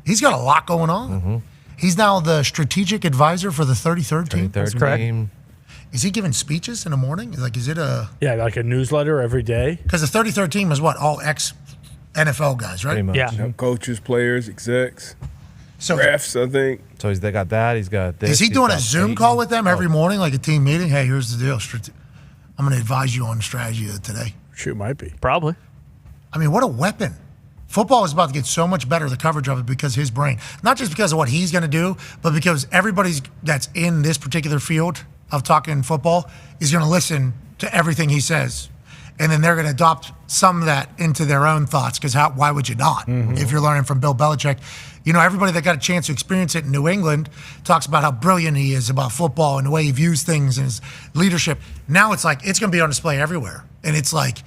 He's got a lot going on. He's now the strategic advisor for the 33rd team. 33rd team. Is he giving speeches in the morning? Is it a... Yeah, like a newsletter every day. Because the 33rd team is what? All ex-NFL guys, right? Pretty much. You know, coaches, players, execs, So- refs, I think. So they got that. He's got this. Is he he's doing a got Zoom Peyton. call with them every morning, like a team meeting? Hey, here's the deal. I'm going to advise you on the strategy of today. Shoot, might be. Probably. I mean, what a weapon. Football is about to get so much better, the coverage of it, because his brain. Not just because of what he's going to do, but because everybody that's in this particular field of talking football is going to listen to everything he says. And then they're going to adopt some of that into their own thoughts, because why would you not? If you're learning from Bill Belichick. You know, everybody that got a chance to experience it in New England talks about how brilliant he is about football and the way he views things and his leadership. Now it's like, it's going to be on display everywhere. And it's like,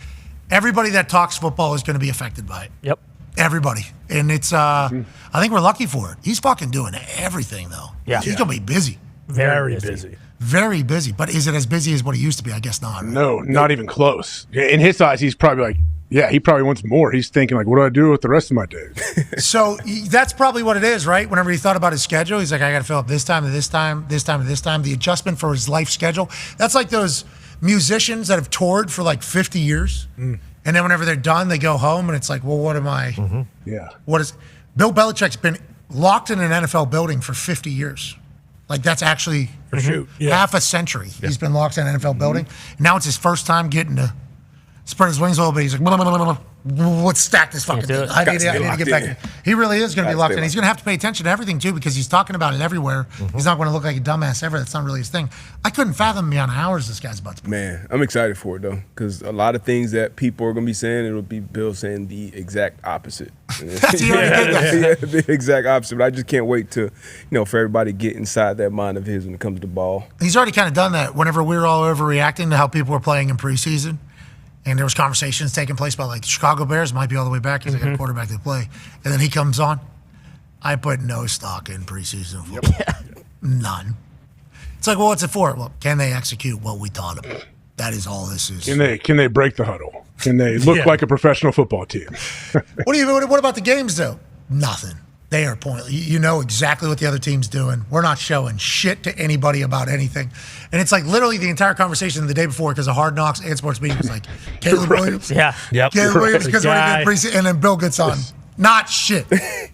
everybody that talks football is going to be affected by it. Yep. Everybody. And it's, I think we're lucky for it. He's fucking doing everything, though. Yeah. He's going to be busy. Very busy. Very busy. But is it as busy as what he used to be? I guess not. Right? No, not even close. In his eyes, he's probably like, yeah, he probably wants more. He's thinking like, what do I do with the rest of my days? So that's probably what it is, right? Whenever he thought about his schedule, he's like, I got to fill up this time to this time, this time to this time. The adjustment for his life schedule. That's like those musicians that have toured for like 50 years. And then whenever they're done, they go home and it's like, well, what am I? Yeah. What is Bill Belichick's been locked in an NFL building for 50 years. Like that's actually half a century. He's been locked in an NFL building. Now it's his first time getting to spread his wings a little bit. He's like, blah, blah, blah, blah, blah. Let's stack this fucking thing. I need to get back in. He really is going to be locked in. He's going to have to pay attention to everything too, because he's talking about it everywhere. He's not going to look like a dumbass ever. That's not really his thing. I couldn't fathom the amount of hours this guy's about to put. Man, I'm excited for it though, because a lot of things that people are gonna be saying, it'll be Bill saying the exact opposite. The exact opposite. But I just can't wait to, for everybody to get inside that mind of his when it comes to ball. He's already kind of done that whenever we were all overreacting to how people were playing in preseason. And there was conversations taking place about like the Chicago Bears might be all the way back because they got a quarterback to play. And then he comes on. I put no stock in preseason football. None. It's like, well, what's it for? Well, can they execute what we taught them? That is all this is. Can they break the huddle? Can they look like a professional football team? What about the games though? Nothing. They are pointless. You know exactly what the other team's doing. We're not showing shit to anybody about anything. And it's like literally the entire conversation the day before, because of Hard Knocks and Sports Media was like, Caleb Williams. Yeah. Yep. Caleb Williams, because we're going to preseason. And then Bill gets on. Not shit.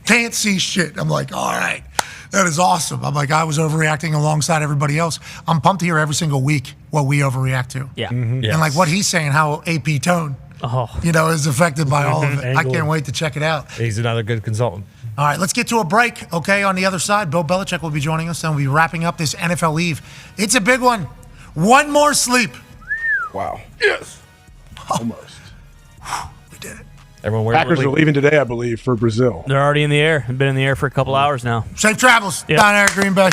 Can't see shit. I'm like, all right. That is awesome. I'm like, I was overreacting alongside everybody else. I'm pumped to hear every single week what we overreact to. Yeah. And like what he's saying, how AP tone. is affected by all of it. I can't wait to check it out. He's another good consultant. All right, let's get to a break, okay? On the other side, Bill Belichick will be joining us, and we'll be wrapping up this NFL Eve. It's a big one. One more sleep. Wow. Yes. Almost. We did it. Everyone, Packers are leaving today, I believe, for Brazil. They're already in the air. They've been in the air for a couple hours now. Safe travels down there at Green Bay.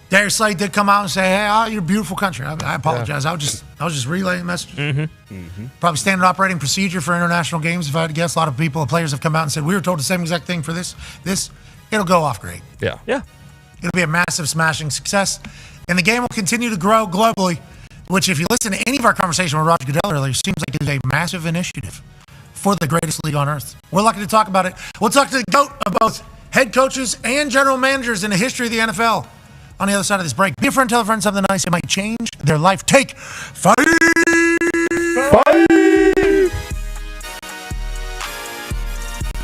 Darius Slade did come out and say, "Hey, you're a beautiful country." I apologize. Yeah. I was just relaying messages. Probably standard operating procedure for international games. If I had to guess, a lot of players have come out and said, "We were told the same exact thing for this. It'll go off great." Yeah. It'll be a massive, smashing success, and the game will continue to grow globally. Which, if you listen to any of our conversation with Roger Goodell earlier, seems like it is a massive initiative for the greatest league on earth. We're lucky to talk about it. We'll talk to the GOAT of both head coaches and general managers in the history of the NFL. On the other side of this break, be a friend, tell a friend something nice. It might change their life. Take 5.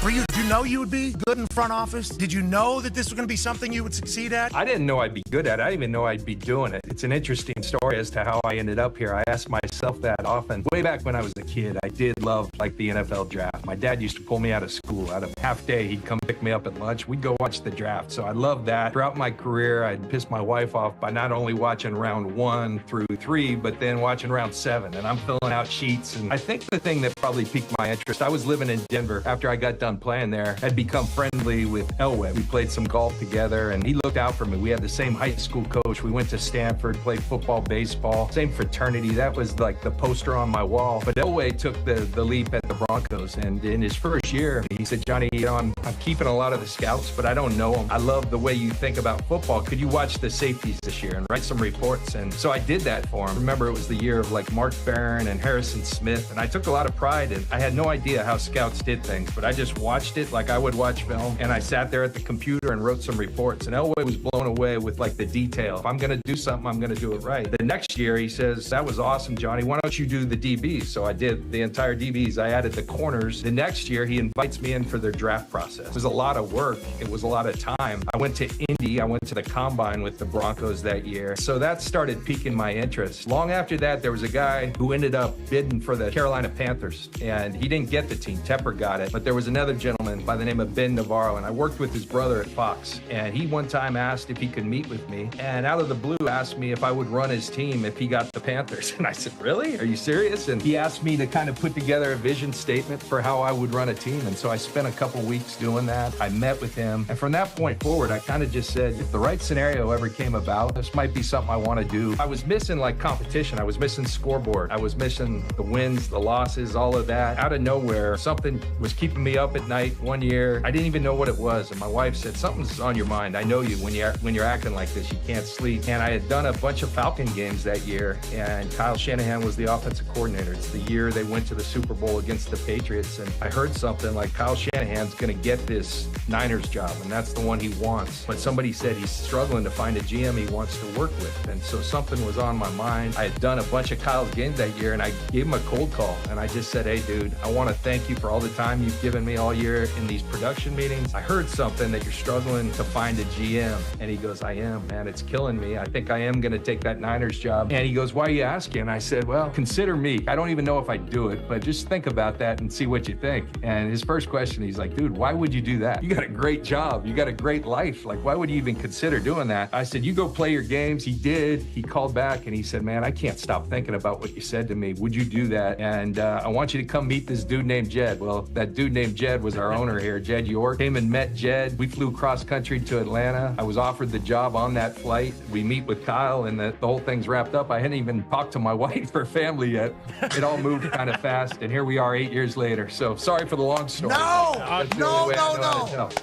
Did you know you would be good in front office? Did you know that this was going to be something you would succeed at? I didn't know I'd be good at it. I didn't even know I'd be doing it. It's an interesting story as to how I ended up here. I ask myself that often. Way back when I was a kid, I did love the NFL draft. My dad used to pull me out of school. Out of half day, he'd come pick me up at lunch. We'd go watch the draft. So I loved that. Throughout my career, I'd piss my wife off by not only watching round 1 through 3, but then watching round 7. And I'm filling out sheets. And I think the thing that probably piqued my interest, I was living in Denver after I got done playing there. I'd become friendly with Elway. We played some golf together, and he looked out for me. We had the same high school coach. We went to Stanford, played football, baseball, same fraternity. That was the poster on my wall. But Elway took the leap at the Broncos, and in his first year, he said, "Johnny, I'm keeping a lot of the scouts, but I don't know them. I love the way you think about football. Could you watch the safeties this year and write some reports?" And so I did that for him. Remember, it was the year of Mark Barron and Harrison Smith, and I took a lot of pride in. I had no idea how scouts did things, but I just watched it like I would watch film, and I sat there at the computer and wrote some reports, and Elway was blown away with the detail. If I'm going to do something, I'm going to do it right. The next year, he says, "That was awesome, Johnny. Why don't you do the DBs?" So I did the entire DBs. I added the corners. The next year, he invites me in for their draft process. It was a lot of work. It was a lot of time. I went to Indy. I went to the Combine with the Broncos that year. So that started piquing my interest. Long after that, there was a guy who ended up bidding for the Carolina Panthers, and he didn't get the team. Tepper got it. But there was another gentleman by the name of Ben Navarro, and I worked with his brother at Fox, and he one time asked if he could meet with me, and out of the blue asked me if I would run his team if he got the Panthers. And I said, "Really? Are you serious?" And he asked me to kind of put together a vision statement for how I would run a team, and so I spent a couple weeks doing that. I met with him, and from that point forward, I kind of just said, if the right scenario ever came about, this might be something I want to do. I was missing competition. I was missing scoreboard. I was missing the wins, the losses, all of that. Out of nowhere, something was keeping me up at night one year. I didn't even know what it was, and my wife said, "Something's on your mind. I know you when you're acting like this. You can't sleep." And I had done a bunch of Falcon games that year, and Kyle Shanahan was the offensive coordinator. It's the year they went to the Super Bowl against the Patriots, and I heard something like Kyle Shanahan's going to get this Niners job, and that's the one he wants. But somebody said he's struggling to find a GM he wants to work with, and so something was on my mind. I had done a bunch of Kyle's games that year, and I gave him a cold call, and I just said, "Hey, dude, I want to thank you for all the time you've given me all year in these production meetings. I heard something that you're struggling to find a GM." And he goes, "I am, man. It's killing me. I think I am going to take that Niners job." And he goes, "Why are you asking?" And I said, "Well, consider me. I don't even know if I do it, but just think about that and see what you think." And his first question, he's like, "Dude, why would you do that? You got a great job. You got a great life. Why would you even consider doing that?" I said, "You go play your games." He did. He called back and he said, "Man, I can't stop thinking about what you said to me. Would you do that? And I want you to come meet this dude named Jed." Well, that dude named Jed was our owner here, Jed York. Came and met Jed. We flew cross country to Atlanta. I was offered the job on that flight. We meet with Kyle, and the whole thing's wrapped up. I hadn't even talked to my wife or family yet. It all moved kind of fast, and here we are 8 years later. So sorry for the long story. No.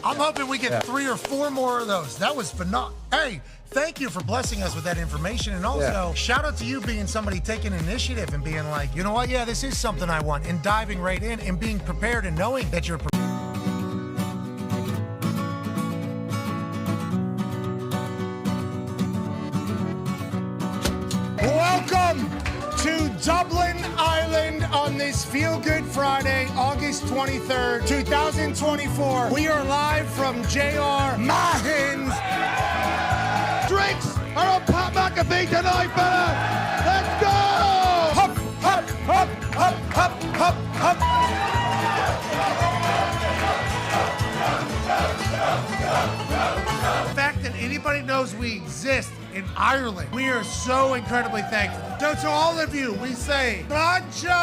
I'm hoping we get 3 or 4 more of those. That was phenomenal. Hey, thank you for blessing us with that information. And also, shout out to you being somebody taking initiative and being like, "You know what? Yeah, this is something I want," and diving right in and being prepared and knowing that you're prepared. Welcome to Dublin, Ireland on this Feel Good Friday, August 23rd, 2024. We are live from J.R. Mahin's. Drinks are on Pat McAfee tonight, fella. Let's go! Hop, hop, hop, Up, up. The fact that anybody knows we exist in Ireland, we are so incredibly thankful. So to all of you, we say, Gotcha!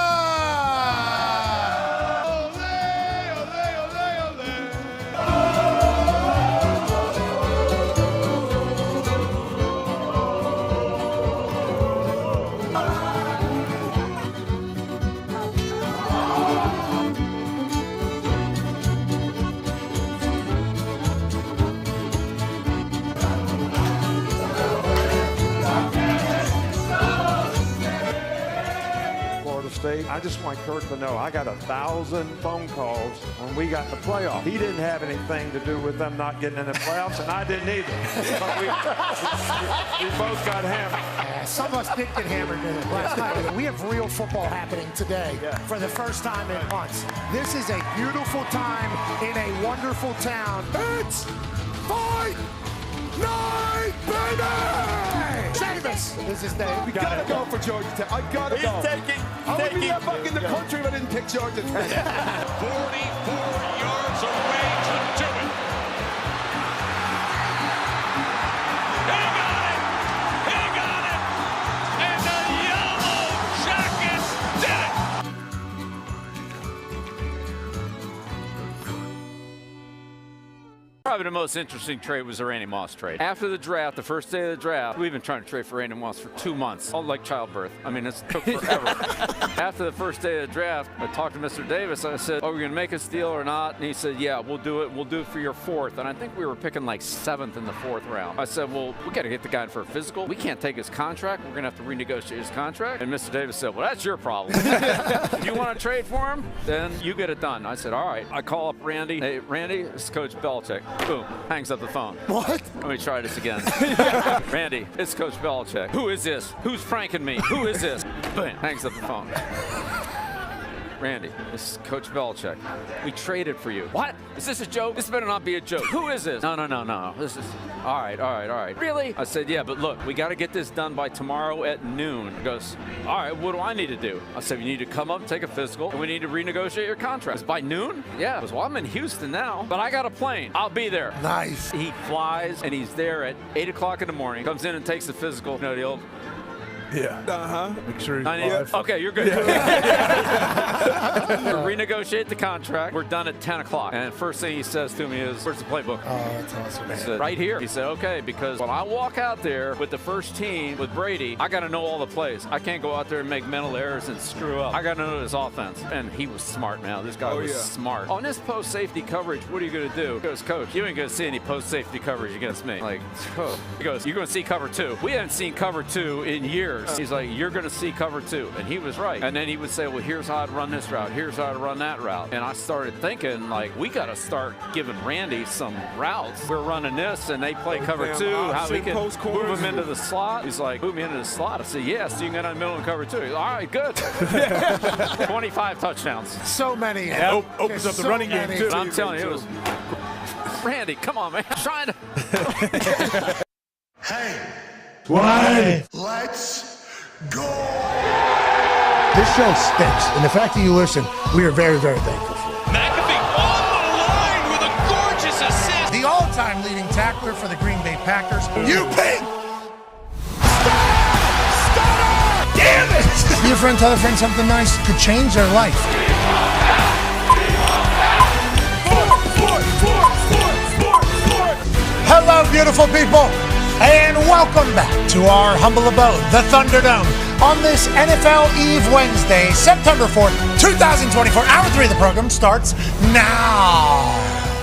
State. I just want Kirk to know I got 1,000 phone calls when we got the playoff. He didn't have anything to do with them not getting in the playoffs, and I didn't either. But we both got hammered. Some of us did get hammered last night. We have real football happening today for the first time in months. This is a beautiful time in a wonderful town. It's fight night, baby! Davis! This is Dave. We gotta go for Georgia Tech. I gotta go. I would be back in the country if I didn't pick Georgia Tech. 44 yards away to do it. He got it! And the Yellow Jackets did it! Probably the most interesting trade was the Randy Moss trade. After the draft, the first day of the draft, we've been trying to trade for Randy Moss for 2 months. All like childbirth. I mean, it took forever. After the first day of the draft, I talked to Mr. Davis. I said, are we going to make this deal or not? And he said, yeah, we'll do it. We'll do it for your 4th. And I think we were picking like 7th in the 4th round. I said, well, we got to get the guy in for a physical. We can't take his contract. We're going to have to renegotiate his contract. And Mr. Davis said, well, that's your problem. If you want to trade for him, then you get it done. I said, all right. I call up Randy. Hey, Randy, this is Coach Belichick. Boom. Hangs up the phone. What? Let me try this again. Randy, it's Coach Belichick. Who is this? Who's pranking me? Who is this? Bam, hangs up the phone. Randy, this is Coach Belichick. We traded for you. What? Is this a joke? This better not be a joke. Who is this? No. This is, all right. Really? I said, yeah, but look, we got to get this done by tomorrow at noon. He goes, all right, what do I need to do? I said, you need to come up, take a physical, and we need to renegotiate your contract. It's by noon? Yeah. He goes, well, I'm in Houston now, but I got a plane. I'll be there. Nice. He flies, and he's there at 8 o'clock in the morning, comes in and takes the physical. You know, the old, Yeah. Make sure he's live. Okay, you're good. Renegotiate the contract. We're done at 10 o'clock. And first thing he says to me is, where's the playbook? Oh, that's awesome, man. I said, right here. He said, okay, because when I walk out there with the first team with Brady, I got to know all the plays. I can't go out there and make mental errors and screw up. I got to know his offense. And he was smart, man. This guy was smart. On this post-safety coverage, what are you going to do? He goes, Coach, you ain't going to see any post-safety coverage against me. Like, oh. He goes, you're going to see cover 2. We haven't seen cover 2 in years. He's like, you're going to see cover 2. And he was right. And then he would say, well, here's how I'd run this route. Here's how I'd run that route. And I started thinking, like, we got to start giving Randy some routes. We're running this, and they play cover 2. How we can move him into the slot. He's like, move me into the slot. I said, yes, so you can get in the middle and cover 2. He's like, all right, good. 25 touchdowns. So many. Yeah, opens up the running game, too. I'm telling you, it was Randy, come on, man. I'm trying to. Hey. Why? Let's go. This show stinks, and the fact that you listen, we are very, very thankful for it. McAfee on the line with a gorgeous assist. The all-time leading tackler for the Green Bay Packers. You pink. Damn it! Be a friend, tell a friend something nice could change their life. Hello, beautiful people, and welcome back to our humble abode, the Thunderdome, on this NFL Eve Wednesday, September 4th, 2024. Hour 3 of the program starts now.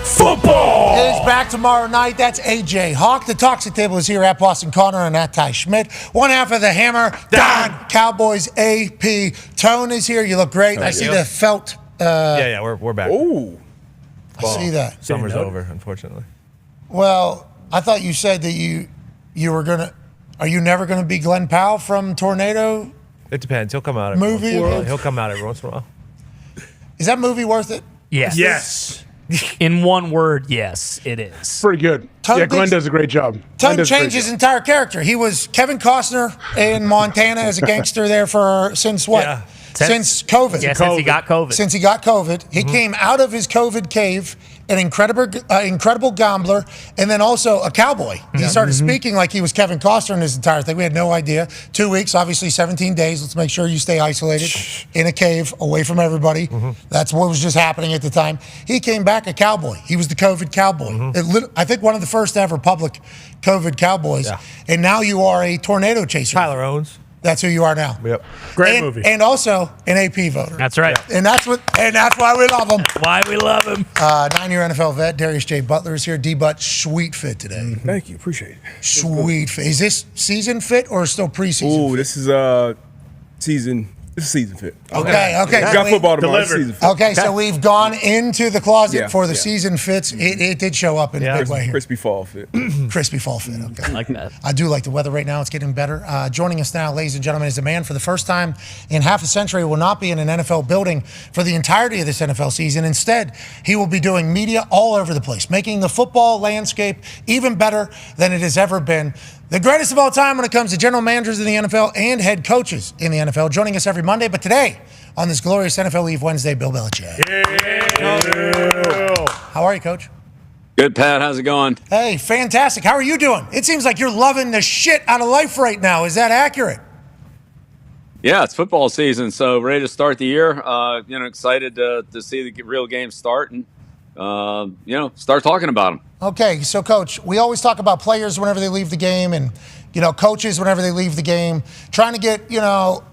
Football is back tomorrow night. That's AJ Hawk. The Toxic Table is here at Boston Connor and at Ty Schmidt. One half of the Hammer, Dahn. Cowboys AP. Tone is here. You look great. I see the felt. Yeah, we're back. Ooh. I see that. Summer's over, unfortunately. Well, I thought you said that you were going to. Are you never going to be Glenn Powell from Tornado? It depends. He'll come out. Movie? He'll come out every once in a while. Is that movie worth it? Yes. Yes. In one word, yes, it is. Pretty good. Glenn does a great job. Tone changed his entire character. He was Kevin Costner in Montana as a gangster there since what? Yeah. since COVID. Yeah, since he got COVID. Since he got COVID. He came out of his COVID cave an incredible gambler, and then also a cowboy. He started speaking like he was Kevin Costner in his entire thing. We had no idea. 2 weeks, obviously 17 days. Let's make sure you stay isolated in a cave, away from everybody. That's what was just happening at the time. He came back a cowboy. He was the COVID cowboy. I think one of the first ever public COVID cowboys. Yeah. And now you are a tornado chaser. Tyler Owens. That's who you are now. Yep. Great movie. And also an AP voter. That's right. And that's why we love him. Why we love him. 9-year NFL vet Darius J. Butler is here. D-Butt, sweet fit today. Thank you. Appreciate it. Sweet fit. Is this season fit or still preseason fit? This is season. This is season fit. Okay. Got football tomorrow. Season fit. Okay, so we've gone into the closet for the season fits. It did show up in a big way here. Crispy fall fit. Crispy fall fit, okay. I like that. I do like the weather right now. It's getting better. Joining us now, ladies and gentlemen, is a man for the first time in half a century will not be in an NFL building for the entirety of this NFL season. Instead, he will be doing media all over the place, making the football landscape even better than it has ever been. The greatest of all time when it comes to general managers in the NFL and head coaches in the NFL, joining us every Monday. But today, on this glorious NFL Eve Wednesday, Bill Belichick. How are you, Coach? Good, Pat. How's it going? Hey, fantastic. How are you doing? It seems like you're loving the shit out of life right now. Is that accurate? Yeah, it's football season, so ready to start the year. Excited to see the real games start and, start talking about them. Okay, so, Coach, we always talk about players whenever they leave the game and, coaches whenever they leave the game, trying to get,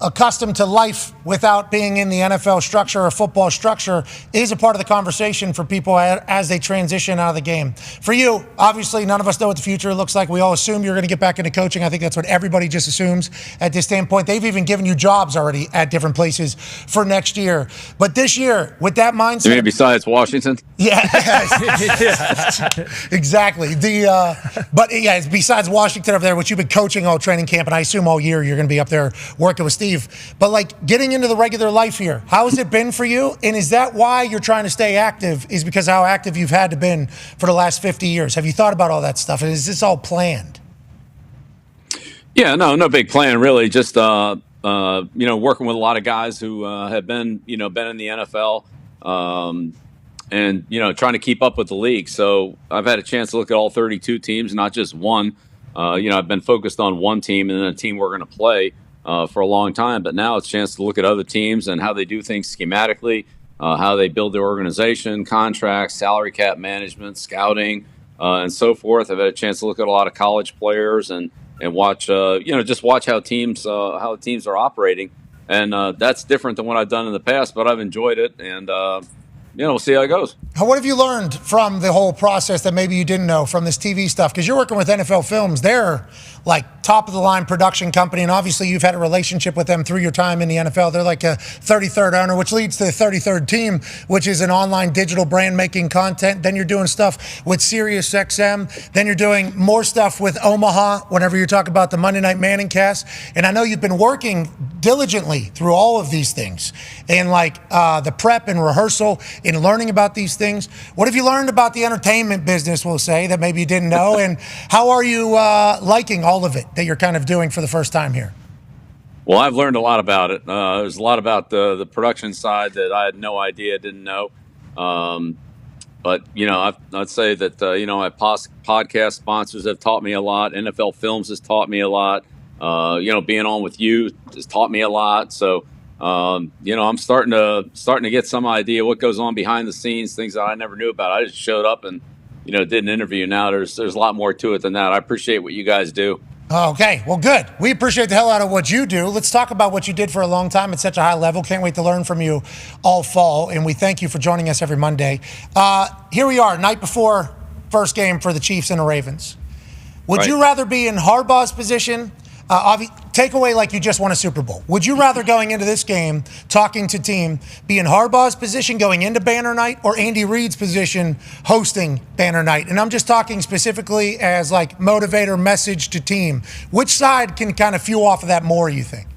accustomed to life without being in the NFL structure or football structure is a part of the conversation for people as they transition out of the game. For you, obviously, none of us know what the future looks like. We all assume you're going to get back into coaching. I think that's what everybody just assumes at this standpoint. They've even given you jobs already at different places for next year. But this year, with that mindset... You mean besides Washington? Yeah. Exactly. It's besides Washington over there, which you've been coaching all training camp, and I assume all year you're going to be up there working with Steve. But getting into the regular life here, how has it been for you? And is that why you're trying to stay active? Is because how active you've had to been for the last 50 years? Have you thought about all that stuff? And is this all planned? Yeah, no big plan really. Just working with a lot of guys who have been in the NFL. And, trying to keep up with the league. So I've had a chance to look at all 32 teams, not just one. I've been focused on one team and then a team we're going to play for a long time. But now it's a chance to look at other teams and how they do things schematically, how they build their organization, contracts, salary cap management, scouting, and so forth. I've had a chance to look at a lot of college players and watch, just watch how teams are operating. And that's different than what I've done in the past, but I've enjoyed it. And, we'll see how it goes. What have you learned from the whole process that maybe you didn't know from this TV stuff? Because you're working with NFL Films. They're like top-of-the-line production company, and obviously you've had a relationship with them through your time in the NFL. They're like a 33rd owner, which leads to the 33rd team, which is an online digital brand making content. Then you're doing stuff with SiriusXM. Then you're doing more stuff with Omaha whenever you talk about the Monday Night Manning cast. And I know you've been working diligently through all of these things and the prep and rehearsal in learning about these things. What have you learned about the entertainment business, we'll say, that maybe you didn't know? And how are you liking all of it that you're kind of doing for the first time here? Well, I've learned a lot about it. There's a lot about the production side that I had no idea, didn't know. But, I'd say that, my podcast sponsors have taught me a lot. NFL Films has taught me a lot. Being on with you has taught me a lot. So, I'm starting to get some idea what goes on behind the scenes, things that I never knew about. I just showed up and, did an interview. Now there's a lot more to it than that. I appreciate what you guys do. Okay, well, good. We appreciate the hell out of what you do. Let's talk about what you did for a long time at such a high level. Can't wait to learn from you all fall, and we thank you for joining us every Monday. Here we are, night before first game for the Chiefs and the Ravens. Would you rather be in Harbaugh's position? Take away like you just won a Super Bowl. Would you rather going into this game, talking to team, be in Harbaugh's position going into Banner Night or Andy Reid's position hosting Banner Night? And I'm just talking specifically as motivator message to team. Which side can kind of fuel off of that more, you think?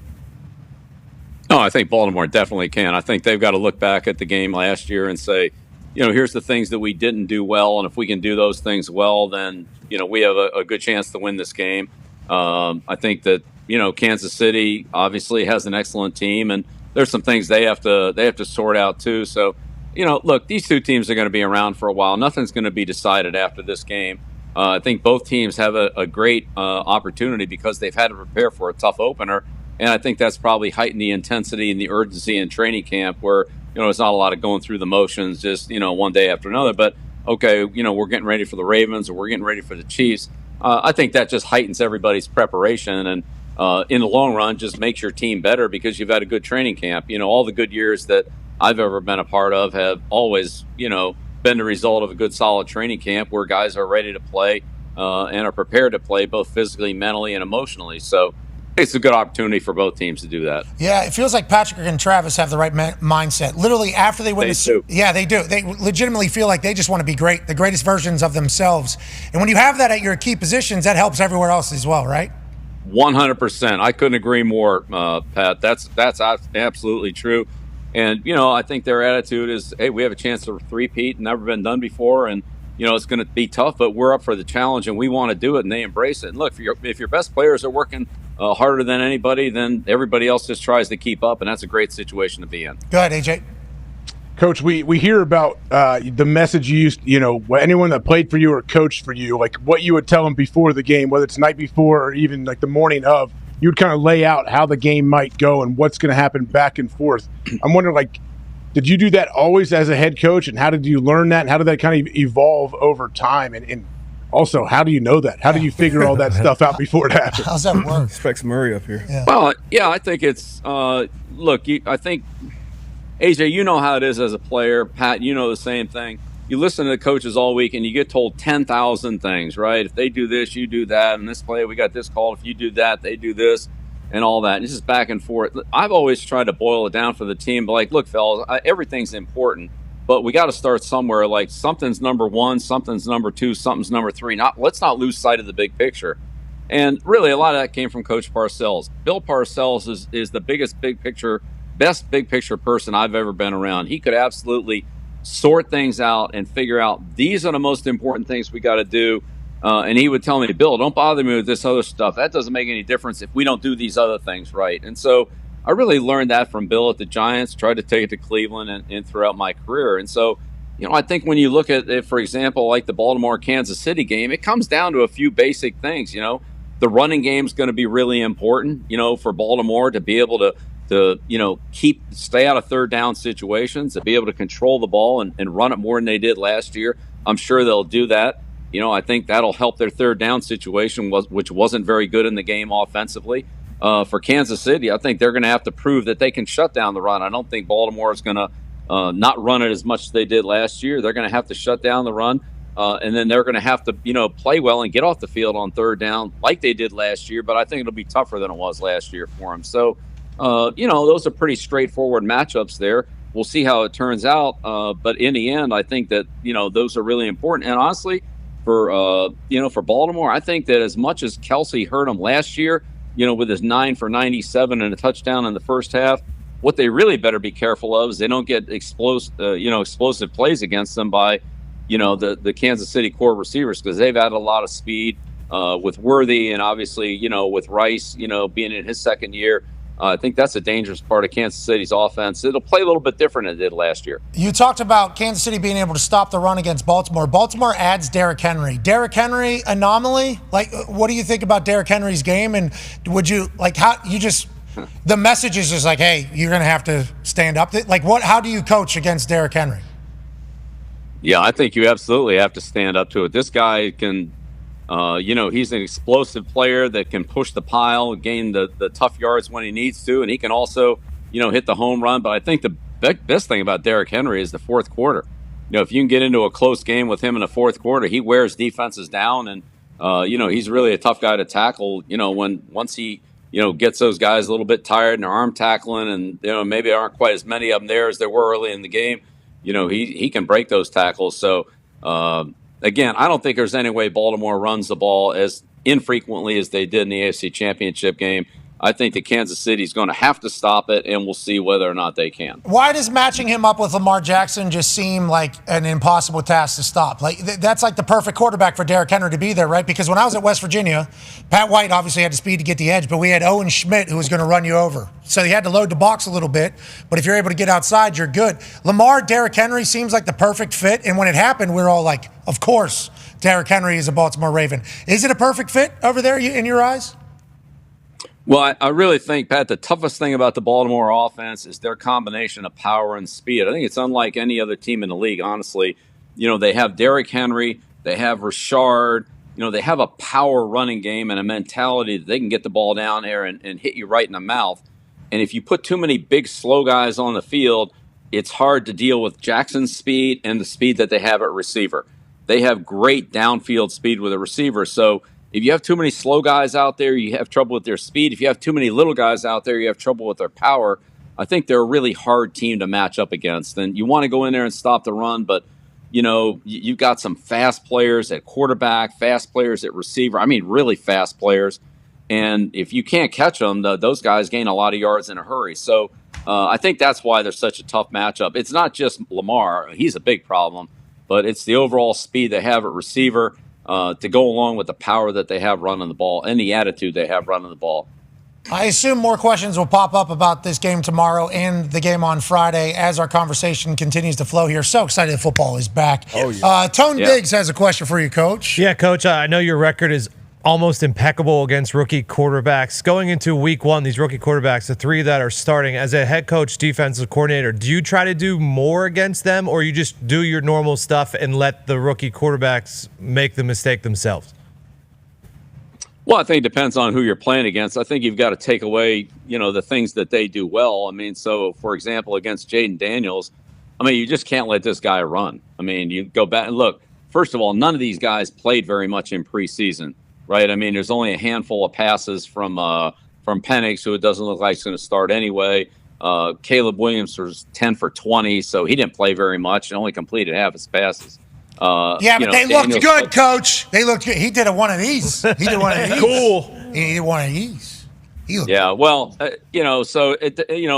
No, I think Baltimore definitely can. I think they've got to look back at the game last year and say, here's the things that we didn't do well. And if we can do those things well, then, we have a good chance to win this game. I think that, Kansas City obviously has an excellent team, and there's some things they have to sort out too. So, look, these two teams are going to be around for a while. Nothing's going to be decided after this game. I think both teams have a great opportunity because they've had to prepare for a tough opener. And I think that's probably heightened the intensity and the urgency in training camp where, it's not a lot of going through the motions just, one day after another. But, okay, we're getting ready for the Ravens or we're getting ready for the Chiefs. I think that just heightens everybody's preparation and in the long run just makes your team better because you've had a good training camp. All the good years that I've ever been a part of have always, been the result of a good, solid training camp where guys are ready to play and are prepared to play both physically, mentally, and emotionally. So it's a good opportunity for both teams to do that. Yeah, it feels like Patrick and Travis have the right mindset. Literally, after they win yeah, they do. They legitimately feel like they just want to be great, the greatest versions of themselves. And when you have that at your key positions, that helps everywhere else as well, right? 100%. I couldn't agree more, Pat. That's absolutely true. And, I think their attitude is, hey, we have a chance to three-peat, never been done before, and, it's going to be tough, but we're up for the challenge, and we want to do it, and they embrace it. And look, if your best players are working harder than anybody, then everybody else just tries to keep up, and that's a great situation to be in. Go ahead, AJ. Coach, we hear about the message you used, anyone that played for you or coached for you, like what you would tell them before the game, whether it's night before or even like the morning of, you would kind of lay out how the game might go and what's going to happen back and forth. I'm wondering, did you do that always as a head coach, and how did you learn that, and how did that kind of evolve over time? And also, how do you know that? How do you figure all that stuff out before it happens? How's that work? Specs Murray up here. Yeah. Well, yeah, I think it's I think, AJ, you know how it is as a player. Pat, you know the same thing. You listen to the coaches all week and you get told 10,000 things, right? If they do this, you do that. And this play, we got this call. If you do that, they do this and all that. And it's just back and forth. I've always tried to boil it down for the team. But look, fellas, everything's important, but we got to start somewhere. Something's number one, something's number two, something's number three. Let's not lose sight of the big picture. And really, a lot of that came from Coach Parcells. Bill Parcells is the best big picture person I've ever been around. He could absolutely sort things out and figure out these are the most important things we got to do. And he would tell me, Bill, don't bother me with this other stuff. That doesn't make any difference if we don't do these other things right. And so I really learned that from Bill at the Giants, tried to take it to Cleveland and throughout my career. And so, I think when you look at it, for example, like the Baltimore-Kansas City game, it comes down to a few basic things. The running game is going to be really important, for Baltimore to be able to stay out of third down situations, to be able to control the ball and run it more than they did last year. I'm sure they'll do that. I think that'll help their third down situation, which wasn't very good in the game offensively. For Kansas City, I think they're going to have to prove that they can shut down the run. I don't think Baltimore is going to not run it as much as they did last year. They're going to have to shut down the run, and then they're going to have to, play well and get off the field on third down like they did last year. But I think it'll be tougher than it was last year for them. So, those are pretty straightforward matchups there. We'll see how it turns out. But in the end, I think that, those are really important. And honestly, for Baltimore, I think that as much as Kelsey hurt them last year, with his 9 for 97 and a touchdown in the first half, what they really better be careful of is they don't get explosive plays against them by, the Kansas City core receivers, because they've had a lot of speed with Worthy and obviously, with Rice, being in his second year. I think that's a dangerous part of Kansas City's offense. It'll play a little bit different than it did last year. You talked about Kansas City being able to stop the run against Baltimore. Baltimore adds Derrick Henry. Derrick Henry, anomaly? What do you think about Derrick Henry's game? And would you, the message is just hey, you're going to have to stand up. How do you coach against Derrick Henry? Yeah, I think you absolutely have to stand up to it. This guy can... he's an explosive player that can push the pile, gain the tough yards when he needs to, and he can also, hit the home run. But I think the best thing about Derrick Henry is the fourth quarter. If you can get into a close game with him in the fourth quarter, he wears defenses down, and he's really a tough guy to tackle. Once he gets those guys a little bit tired and they're arm tackling, and maybe there aren't quite as many of them there as there were early in the game. He can break those tackles. So. Again, I don't think there's any way Baltimore runs the ball as infrequently as they did in the AFC Championship game. I think that Kansas City is going to have to stop it, and we'll see whether or not they can. Why does matching him up with Lamar Jackson just seem like an impossible task to stop? Like that's like the perfect quarterback for Derrick Henry to be there, right? Because when I was at West Virginia, Pat White obviously had the speed to get the edge, but we had Owen Schmidt who was going to run you over. So he had to load the box a little bit, but if you're able to get outside, you're good. Lamar, Derrick Henry seems like the perfect fit, and when it happened, we were all like, of course, Derrick Henry is a Baltimore Raven. Is it a perfect fit over there in your eyes? Well, I really think, Pat, the toughest thing about the Baltimore offense is their combination of power and speed. I think it's unlike any other team in the league, honestly. They have Derrick Henry, they have Rashard, they have a power running game and a mentality that they can get the ball down there and hit you right in the mouth. And if you put too many big, slow guys on the field, it's hard to deal with Jackson's speed and the speed that they have at receiver. They have great downfield speed with a receiver, so if you have too many slow guys out there, you have trouble with their speed. If you have too many little guys out there, you have trouble with their power. I think they're a really hard team to match up against. And you want to go in there and stop the run, but, you've got some fast players at quarterback, fast players at receiver. I mean, really fast players. And if you can't catch them, those guys gain a lot of yards in a hurry. So I think that's why they're such a tough matchup. It's not just Lamar. He's a big problem, but it's the overall speed they have at receiver. To go along with the power that they have running the ball and the attitude they have running the ball. I assume more questions will pop up about this game tomorrow and the game on Friday as our conversation continues to flow here. So excited that football is back. Oh, yeah. Tone Diggs has a question for you, Coach. Yeah, Coach, I know your record is almost impeccable against rookie quarterbacks. Going into week one, these rookie quarterbacks, the three that are starting, as a head coach, defensive coordinator, do you try to do more against them, or you just do your normal stuff and let the rookie quarterbacks make the mistake themselves? Well, I think it depends on who you're playing against. I think you've got to take away, the things that they do well. I mean, so, for example, against Jaden Daniels, you just can't let this guy run. You go back and look. First of all, none of these guys played very much in preseason. Right, there's only a handful of passes from Penix, who it doesn't look like he's going to start anyway. Caleb Williams was 10 for 20, so he didn't play very much and only completed half his passes. But they looked good, Coach. They looked good. He did one of these. He did one of these. Cool. He did one of these. So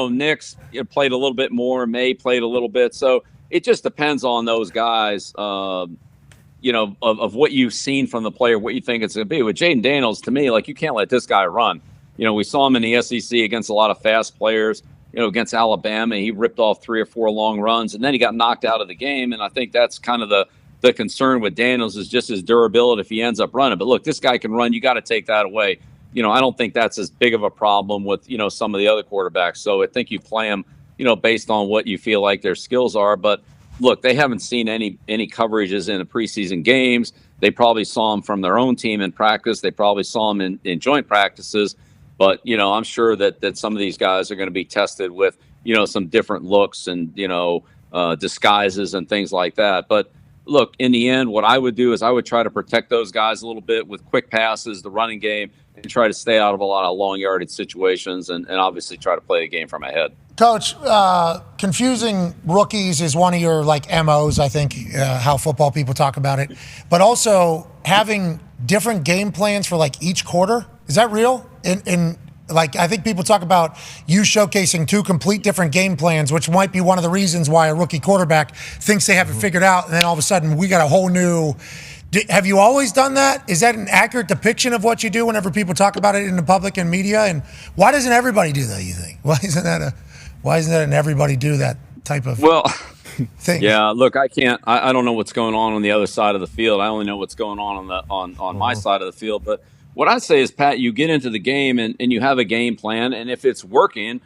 Nix played a little bit more. May played a little bit. So it just depends on those guys. Of what you've seen from the player, what you think it's going to be. With Jaden Daniels, to me, you can't let this guy run. We saw him in the SEC against a lot of fast players. Against Alabama, he ripped off 3 or 4 long runs, and then he got knocked out of the game. And I think that's kind of the concern with Daniels is just his durability if he ends up running. But look, this guy can run. You got to take that away. I don't think that's as big of a problem with, some of the other quarterbacks. So I think you play them, based on what you feel like their skills are. But look, they haven't seen any coverages in the preseason games. They probably saw them from their own team in practice. They probably saw them in joint practices. But, I'm sure that some of these guys are going to be tested with, some different looks and, disguises and things like that. But look, in the end, what I would do is I would try to protect those guys a little bit with quick passes, the running game, and try to stay out of a lot of long yardage situations and obviously try to play the game from ahead. Coach, confusing rookies is one of your MOs, I think, how football people talk about it. But also having different game plans for each quarter. Is that real? I think people talk about you showcasing 2 complete different game plans, which might be one of the reasons why a rookie quarterback thinks they have it figured out. And then all of a sudden we got a whole new. Have you always done that? Is that an accurate depiction of what you do whenever people talk about it in the public and media? And why doesn't everybody do that, you think? Why isn't that an everybody do that type of thing? Yeah, look, I don't know what's going on the other side of the field. I only know what's going on my side of the field. But what I say is, Pat, you get into the game and you have a game plan. And if it's working,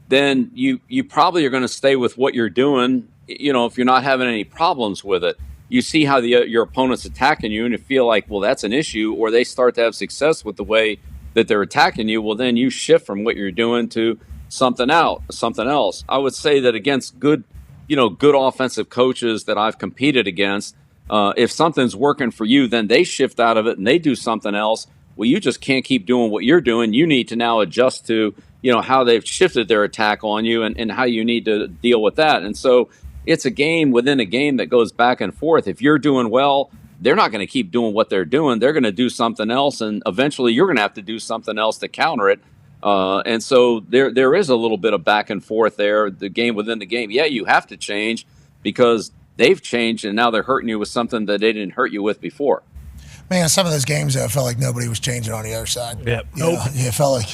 then you probably are going to stay with what you're doing, if you're not having any problems with it. You see how your opponent's attacking you and you feel like, well, that's an issue, or they start to have success with the way that they're attacking you. Well, then you shift from what you're doing to something else. I would say that against good offensive coaches that I've competed against, if something's working for you, then they shift out of it and they do something else. Well, you just can't keep doing what you're doing. You need to now adjust to, how they've shifted their attack on you and how you need to deal with that. And so it's a game within a game that goes back and forth. If you're doing well, they're not going to keep doing what they're doing. They're going to do something else, and eventually you're going to have to do something else to counter it. And so there is a little bit of back and forth there, the game within the game. Yeah, you have to change because they've changed, and now they're hurting you with something that they didn't hurt you with before. Man, some of those games, though, it felt like nobody was changing on the other side. Yep. It felt like,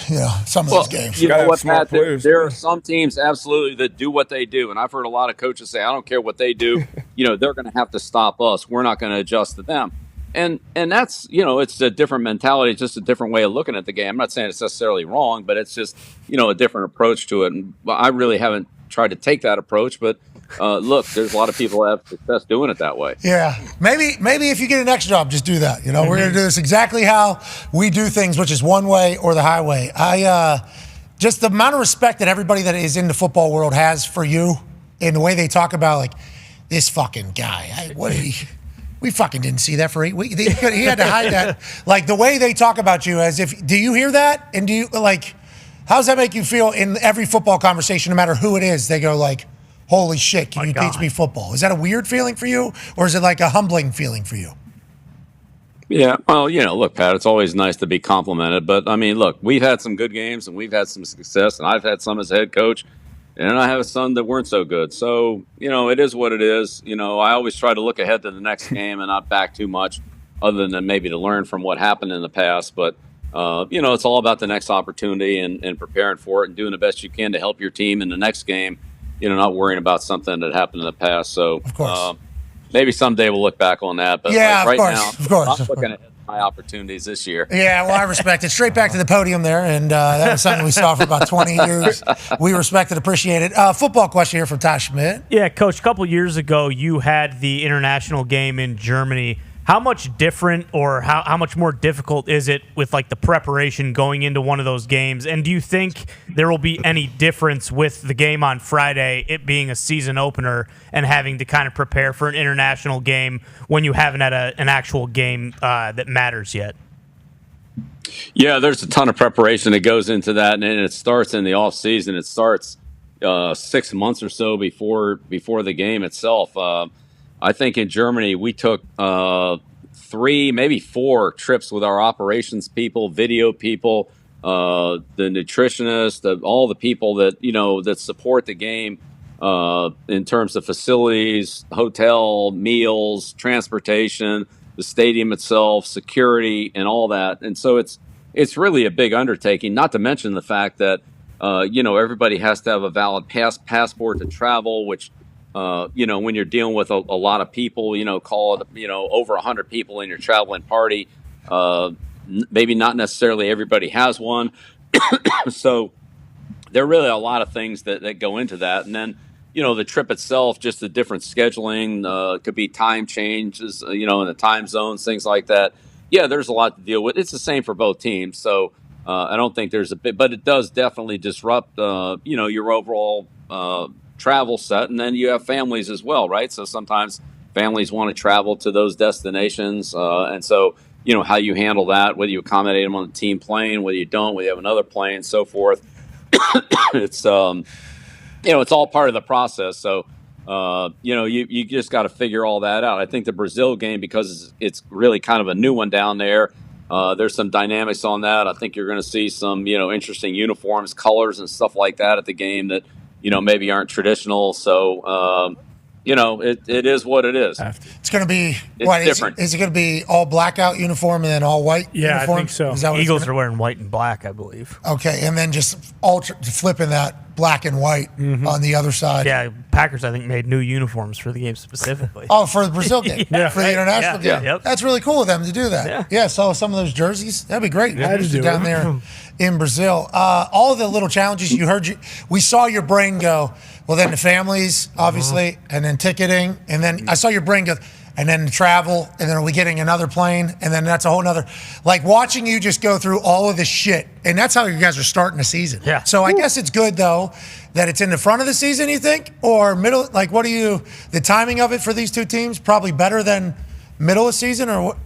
some of those games. You know what, Pat? There are some teams absolutely that do what they do, and I've heard a lot of coaches say, I don't care what they do. They're going to have to stop us. We're not going to adjust to them. And that's, it's a different mentality. It's just a different way of looking at the game. I'm not saying it's necessarily wrong, but it's just, a different approach to it. And I really haven't tried to take that approach, but look, there's a lot of people that have success doing it that way. Yeah. Maybe if you get an next job, just do that. We're going to do this exactly how we do things, which is one way or the highway. Just the amount of respect that everybody that is in the football world has for you and the way they talk about, like, this fucking guy. We fucking didn't see that for 8 weeks. He had to hide that. Like, the way they talk about you as if, do you hear that? And do you, like, how does that make you feel in every football conversation, no matter who it is? They go like, holy shit, can you teach me football? Is that a weird feeling for you, or is it like a humbling feeling for you? Yeah, well, look, Pat, it's always nice to be complimented. But, I mean, look, we've had some good games, and we've had some success, and I've had some as head coach, and I have some that weren't so good. So, it is what it is. I always try to look ahead to the next game and not back too much, other than maybe to learn from what happened in the past. But, it's all about the next opportunity and preparing for it and doing the best you can to help your team in the next game. Not worrying about something that happened in the past. So, of course. Maybe someday we'll look back on that. But yeah, right now, of course. I'm looking ahead to my opportunities this year. Yeah, well, I respect it. Straight back to the podium there, and that was something we saw for about 20 years. We respect and appreciate it. Football question here from Ty Schmidt. Yeah, Coach, a couple years ago, you had the international game in Germany. How much different or how much more difficult is it with like the preparation going into one of those games? And do you think there will be any difference with the game on Friday, it being a season opener, and having to kind of prepare for an international game when you haven't had an actual game that matters yet? Yeah, there's a ton of preparation that goes into that, and it starts in the off season. It starts 6 months or so before the game itself. I think in Germany, we took 3, maybe 4 trips with our operations people, video people, the nutritionists, all the people that, that support the game in terms of facilities, hotel, meals, transportation, the stadium itself, security, and all that. And so it's really a big undertaking, not to mention the fact that, everybody has to have a valid passport to travel, which when you're dealing with a lot of people, call it, over 100 people in your traveling party, maybe not necessarily everybody has one. So there are really a lot of things that go into that. And then, the trip itself, just the different scheduling, could be time changes, in the time zones, things like that. Yeah, there's a lot to deal with. It's the same for both teams. So I don't think there's but it does definitely disrupt, your overall travel set, and then you have families as well, right? So sometimes families want to travel to those destinations, and so how you handle that, whether you accommodate them on the team plane, whether you don't, whether you have another plane, and so forth. It's it's all part of the process. So you just got to figure all that out. I think the Brazil game, because it's really kind of a new one down there. There's some dynamics on that. I think you're going to see some interesting uniforms, colors, and stuff like that at the game that maybe aren't traditional. So, it is what it is. It's going to be different. Is it going to be all blackout uniform and then all white? Yeah, uniform? I think so. Is that what Eagles are wearing white and black, I believe. Okay, and then just flipping that black and white on the other side. Yeah, Packers, I think, made new uniforms for the game specifically. Oh, for the Brazil game, Yeah, for the international game. Yep. That's really cool of them to do that. Yeah, so some of those jerseys, that'd be great. Yeah, to do down it. there in Brazil. All the little challenges we saw your brain go. Well, then the families, obviously, and then ticketing, and then I saw your brain go, and then the travel, and then are we getting another plane, and then that's a whole nother, like watching you just go through all of this shit, and that's how you guys are starting the season. Yeah. So I guess it's good though that it's in the front of the season, you think, or middle? Like, the timing of it for these two teams probably better than middle of season, or what?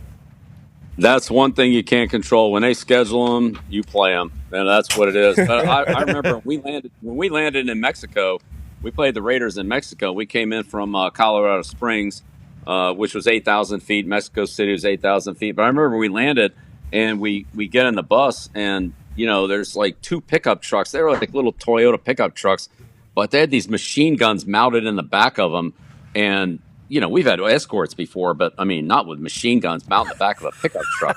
That's one thing you can't control. When they schedule them, you play them, and that's what it is. But I remember when we landed in Mexico. We played the Raiders in Mexico. We came in from Colorado Springs, which was 8,000 feet. Mexico City was 8,000 feet. But I remember we landed, and we get in the bus, and there's like 2 pickup trucks. They were like little Toyota pickup trucks, but they had these machine guns mounted in the back of them. And, we've had escorts before, but I mean, not with machine guns mounted in the back of a pickup truck.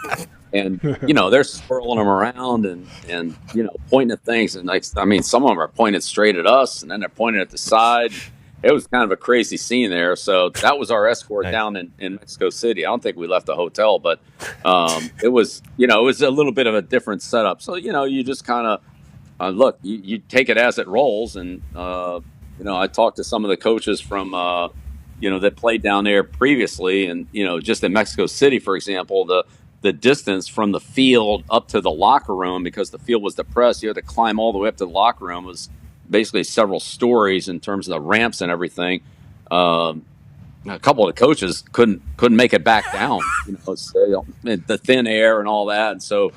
And, they're swirling them around and pointing at things. And some of them are pointed straight at us, and then they're pointing at the side. It was kind of a crazy scene there. So that was our escort down in Mexico City. I don't think we left the hotel, but it was a little bit of a different setup. So, you just kind of look, you take it as it rolls. And, I talked to some of the coaches from, that played down there previously. And, just in Mexico City, for example, the distance from the field up to the locker room, because the field was depressed, you had to climb all the way up to the locker room, was basically several stories in terms of the ramps and everything. A couple of the coaches couldn't make it back down, the thin air and all that. And so,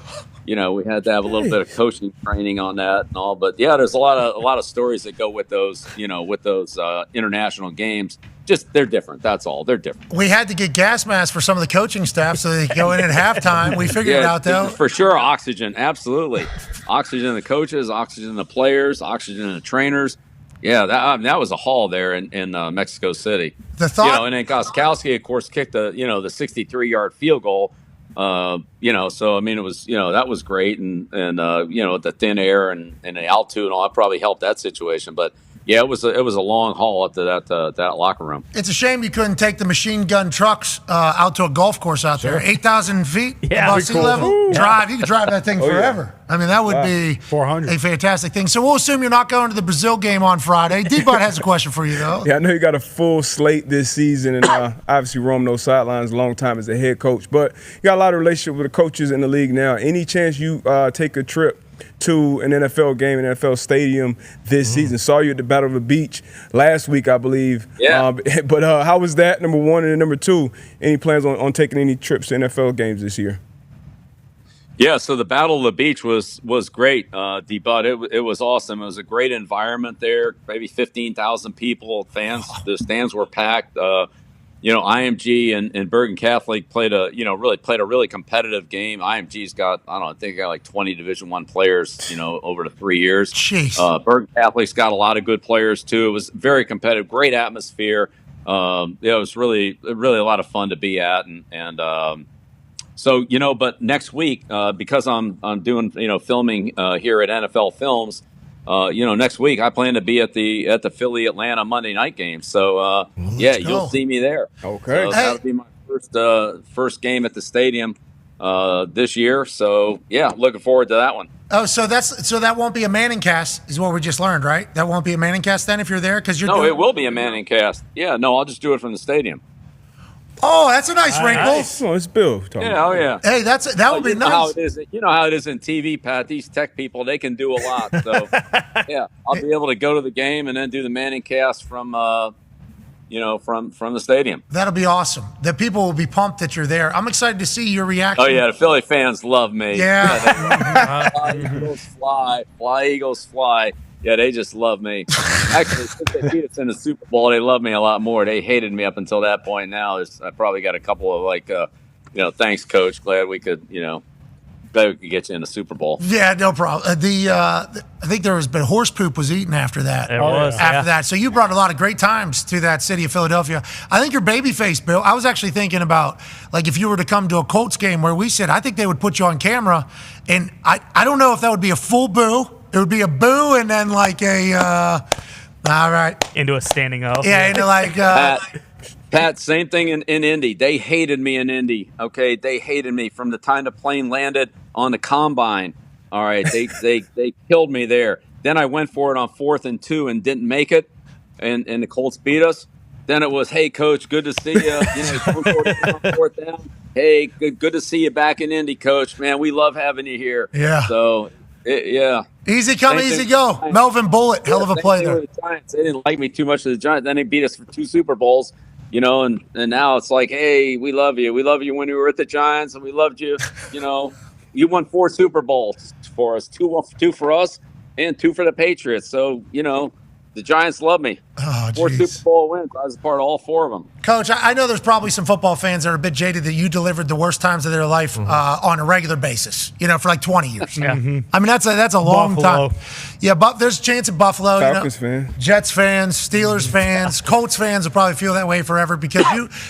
we had to have a little bit of coaching training on that and all. But yeah, there's a lot of stories that go with those, international games. Just they're different. That's all. They're different. We had to get gas masks for some of the coaching staff so they could go in at halftime. We figured it out, though. For sure, oxygen. Absolutely. Oxygen in the coaches, oxygen in the players, oxygen in the trainers. Yeah, that was a haul there in Mexico City. The thought, and then Gostkowski, of course, kicked the 63-yard field goal. So I mean, it was that was great, and the thin air and the altitude and all that probably helped that situation, but. Yeah, it was a long haul up to that locker room. It's a shame you couldn't take the machine gun trucks out to a golf course out there, 8,000 feet above sea level. You could drive that thing forever. Yeah. I mean, that would be 400. A fantastic thing. So we'll assume you're not going to the Brazil game on Friday. D-Bot has a question for you, though. Yeah, I know you got a full slate this season, and obviously roamed those sidelines a long time as a head coach. But you got a lot of relationship with the coaches in the league now. Any chance you take a trip to an NFL game, an NFL stadium this season? Saw you at the Battle of the Beach last week, I believe. Yeah. But how was that, number one? And then number two, any plans on taking any trips to NFL games this year? Yeah, so the Battle of the Beach was great, D-Bud. It was awesome. It was a great environment there, maybe 15,000 people, fans. The stands were packed. IMG and Bergen Catholic played a really competitive game. IMG's got, I think they got like 20 Division I players, over the 3 years. Jeez. Bergen Catholic's got a lot of good players too. It was very competitive, great atmosphere. It was really a lot of fun to be at. But next week, because I'm doing, filming here at NFL Films, next week I plan to be at the Philly Atlanta Monday night game. So you'll see me there. Okay, so that'll be my first game at the stadium this year. So yeah, looking forward to that one. Oh, so that won't be a Manning cast, is what we just learned, right? That won't be a Manning cast then if you're there, because it will be a Manning cast. Yeah, no, I'll just do it from the stadium. Oh, that's a nice wrinkle. Nice. Oh, it's Bill. Yeah, oh yeah. Hey, that would be nice. How it is. You know how it is in TV, Pat. These tech people, they can do a lot. So, yeah, I'll be able to go to the game and then do the Manning cast from the stadium. That'll be awesome. The people will be pumped that you're there. I'm excited to see your reaction. Oh yeah, the Philly fans love me. Yeah. Fly Eagles fly. Fly Eagles fly. Yeah, they just love me. Actually, since they beat us in the Super Bowl, they love me a lot more. They hated me up until that point. Now I probably got a couple of thanks, Coach. Glad we could get you in the Super Bowl. Yeah, no problem. I think there was, but horse poop was eaten after that. It was after that. So you brought a lot of great times to that city of Philadelphia. I think you're babyface, Bill. I was actually thinking about if you were to come to a Colts game where we said, I think they would put you on camera, and I don't know if that would be a full boo. It would be a boo and then all right. Into a standing O. Yeah, into Pat, same thing in Indy. They hated me in Indy. Okay, they hated me from the time the plane landed on the combine. All right, they killed me there. Then I went for it on 4th and 2 and didn't make it, and the Colts beat us. Then it was, hey, Coach, good to see you. Fourth down. Hey, good to see you back in Indy, Coach. Man, we love having you here. Yeah. So, yeah. Easy come, easy go. Melvin Bullitt, hell of a play there. The Giants. They didn't like me too much of the Giants. Then they beat us for 2 Super Bowls, and now it's like, hey, we love you. We love you when you were at the Giants, and we loved you. You won 4 Super Bowls for us, 2 for us, and 2 for the Patriots. So, The Giants love me. Oh, 4 Super Bowl wins. I was a part of all 4 of them. Coach, I know there's probably some football fans that are a bit jaded that you delivered the worst times of their life on a regular basis, for like 20 years. Yeah. I mean, that's a long Buffalo. time. Yeah, but there's a chance at Buffalo. Falcons fan. Jets fans, Steelers fans, Colts fans will probably feel that way forever because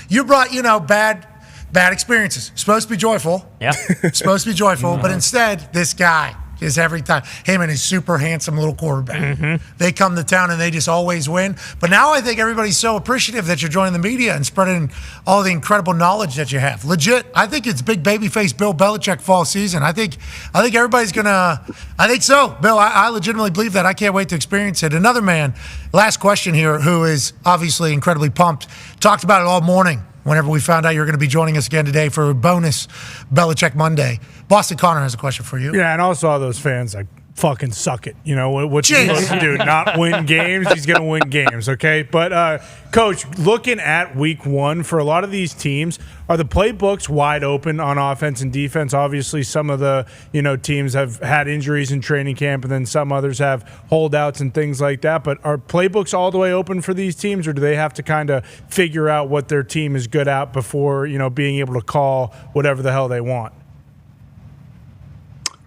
you brought, bad experiences. Supposed to be joyful. Yeah. Supposed to be joyful, but instead, this guy is every time. Him and his super handsome little quarterback. They come to town and they just always win. But now I think everybody's so appreciative that you're joining the media and spreading all the incredible knowledge that you have. Legit, I think it's big babyface Bill Belichick fall season. I think everybody's gonna. I think so, Bill. I legitimately believe that. I can't wait to experience it. Another man. Last question here, who is obviously incredibly pumped. Talked about it all morning. Whenever we found out you were going to be joining us again today for a bonus Belichick Monday. Boston Connor has a question for you. Yeah, and also all those fans fucking suck it. What's he supposed to do? Not win games? He's going to win games, okay? But, Coach, looking at week 1, for a lot of these teams, are the playbooks wide open on offense and defense? Obviously, some of the teams have had injuries in training camp, and then some others have holdouts and things like that. But are playbooks all the way open for these teams, or do they have to kind of figure out what their team is good at before being able to call whatever the hell they want?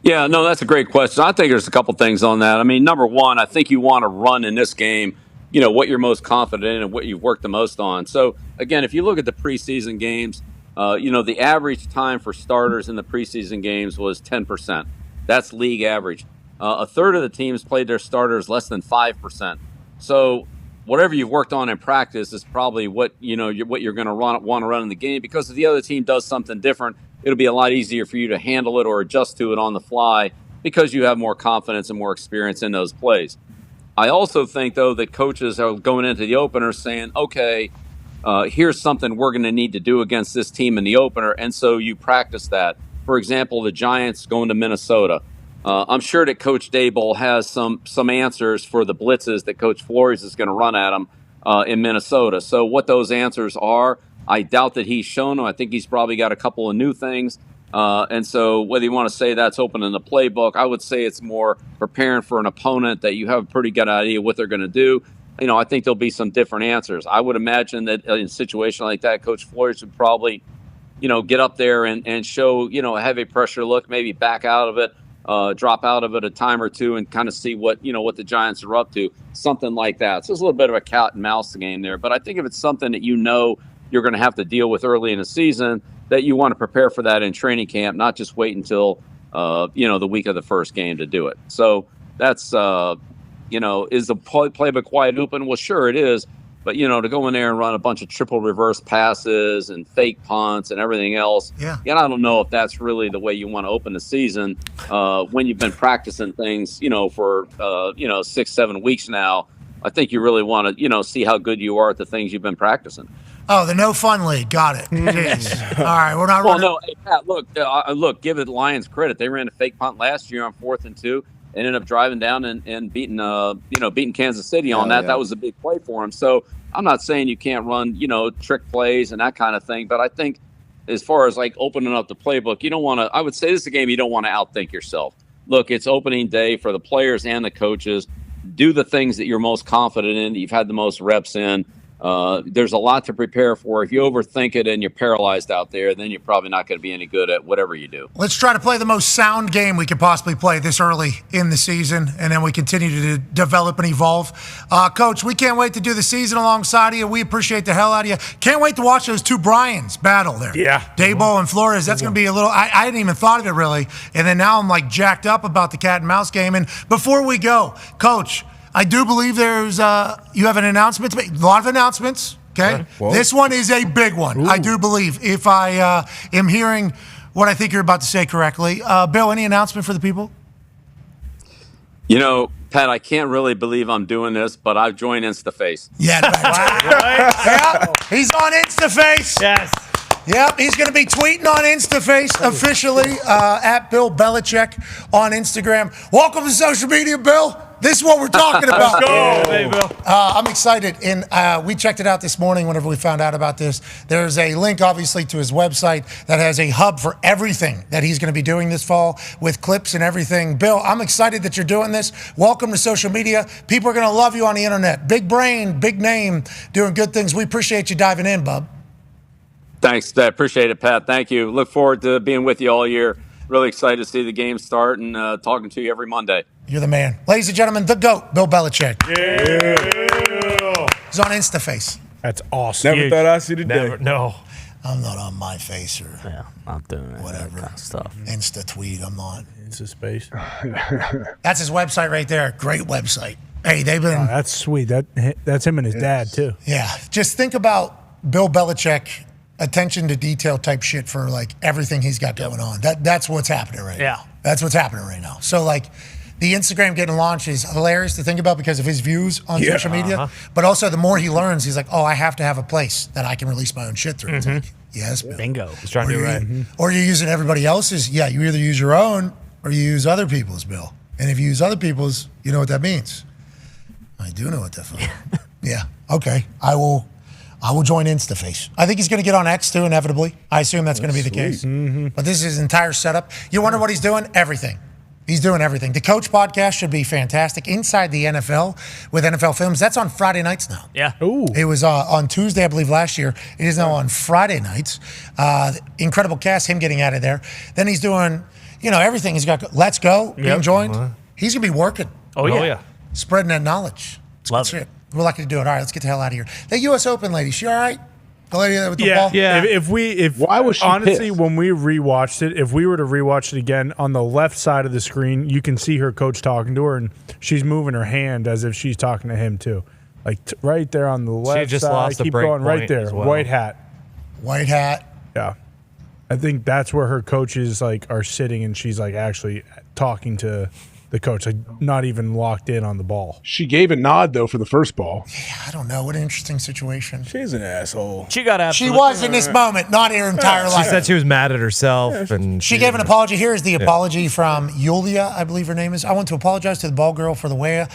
Yeah, no, that's a great question. I think there's a couple things on that. I mean, number one, I think you want to run in this game, what you're most confident in and what you've worked the most on. So, again, if you look at the preseason games, the average time for starters in the preseason games was 10%. That's league average. A third of the teams played their starters less than 5%. So whatever you've worked on in practice is probably what you're going to want to run in the game, because if the other team does something different, it'll be a lot easier for you to handle it or adjust to it on the fly because you have more confidence and more experience in those plays. I also think, though, that coaches are going into the opener saying, okay, here's something we're going to need to do against this team in the opener, and so you practice that. For example, the Giants going to Minnesota. I'm sure that Coach Daboll has some answers for the blitzes that Coach Flores is going to run at them in Minnesota. So what those answers are, I doubt that he's shown them. I think he's probably got a couple of new things. And so whether you want to say that's open in the playbook, I would say it's more preparing for an opponent that you have a pretty good idea what they're going to do. I think there'll be some different answers. I would imagine that in a situation like that, Coach Flores would probably, get up there and show, a heavy pressure look, maybe back out of it, drop out of it a time or two and kind of see what the Giants are up to, something like that. So it's a little bit of a cat and mouse game there. But I think if it's something that you're going to have to deal with early in the season, that you want to prepare for that in training camp, not just wait until, the week of the first game to do it. So that's, is the playbook wide open? Well, sure it is. But, to go in there and run a bunch of triple reverse passes and fake punts and everything else, I don't know if that's really the way you want to open the season when you've been practicing things, for, 6-7 weeks now. I think you really want to, see how good you are at the things you've been practicing. Oh, the no fun league. Got it. Jeez. All right, we're not running. Well, no, hey, Pat, look, give the Lions credit. They ran a fake punt last year on 4th and 2. And ended up driving down and beating Kansas City on that. Yeah. That was a big play for him. So I'm not saying you can't run, trick plays and that kind of thing. But I think as far as like opening up the playbook, you don't want to. I would say this is a game you don't want to outthink yourself. Look, it's opening day for the players and the coaches. Do the things that you're most confident in, that you've had the most reps in. There's a lot to prepare for. If you overthink it and you're paralyzed out there, then you're probably not going to be any good at whatever you do. Let's try to play the most sound game we could possibly play this early in the season, and then we continue to develop and evolve. Coach, we can't wait to do the season alongside of you. We appreciate the hell out of you. Can't wait to watch those two Bryans battle there. Yeah. Daboll and Flores. That's going to be a little – I hadn't even thought of it really. And then now I'm like jacked up about the cat and mouse game. And before we go, Coach – I do believe there's you have an announcement to make. A lot of announcements, okay? This one is a big one. Ooh. I do believe, if I am hearing what I think you're about to say correctly. Bill, any announcement for the people? Pat, I can't really believe I'm doing this, but I've joined InstaFace. Yeah. Yep. He's on InstaFace. Yes. Yep, he's going to be tweeting on InstaFace officially at Bill Belichick on Instagram. Welcome to social media, Bill. This is what we're talking about. Let's go. I'm excited. And we checked it out this morning whenever we found out about this. There's a link, obviously, to his website that has a hub for everything that he's going to be doing this fall with clips and everything. Bill, I'm excited that you're doing this. Welcome to social media. People are going to love you on the internet. Big brain, big name, doing good things. We appreciate you diving in, bub. Thanks. I appreciate it, Pat. Thank you. Look forward to being with you all year. Really excited to see the game start and talking to you every Monday. You're the man. Ladies and gentlemen, the GOAT, Bill Belichick. Yeah. He's on InstaFace. That's awesome. Never thought I'd see the day. No. I'm not on my face or I'm doing whatever kind of stuff. Insta tweet. I'm not. Insta space. That's his website right there. Great website. Hey, they've been. Oh, that's sweet. That's him and his dad too. Yeah. Just think about Bill Belichick, attention to detail type shit for like everything he's got going on. That's what's happening right now. That's what's happening right now. So like the Instagram getting launched is hilarious to think about because of his views on social media. But also the more he learns, he's like, oh, I have to have a place that I can release my own shit through. It's like, yes, Bill. Bingo. He's trying to do it right. Or you're using everybody else's. Yeah, you either use your own or you use other people's, Bill. And if you use other people's, you know what that means. I do know what that means. Yeah. Okay. I will join InstaFace. I think he's going to get on X too, inevitably. I assume that's going to be the case. But this is his entire setup. You wonder what he's doing? Everything. He's doing everything. The Coach podcast should be fantastic. Inside the NFL with NFL Films. That's on Friday nights now. Yeah. Ooh. It was on Tuesday, I believe, last year. It is now on Friday nights. Incredible cast, him getting out of there. Then he's doing, everything. He's got Let's Go, being joined. He's going to be working. Oh, yeah. Spreading that knowledge. It's Love good it. shit. We're lucky to do it. All right, let's get the hell out of here. The U.S. Open lady, she all right? The lady with the ball? Yeah. If Why was she honestly, pissed? when we rewatched it, if we were to rewatch it again, on the left side of the screen, you can see her coach talking to her, and she's moving her hand as if she's talking to him too, like right there on the left just side. lost a Keep break going right point there. as well. White hat. White hat. Yeah, I think that's where her coaches are sitting, and she's actually talking to the coach, not even locked in on the ball. She gave a nod, though, for the first ball. Yeah, I don't know. What an interesting situation. She's an asshole. She got out. She was in this moment, not her entire life. She said she was mad at herself. And She gave an apology. Here is the apology from Yulia, I believe her name is. I want to apologize to the ball girl for the way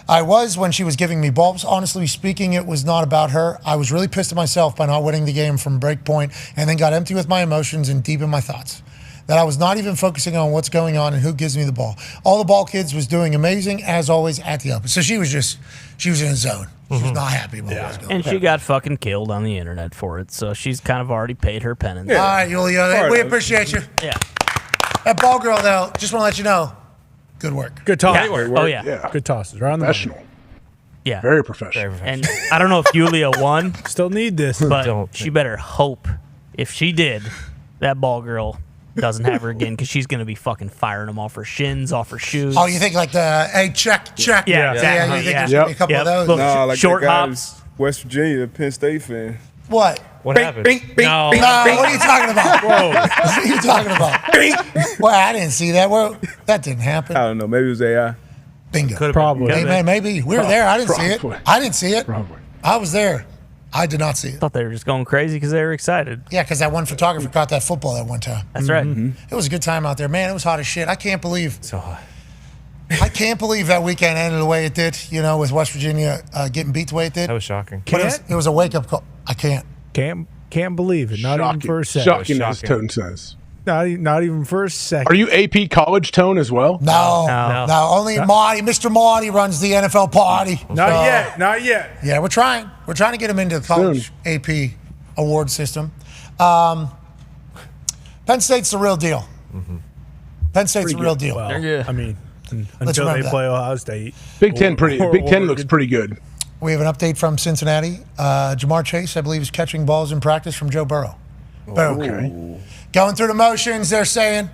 I was when she was giving me balls. Honestly speaking, it was not about her. I was really pissed at myself by not winning the game from break point and then got empty with my emotions and deep in my thoughts. That I was not even focusing on what's going on and who gives me the ball. All the ball kids was doing amazing, as always, at the open. So she was in a zone. She was not happy about what was going on. And she got fucking killed on the internet for it, so she's kind of already paid her penance. All right, Yulia, we appreciate you. Yeah. That ball girl, though, just want to let you know, good work. Good toss. Yeah. Oh, yeah. Good tosses. Right on the Professional. Yeah. Very professional. And I don't know if Yulia won, Still need this. but she better hope if she did, that ball girl doesn't have her again because she's going to be fucking firing them off her shins, off her shoes. Oh, you think like the, hey, check. Yeah, exactly. You think there's going to be a couple of those? Look, Nah, like short that guy hops. who's West Virginia, the Penn State fan. What? What happened? No, what are you talking about? Whoa. What are you talking about? Well, I didn't see that. Well, that didn't happen. I don't know. Maybe it was AI. Bingo. Probably. Hey, maybe. We were there. I didn't see it. Probably. I didn't see it. Probably. I was there. I did not see it. Thought they were just going crazy because they were excited. Yeah, because that one photographer caught that football that one time. That's right. It was a good time out there. Man, it was hot as shit. I can't believe So hot. I can't believe that weekend ended the way it did, with West Virginia getting beat the way it did. That was shocking. But it was a wake-up call. I can't. Can't believe it. Not even for a second. Shocking, as Tone says. Not even for a second. Are you AP College, Tone, as well? No. Only Marty. Mr. Marty runs the NFL party. Not yet. Yeah, we're trying. We're trying to get him into the college AP award system. Penn State's the real deal. Penn State's the real deal. Well, They're good. I mean, Let's until they remember play Ohio State. Big Ten looks pretty good. We have an update from Cincinnati. Jamar Chase, I believe, is catching balls in practice from Joe Burrow. Boom. Okay. Going through the motions, they're saying.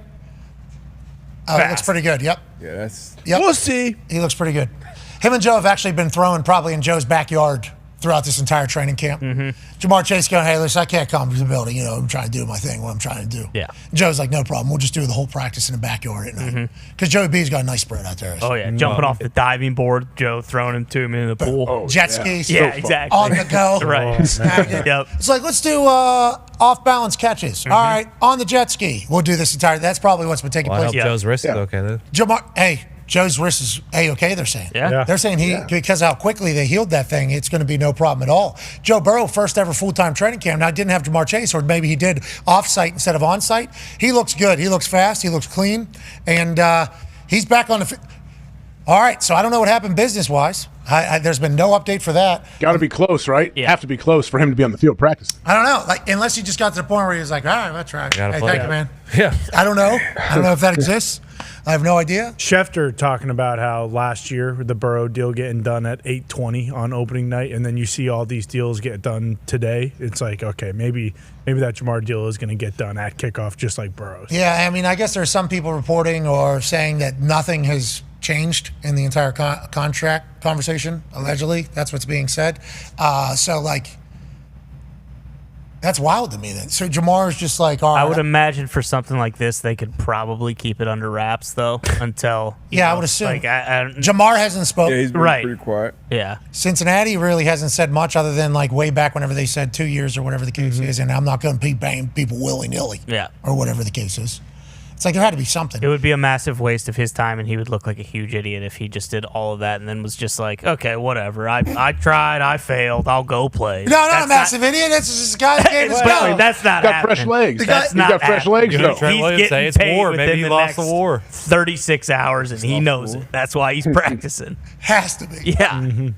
Oh, it looks pretty good. Yep. Yeah, that's. Yep. We'll see. He looks pretty good. Him and Joe have actually been throwing probably in Joe's backyard throughout this entire training camp. Jamar Chase going, hey, listen, I can't come to the building. I'm trying to do my thing, what I'm trying to do. Yeah. Joe's like, no problem. We'll just do the whole practice in the backyard at night. Because Joey B's got a nice spread out there. Oh, yeah. Jumping off the diving board, Joe throwing him to him in the pool. Jet skis. Yeah, exactly. On the go. Right. Snag it. Yep. It's like, let's do off-balance catches. All right, on the jet ski. We'll do this entire. That's probably what's been taking Well, I place. hope Joe's wrist is okay then. Jamar, hey, Joe's wrist is A-okay, they're saying. Yeah. They're saying because how quickly they healed that thing, it's going to be no problem at all. Joe Burrow, first ever full-time training camp. Now, didn't have Jamar Chase, or maybe he did off-site instead of on-site. He looks good. He looks fast. He looks clean. And he's back on the all right, so I don't know what happened business-wise. There's been no update for that. Got to be close, right? Yeah. Have to be close for him to be on the field practicing. I don't know, unless he just got to the point where he was like, all right, let's try. Hey, thank you, man. Yeah. I don't know. I don't know if that exists. I have no idea. Schefter talking about how last year the Burrow deal getting done at 8:20 on opening night, and then you see all these deals get done today. It's like, okay, maybe that Jamar deal is going to get done at kickoff, just like Burrow's. Yeah, I mean, I guess there's some people reporting or saying that nothing has changed in the entire contract conversation. Allegedly, that's what's being said. That's wild to me then. So Jamar's just like, all right. I would imagine for something like this, they could probably keep it under wraps, though, until. I would assume. Jamar hasn't spoken. Yeah, he's been pretty quiet. Yeah. Cincinnati really hasn't said much other than way back whenever they said 2 years or whatever the case is, and I'm not going to be banging people willy-nilly. Yeah. Or whatever the case is. It's like there had to be something. It would be a massive waste of his time, and he would look like a huge idiot if he just did all of that and then was just like, okay, whatever. I tried, I failed, I'll go play. No, not a massive idiot. That's just a guy that gave his go. That's not got happening. fresh legs. He's got fresh legs, though. Trent Williams He's say getting it's paid war. Maybe within he the lost the next war. 36 hours, and he knows it. That's why he's practicing. Has to be. Yeah.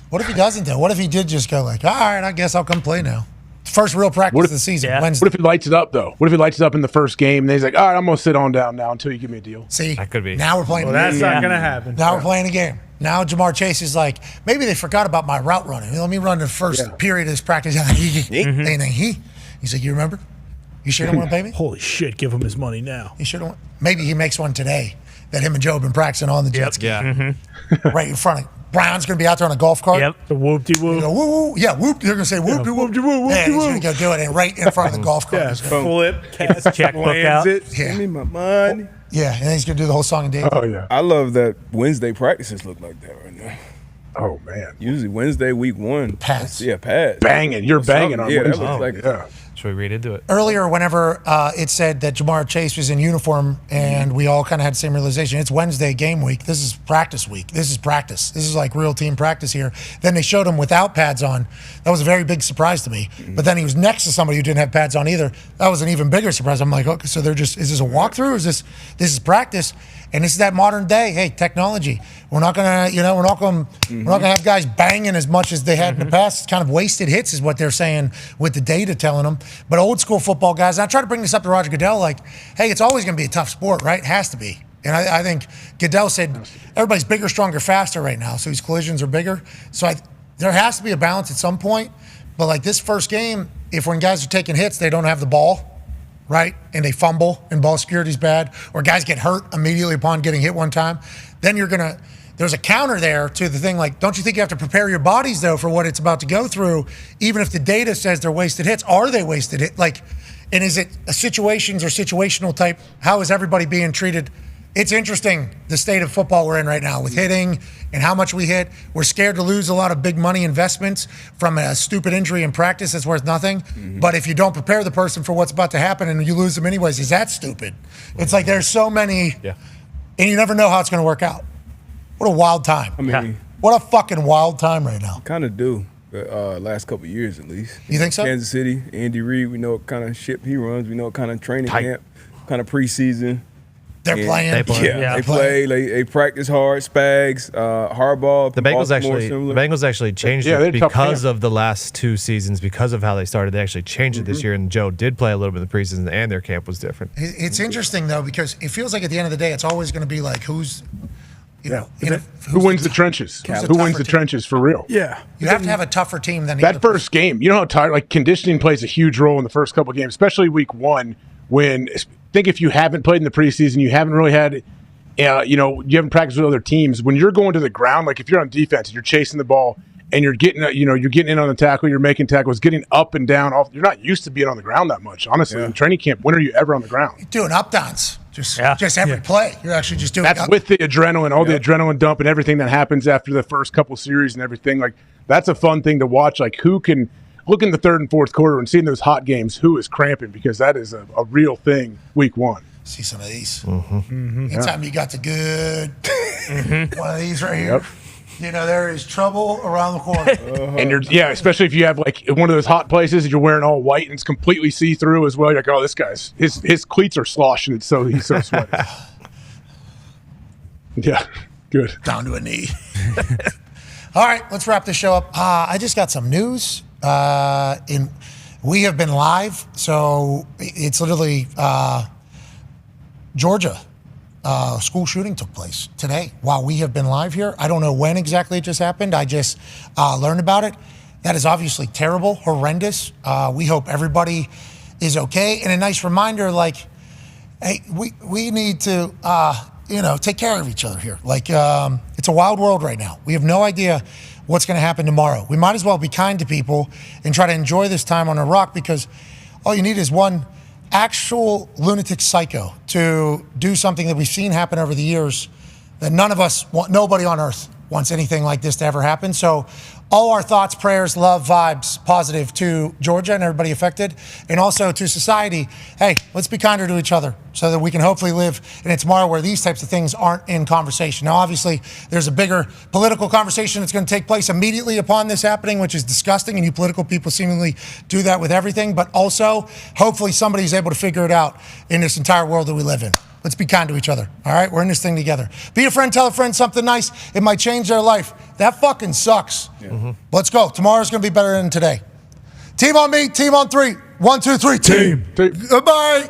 What if he doesn't, though? What if he did just go all right, I guess I'll come play now? First real practice of the season, Wednesday. What if he lights it up, though? What if he lights it up in the first game, and he's like, all right, I'm going to sit on down now until you give me a deal? See, that could be. Now we're playing. Well, that's not going to happen. Now we're playing a game. Now Jamar Chase is like, maybe they forgot about my route running. Let me run the first period of this practice. He's like, you remember? You sure don't want to pay me? Holy shit, give him his money now. You sure don't want? Maybe he makes one today that him and Joe have been practicing on the jet ski. Yeah. Right in front of Brown's going to be out there on a golf cart. Yep. The whoop-de-whoop. Go, woo, woo. Yeah, whoop. They're going to say whoop-de-whoop. Whoop-de-whoop. Yeah, he's going to go do it and right in front of the golf cart. Yeah, He's gonna- flip, Get his checkbook out. Give me my money. Yeah, and then he's going to do the whole song and dance. Oh, yeah. I love that Wednesday practices look like that right now. Oh, man. Usually Wednesday, week one. Pass. Yeah, pass. Banging. You're banging on Yeah, that Wednesday. looks like Yeah. Should we read into it? Earlier, whenever it said that Jamar Chase was in uniform and we all kind of had the same realization, it's Wednesday game week. This is practice week. This is practice. This is like real team practice here. Then they showed him without pads on. That was a very big surprise to me. But then he was next to somebody who didn't have pads on either. That was an even bigger surprise. I'm like, okay, so they're just, is this a walkthrough? Or is this is practice? And this is that modern day, hey, technology. We're not gonna, we're not gonna have guys banging as much as they had in the past. It's kind of wasted hits is what they're saying with the data telling them. But old school football guys, and I try to bring this up to Roger Goodell, like, hey, it's always gonna be a tough sport, right? It has to be. And I think Goodell said everybody's bigger, stronger, faster right now, so these collisions are bigger. So there has to be a balance at some point. But like this first game, if when guys are taking hits, they don't have the ball, right? And they fumble and ball security's bad, or guys get hurt immediately upon getting hit one time, then there's a counter there to the thing like, don't you think you have to prepare your bodies though for what it's about to go through, even if the data says they're wasted hits? Are they wasted hits? And is it a situations or situational type? How is everybody being treated? It's interesting, the state of football we're in right now with hitting and how much we hit. We're scared to lose a lot of big money investments from a stupid injury in practice that's worth nothing. But if you don't prepare the person for what's about to happen and you lose them anyways, is that stupid? It's like there's so many, and you never know how it's going to work out. What a wild time. I mean, what a fucking wild time right now. Kind of do. Last couple of years at least. You think so? Kansas City, Andy Reid, we know what kind of ship he runs. We know what kind of training camp, kind of preseason. They're playing. They play. They practice hard. Spags, Harbaugh. The Bengals actually changed it because of the last two seasons, because of how they started. They actually changed it this year, and Joe did play a little bit in the preseason, and their camp was different. It's interesting though because it feels like at the end of the day, it's always going to be like who wins the trenches? Who wins the trenches for real? Yeah. You have to have a tougher team than that first game. You know how tired, like conditioning plays a huge role in the first couple of games, especially week one. When think if you haven't played in the preseason, you haven't really had, you haven't practiced with other teams. When you're going to the ground, like if you're on defense and you're chasing the ball and you're getting, you're getting in on the tackle, you're making tackles, getting up and down. You're not used to being on the ground that much, honestly. In training camp, when are you ever on the ground? You're doing up downs. Just every play. You're actually just doing that's with the adrenaline, all the adrenaline dump and everything that happens after the first couple series and everything. Like that's a fun thing to watch. Like who can look in the third and fourth quarter and seeing those hot games, who is cramping, because that is a real thing week one. See some of these. Mm-hmm. Anytime you got the good one of these right here. Yep. You know, there is trouble around the corner. And especially if you have like one of those hot places and you're wearing all white and it's completely see-through as well. You're like, oh, this guy's his cleats are sloshing. He's so sweaty. Yeah, good. Down to a knee. All right, let's wrap this show up. I just got some news. We have been live, so it's literally Georgia. School shooting took place today while we have been live here. I don't know when exactly it just happened. I just learned about it. That is obviously terrible, horrendous. We hope everybody is okay. And a nice reminder, like, hey, we need to, take care of each other here. Like, it's a wild world right now. We have no idea what's going to happen tomorrow. We might as well be kind to people and try to enjoy this time on a rock, because all you need is one actual lunatic psycho to do something that we've seen happen over the years that nobody on earth wants anything like this to ever happen. So all our thoughts, prayers, love, vibes, positive to Georgia and everybody affected, and also to society. Hey, let's be kinder to each other so that we can hopefully live in a tomorrow where these types of things aren't in conversation. Now, obviously, there's a bigger political conversation that's going to take place immediately upon this happening, which is disgusting, and you political people seemingly do that with everything. But also, hopefully somebody's able to figure it out in this entire world that we live in. Let's be kind to each other, all right? We're in this thing together. Be a friend, tell a friend something nice. It might change their life. That fucking sucks. Yeah. Let's go. Tomorrow's going to be better than today. Team on me, team on three. 1, 2, 3, team. Team. Goodbye.